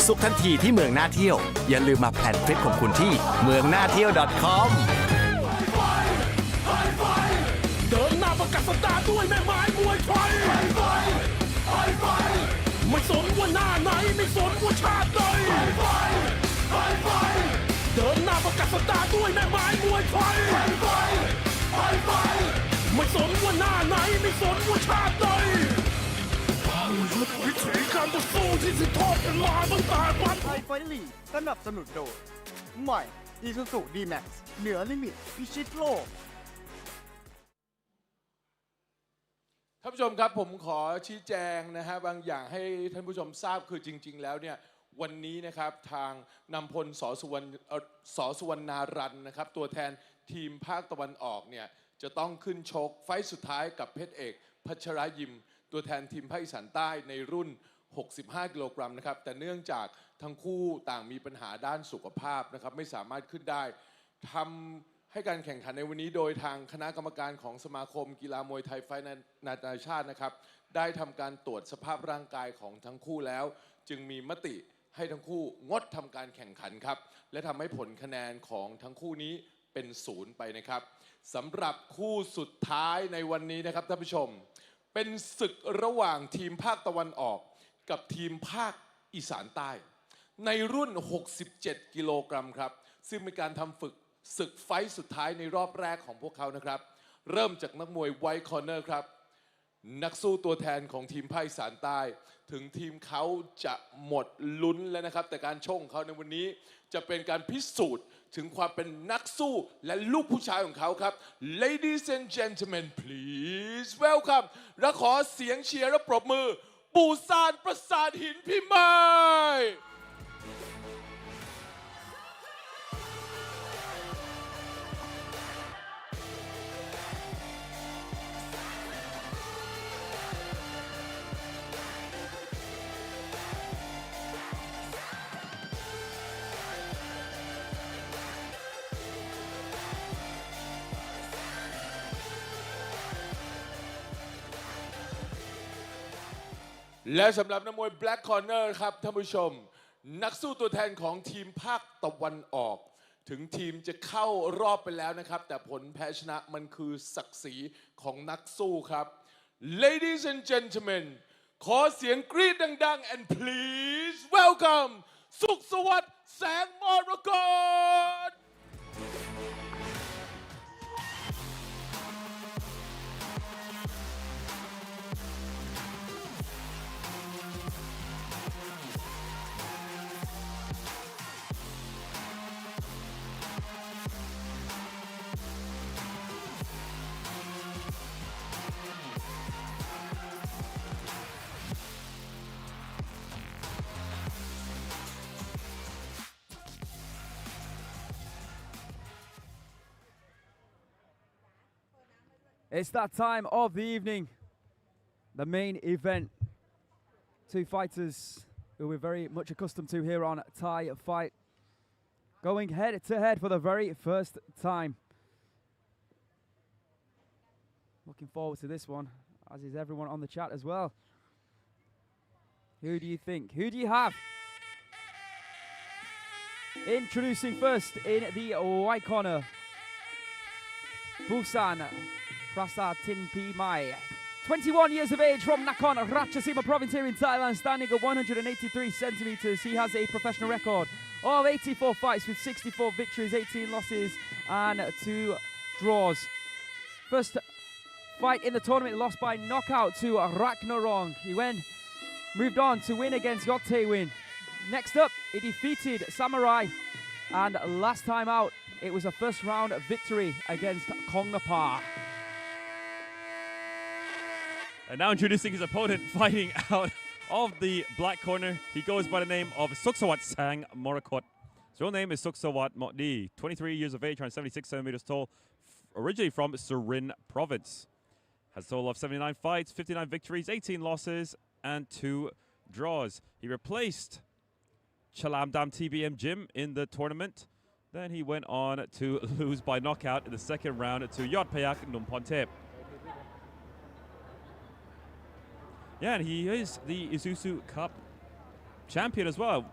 สุขทันทีที่เมืองน่าเที่ยวอย่าลืมมาแพลนทริปของคุณที่เมืองน่าเที่ยว .com เดินหน้าประกาศสตาร์ด้วยแม่ไม้มวยไทยไม่สนว่าหน้าไหนไม่สนว่าชาติใดเดินหน้าประกาศสตาร์ด้วยแม่ไม้มวยไทยไม่สนว่าหน้าไหนไม่สนว่าชาติใดยุทธวิถีการต่อสู้ที่สืบทอดกันมาตั้งแต่บรรพ ไทยไฟท์ลีกสนับสนุนโดยใหม่ Isuzu D-Max เหนือลิมิตพิชิตโลก ท่านผู้ชมครับผมขอชี้แจงนะฮะบางอย่างให้ท่านผู้ชมทราบคือจริงๆแล้วเนี่ยวันนี้นะครับทางนำพลส.สุวรรณารันนะครับตัวแทนทีมภาคตะวันออกเนี่ยจะต้องขึ้นชกไฟต์สุดท้ายกับเพชรเอกพัชรยิมตัวแทนทีมภาคอีสานใต้ในรุ่น65กิโลกรัมนะครับแต่เนื่องจากทั้งคู่ต่างมีปัญหาด้านสุขภาพนะครับไม่สามารถขึ้นได้ทำให้การแข่งขันในวันนี้โดยทางคณะกรรมการของสมาคมกีฬามวยไทยไฟท์นานาชาตินะครับได้ทำการตรวจสภาพร่างกายของทั้งคู่แล้วจึงมีมติให้ทั้งคู่งดทำการแข่งขันครับและทำให้ผลคะแนนของทั้งคู่นี้เป็น0ไปนะครับสำหรับคู่สุดท้ายในวันนี้นะครับท่านผู้ชมเป็นศึกระหว่างทีมภาคตะวันออกกับทีมภาคอีสานใต้ในรุ่น67กิโลกรัมครับซึ่งเป็นการทำศึกไฟต์สุดท้ายในรอบแรกของพวกเขานะครับเริ่มจากนักมวยไวท์คอร์เนอร์ครับนักสู้ตัวแทนของทีมภาคอีสานใต้ถึงทีมเขาจะหมดลุ้นแล้วนะครับแต่การชกของเขาในวันนี้จะเป็นการพิสูจน์ถึงความเป็นนักสู้และลูกผู้ชายของเขาครับ Ladies and gentlemen please welcome และขอเสียงเชียร์และปรบมือปูซานประสาทหินพิมาย และสำหรับนักมวย Black Corner ครับท่านผู้ชมนักสู้ตัวแทนของทีมภาคตะวันออกถึงทีมจะเข้ารอบไปแล้วนะครับแต่ผลแพ้ชนะมันคือศักดิ์ศรีของนักสู้ครับ Ladies and gentlemen ขอเสียงกรี๊ดดังๆ and please welcome สุขสวัสดิ์แสงมรกตIt's that time of the evening, the main event. Two fighters who we're very much accustomed to here on Thai Fight, going head to head for the very first time. Looking forward to this one, as is everyone on the chat as well. Who do you think? Who do you have? Introducing first in the white corner, Busan Prasathinphimai, 21 years of age from Nakhon Ratchasima province here in Thailand, standing at 183 centimeters. He has a professional record of 84 fights with 64 victories, 18 losses and 2 draws. First fight in the tournament lost by knockout to Saknarong. He moved on to win against Yotte-Win. Next up, he defeated Samurai, and last time out, it was a first round victory against Kongnapa. And now introducing his opponent, fighting out of the black corner, he goes by the name of Suksawat Sangmoragot. His real name is Suksawat Mot.Phuwananaipholkonkhonkaen, 23 years of age, 176 centimeters tall, originally from Surin province. Has a total of 79 fights, 59 victories, 18 losses, and 2 draws. He replaced Chalamdam TBM Jim in the tournament. Then he went on to lose by knockout in the second round to Yot Payak Numpontep. Yeah, and he is the Isuzu Cup champion as well.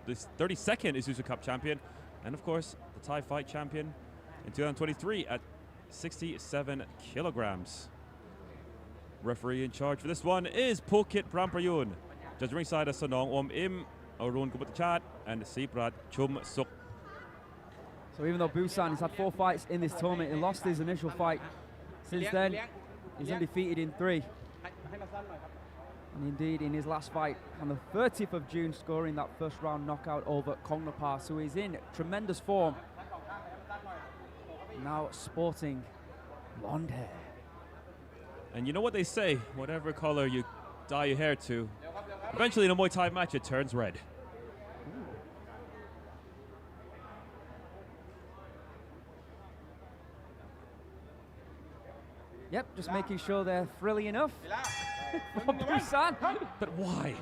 This 32nd Isuzu Cup champion. And of course, the Thai Fight champion in 2023 at 67 kilograms. Referee in charge for this one is Phuket Pramprayun. Judge ringside is Saknarong Im, Arun Kumatachat, and Siprat Chum Suk. So even though Busan has had 4 fights in this tournament, he lost his initial fight. Since then, he's undefeated in 3. And indeed, in his last fight on the 30th of June, scoring that first round knockout over Kongnapa. So he's in tremendous form. Now sporting blonde hair. And you know what they say, whatever color you dye your hair to, eventually in a Muay Thai match it turns red. Yep, just making sure they're frilly enough for Busan. But why?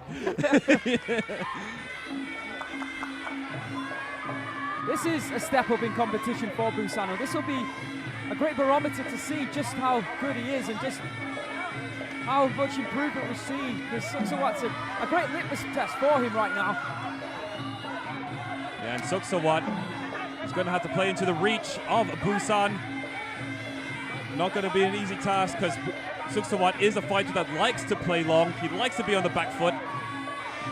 This is a step up in competition for Busan, and this will be a great barometer to see just how good he is and just how much improvement we've seen. Because Suksawat's a great litmus test for him right now. Yeah, and Suksawat is going to have to play into the reach of Busan. Not going to be an easy task because Suksawat is a fighter that likes to play long. He likes to be on the back foot.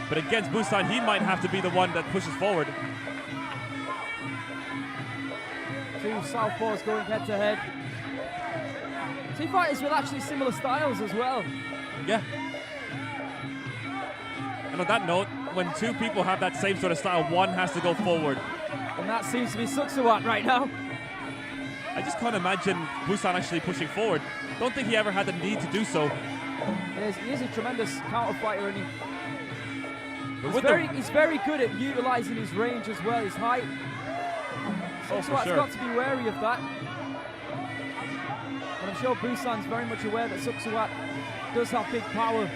But against Busan, he might have to be the one that pushes forward. 2 southpaws going head to head. 2 fighters with actually similar styles as well. Yeah. And on that note, when 2 people have that same sort of style, one has to go forward. And that seems to be Suksawat right now. I just can't imagine Busan actually pushing forward. Don't think he ever had the need to do so. He is a tremendous counter fighter, and he's very good at utilizing his range as well, his height. Suksawat's got to be wary of that. But I'm sure Busan's very much aware that Suksawat does have big power.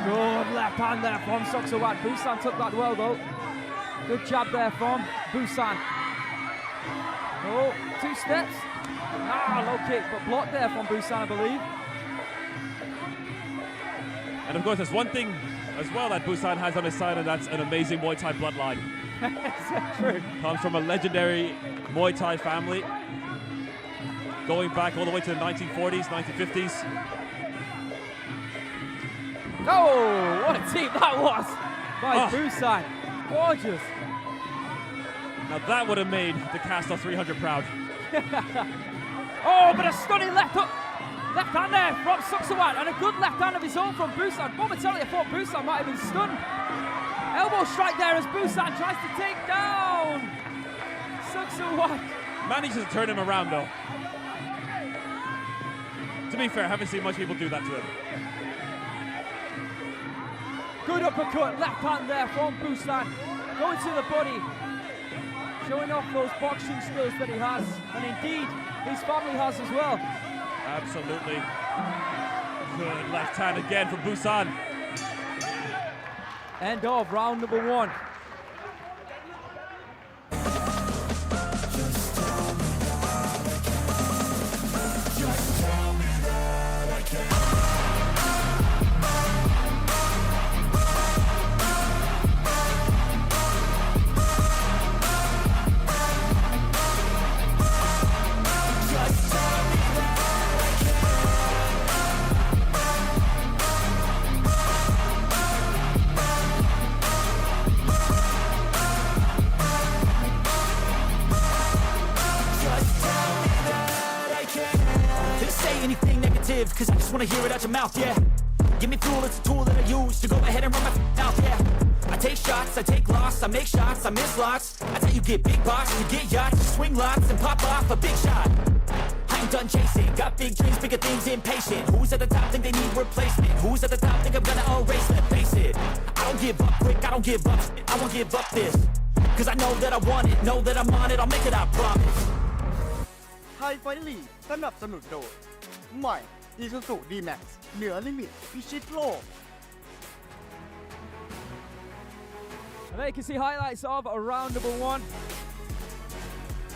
Good left hand there from Suksawat. Busan took that well though. Good jab there from Busan. Oh, 2 steps. Low kick, but blocked there from Busan, I believe. And of course, there's one thing as well that Busan has on his side, and that's an amazing Muay Thai bloodline. Is that true? Comes from a legendary Muay Thai family, going back all the way to the 1940s, 1950s. Oh, what a team that was by Busan. Gorgeous. Now that would have made the Castle 300 proud. Oh, but a stunning left hand there from Suksawat, and a good left hand of his own from Busan. Momentarily, I thought Busan might have been stunned. Elbow strike there as Busan tries to take down Suksawat. Manages to turn him around though. To be fair, I haven't seen much people do that to him. Good uppercut, left hand there from Busan. Going to the body. Showing off those boxing skills that he has, and indeed his family has as well. Absolutely. Good left hand again from Busan. End of round number 1. Cause I just wanna hear it out your mouth, yeah. Give me fuel, it's a tool that I use to go ahead and run my mouth, yeah. I take shots, I take loss, I make shots, I miss lots. That's how you get big box, you get yachts, swing lots and pop off a big shot. I ain't done chasing. Got big dreams, bigger things, impatient. Who's at the top think they need replacement? Who's at the top think I'm gonna erase it? Face it, I don't give up quick, I don't give up. I won't give up this, cause I know that I want it. Know that I'm on it, I'll make it, I promise. ไทยไฟท์ลีกสนับสนุนโดยใหม่ Isuzu D-Max เหนือลิมิตพิชิตโลก And there you can see highlights of round number 1.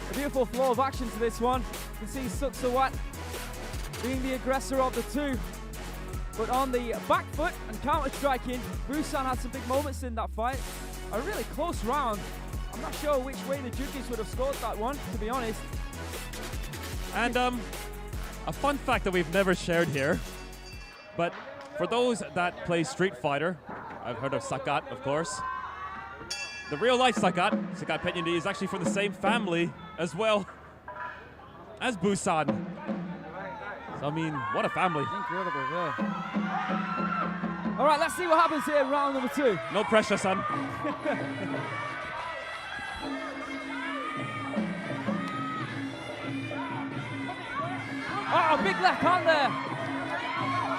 A beautiful flow of action to this one. You can see Suksawat being the aggressor of the two. But on the back foot and counter-striking, Busan had some big moments in that fight. A really close round. I'm not sure which way the judges would have scored that one, to be honest. And a fun fact that we've never shared here, but for those that play Street Fighter, I've heard of Sagat, of course. The real life Sagat Petchsaengthong, is actually from the same family as well as Busan. So I mean, what a family. Incredible, yeah. All right, let's see what happens here in round number 2. No pressure, son. Oh, big left hand there.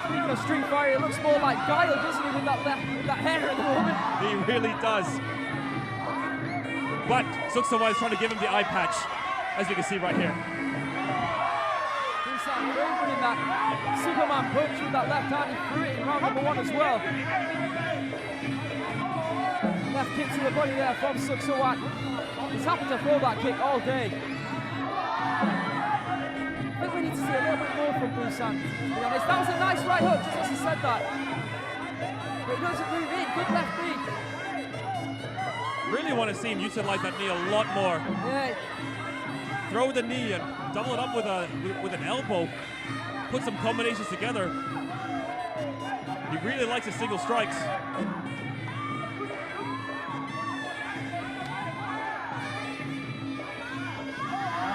Speaking of Street Fighter, it looks more like Guile, doesn't it, with that hair at the moment? He really does. But Suksawat is trying to give him the eye patch, as you can see right here. Busan in that Superman punch with that left hand. He threw it in round number 1 as well. Left kick to the body there from Suksawat. He's happy to throw that kick all day. I think we need to see a little bit more from Busan, to be honest. That was a nice right hook, just as he said that. But he doesn't move in. Good left knee. Really want to see him utilize that knee a lot more. Yeah. Throw the knee and double it up with an elbow. Put some combinations together. He really likes his single strikes.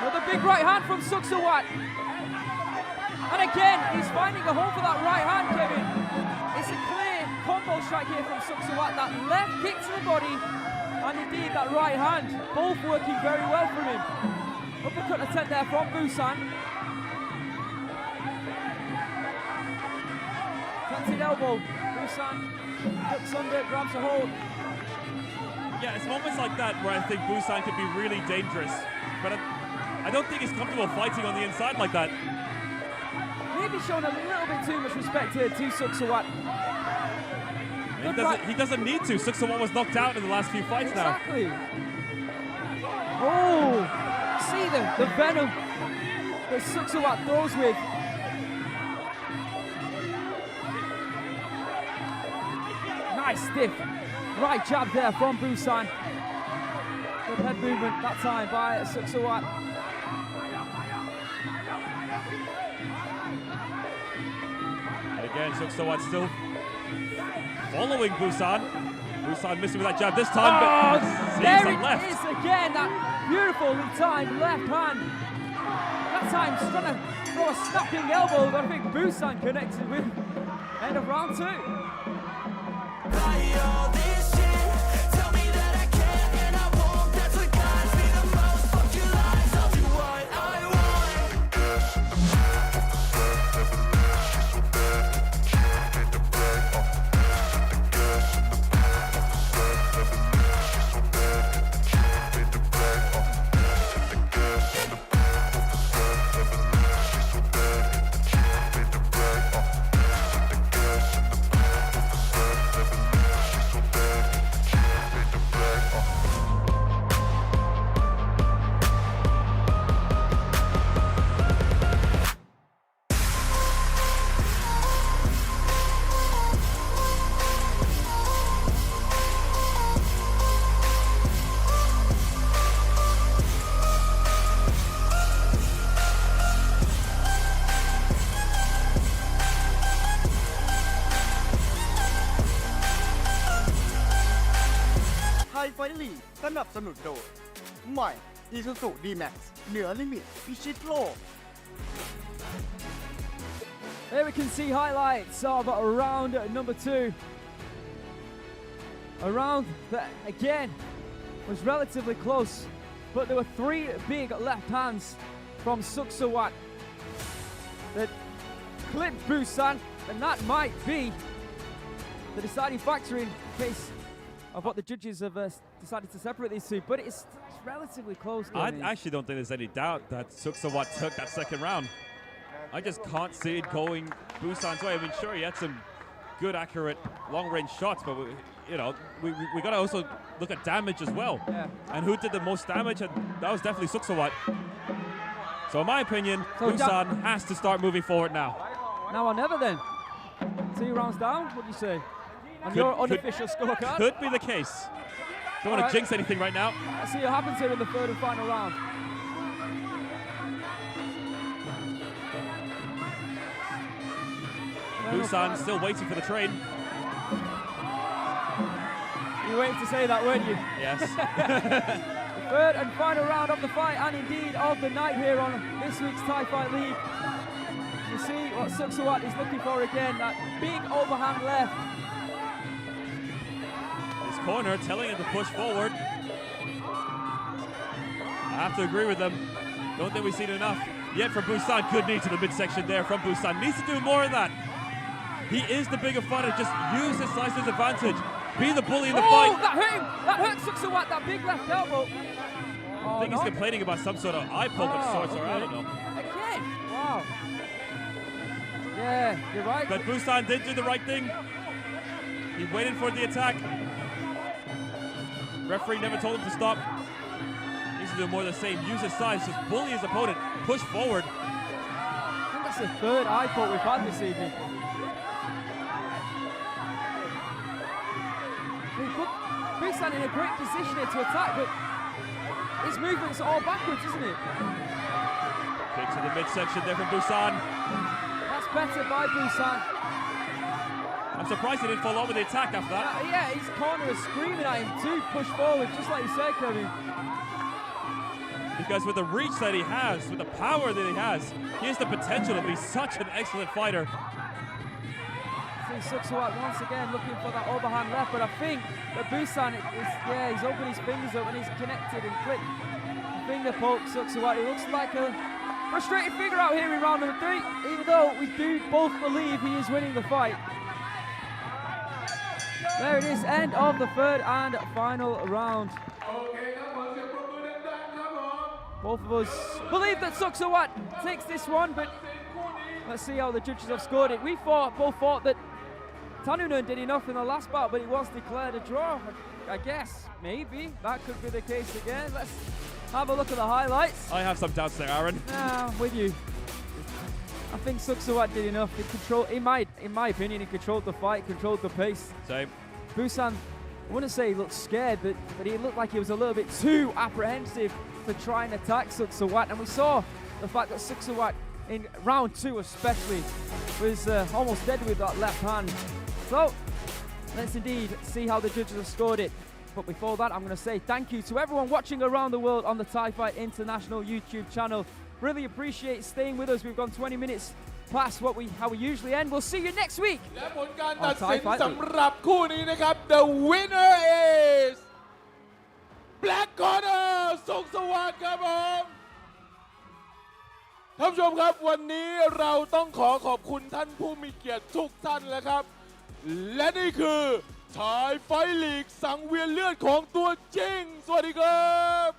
Another big right hand from Suksawat. And again, he's finding a hole for that right hand, Kevin. It's a clear combo strike here from Suksawat. That left kick to the body, and indeed that right hand. Both working very well for him. Uppercut attempt there from Busan. Planted elbow. Busan ducks under, grabs a hold. Yeah, it's moments like that where I think Busan could be really dangerous. But I don't think he's comfortable fighting on the inside like that. Maybe showing a little bit too much respect here to Suksawat. He doesn't need to. Suksawat was knocked out in the last few fights now. Exactly. Oh, see the venom that Suksawat throws with. Nice stiff right jab there from Busan. Good head movement that time by Suksawat. And again, Suksawat still following Busan. Busan missing with that jab this time, but there it left. is again, that beautifully timed left hand. That time he's trying to throw a snapping elbow, but I think Busan connected with end of round 2.ไทยไฟท์ลีกสนับสนุนโดยใหม่ Isuzu D-Max เหนือลิมิตพิชิตโลก There we can see highlights of round number 2. A round that again was relatively close, but there were 3 big left hands from Suksawat. that clipped Busan, and that might be the deciding factor in case of what the judges have decided to separate these two, but it's relatively close. I actually don't think there's any doubt that Suksawat took that second round. I just can't see it going Busan's way. I mean, sure, he had some good, accurate, long-range shots, but we got to also look at damage as well. Yeah. And who did the most damage? And that was definitely Suksawat. So in my opinion, Busan has to start moving forward now. Now or never then. 2 rounds down, what do you say? On your unofficial scorecard? Could be the case. Don't want to jinx anything right now. Let's see what happens here in the third and final round. Busan still waiting for the train. You were waiting to say that, weren't you? Yes. The third and final round of the fight, and indeed of the night here on this week's Thai Fight League. You see what Suksawat is looking for again, that big overhand left. His corner telling him to push forward. I have to agree with them. Don't think we've seen enough yet from Busan. Good knee to the midsection there from Busan. Needs to do more of that. He is the bigger fighter. Just use his size to his advantage. Be the bully in the fight. Oh, that hurt him. That hurt Suksawat, that big left elbow. I think he's complaining about some sort of eye poke of sorts, or I don't know. Again. Wow. Yeah, you're right. But Busan did do the right thing. He waited for the attack. Referee never told him to stop. Needs to do more of the same. Use his size, just bully his opponent, push forward. I think that's the third eye poke we've had this evening. He put Busan in a great position here to attack, but his movement's all backwards, isn't it? Kick to the midsection there from Busan. That's better by Busan. I'm surprised he didn't follow up with the attack after that. Yeah, his corner is screaming at him to push forward, just like you said, Kevin. Because with the reach that he has, with the power that he has the potential to be such an excellent fighter. See Suksawat once again looking for that overhand left, but I think that Busan he's opened his fingers up and he's connected and clipped. Finger poke Suksawat. It looks like a frustrated figure out here in round number 3, even though we do both believe he is winning the fight. There it is, end of the third and final round. Both of us believe that Suksawat takes this one, but let's see how the judges have scored it. We both thought that Thanu-Ngern did enough in the last bout, but it was declared a draw. I guess, maybe, that could be the case again. Let's have a look at the highlights. I have some doubts there, Aaron. Nah, I'm with you. I think Suksawat did enough. In my opinion, he controlled the fight, controlled the pace. Same. Busan, I wouldn't say he looked scared, but he looked like he was a little bit too apprehensive to try and attack Suksawat. And we saw the fact that Suksawat, in round 2 especially, was almost dead with that left hand. So, let's indeed see how the judges have scored it. But before that, I'm going to say thank you to everyone watching around the world on the Thai Fight International YouTube channel. Really appreciate staying with us. We've gone 20 minutes past how we usually end. We'll see you next week. และผลการตัดสินสำหรับคู่นี้นะครับ The winner is Black Corner สุขสวัสดิ์ครับผมท่านผู้ชมครับวันนี้เราต้องขอบคุณท่านผู้มีเกียรติทุกท่านแล้วครับและนี่คือ Thai Fight League สังเวียนเลือดของตัวจริงสวัสดีครับ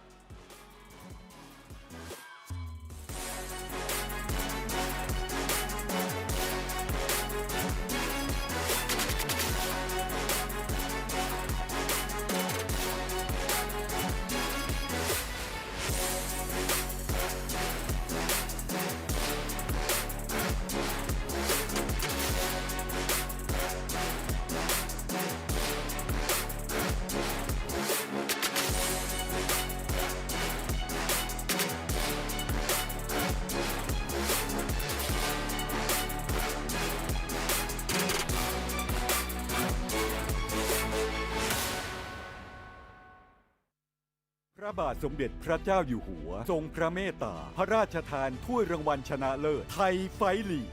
ระบาทสมเด็จพระเจ้าอยู่หัวทรงพระเมตตาพระราชทานถ้วยรางวัลชนะเลิศไทยไฟท์ลีก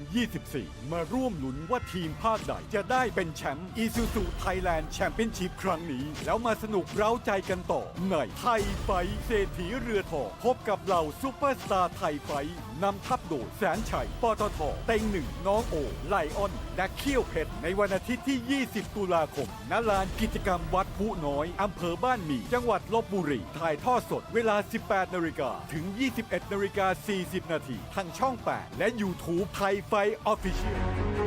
2024 มาร่วมลุ้นว่าทีมภาคใดจะได้เป็นแชมป์ Isuzu Thailand Championship ครั้งนี้แล้วมาสนุกเร้าใจกันต่อในไทยไฟท์เศรษฐีเรือทองพบกับเหล่าซุปเปอร์สตาร์ไทยไฟท์นำทัพโดยแสนชัย ปตท เต็งหนึ่งน้องโอไลออนและเขี้ยวเพชรในวันอาทิตย์ที่ 20 ตุลาคม ณ ลานกิจกรรมวัดพุน้อย อำเภอบ้านหมี่ จังหวัดลพบุรี ถ่ายทอดสดเวลา 18 นาฬิกาถึง 21 นาฬิกา 40 นาทีทางช่อง 8 และ YouTube ไทยไฟท์ Official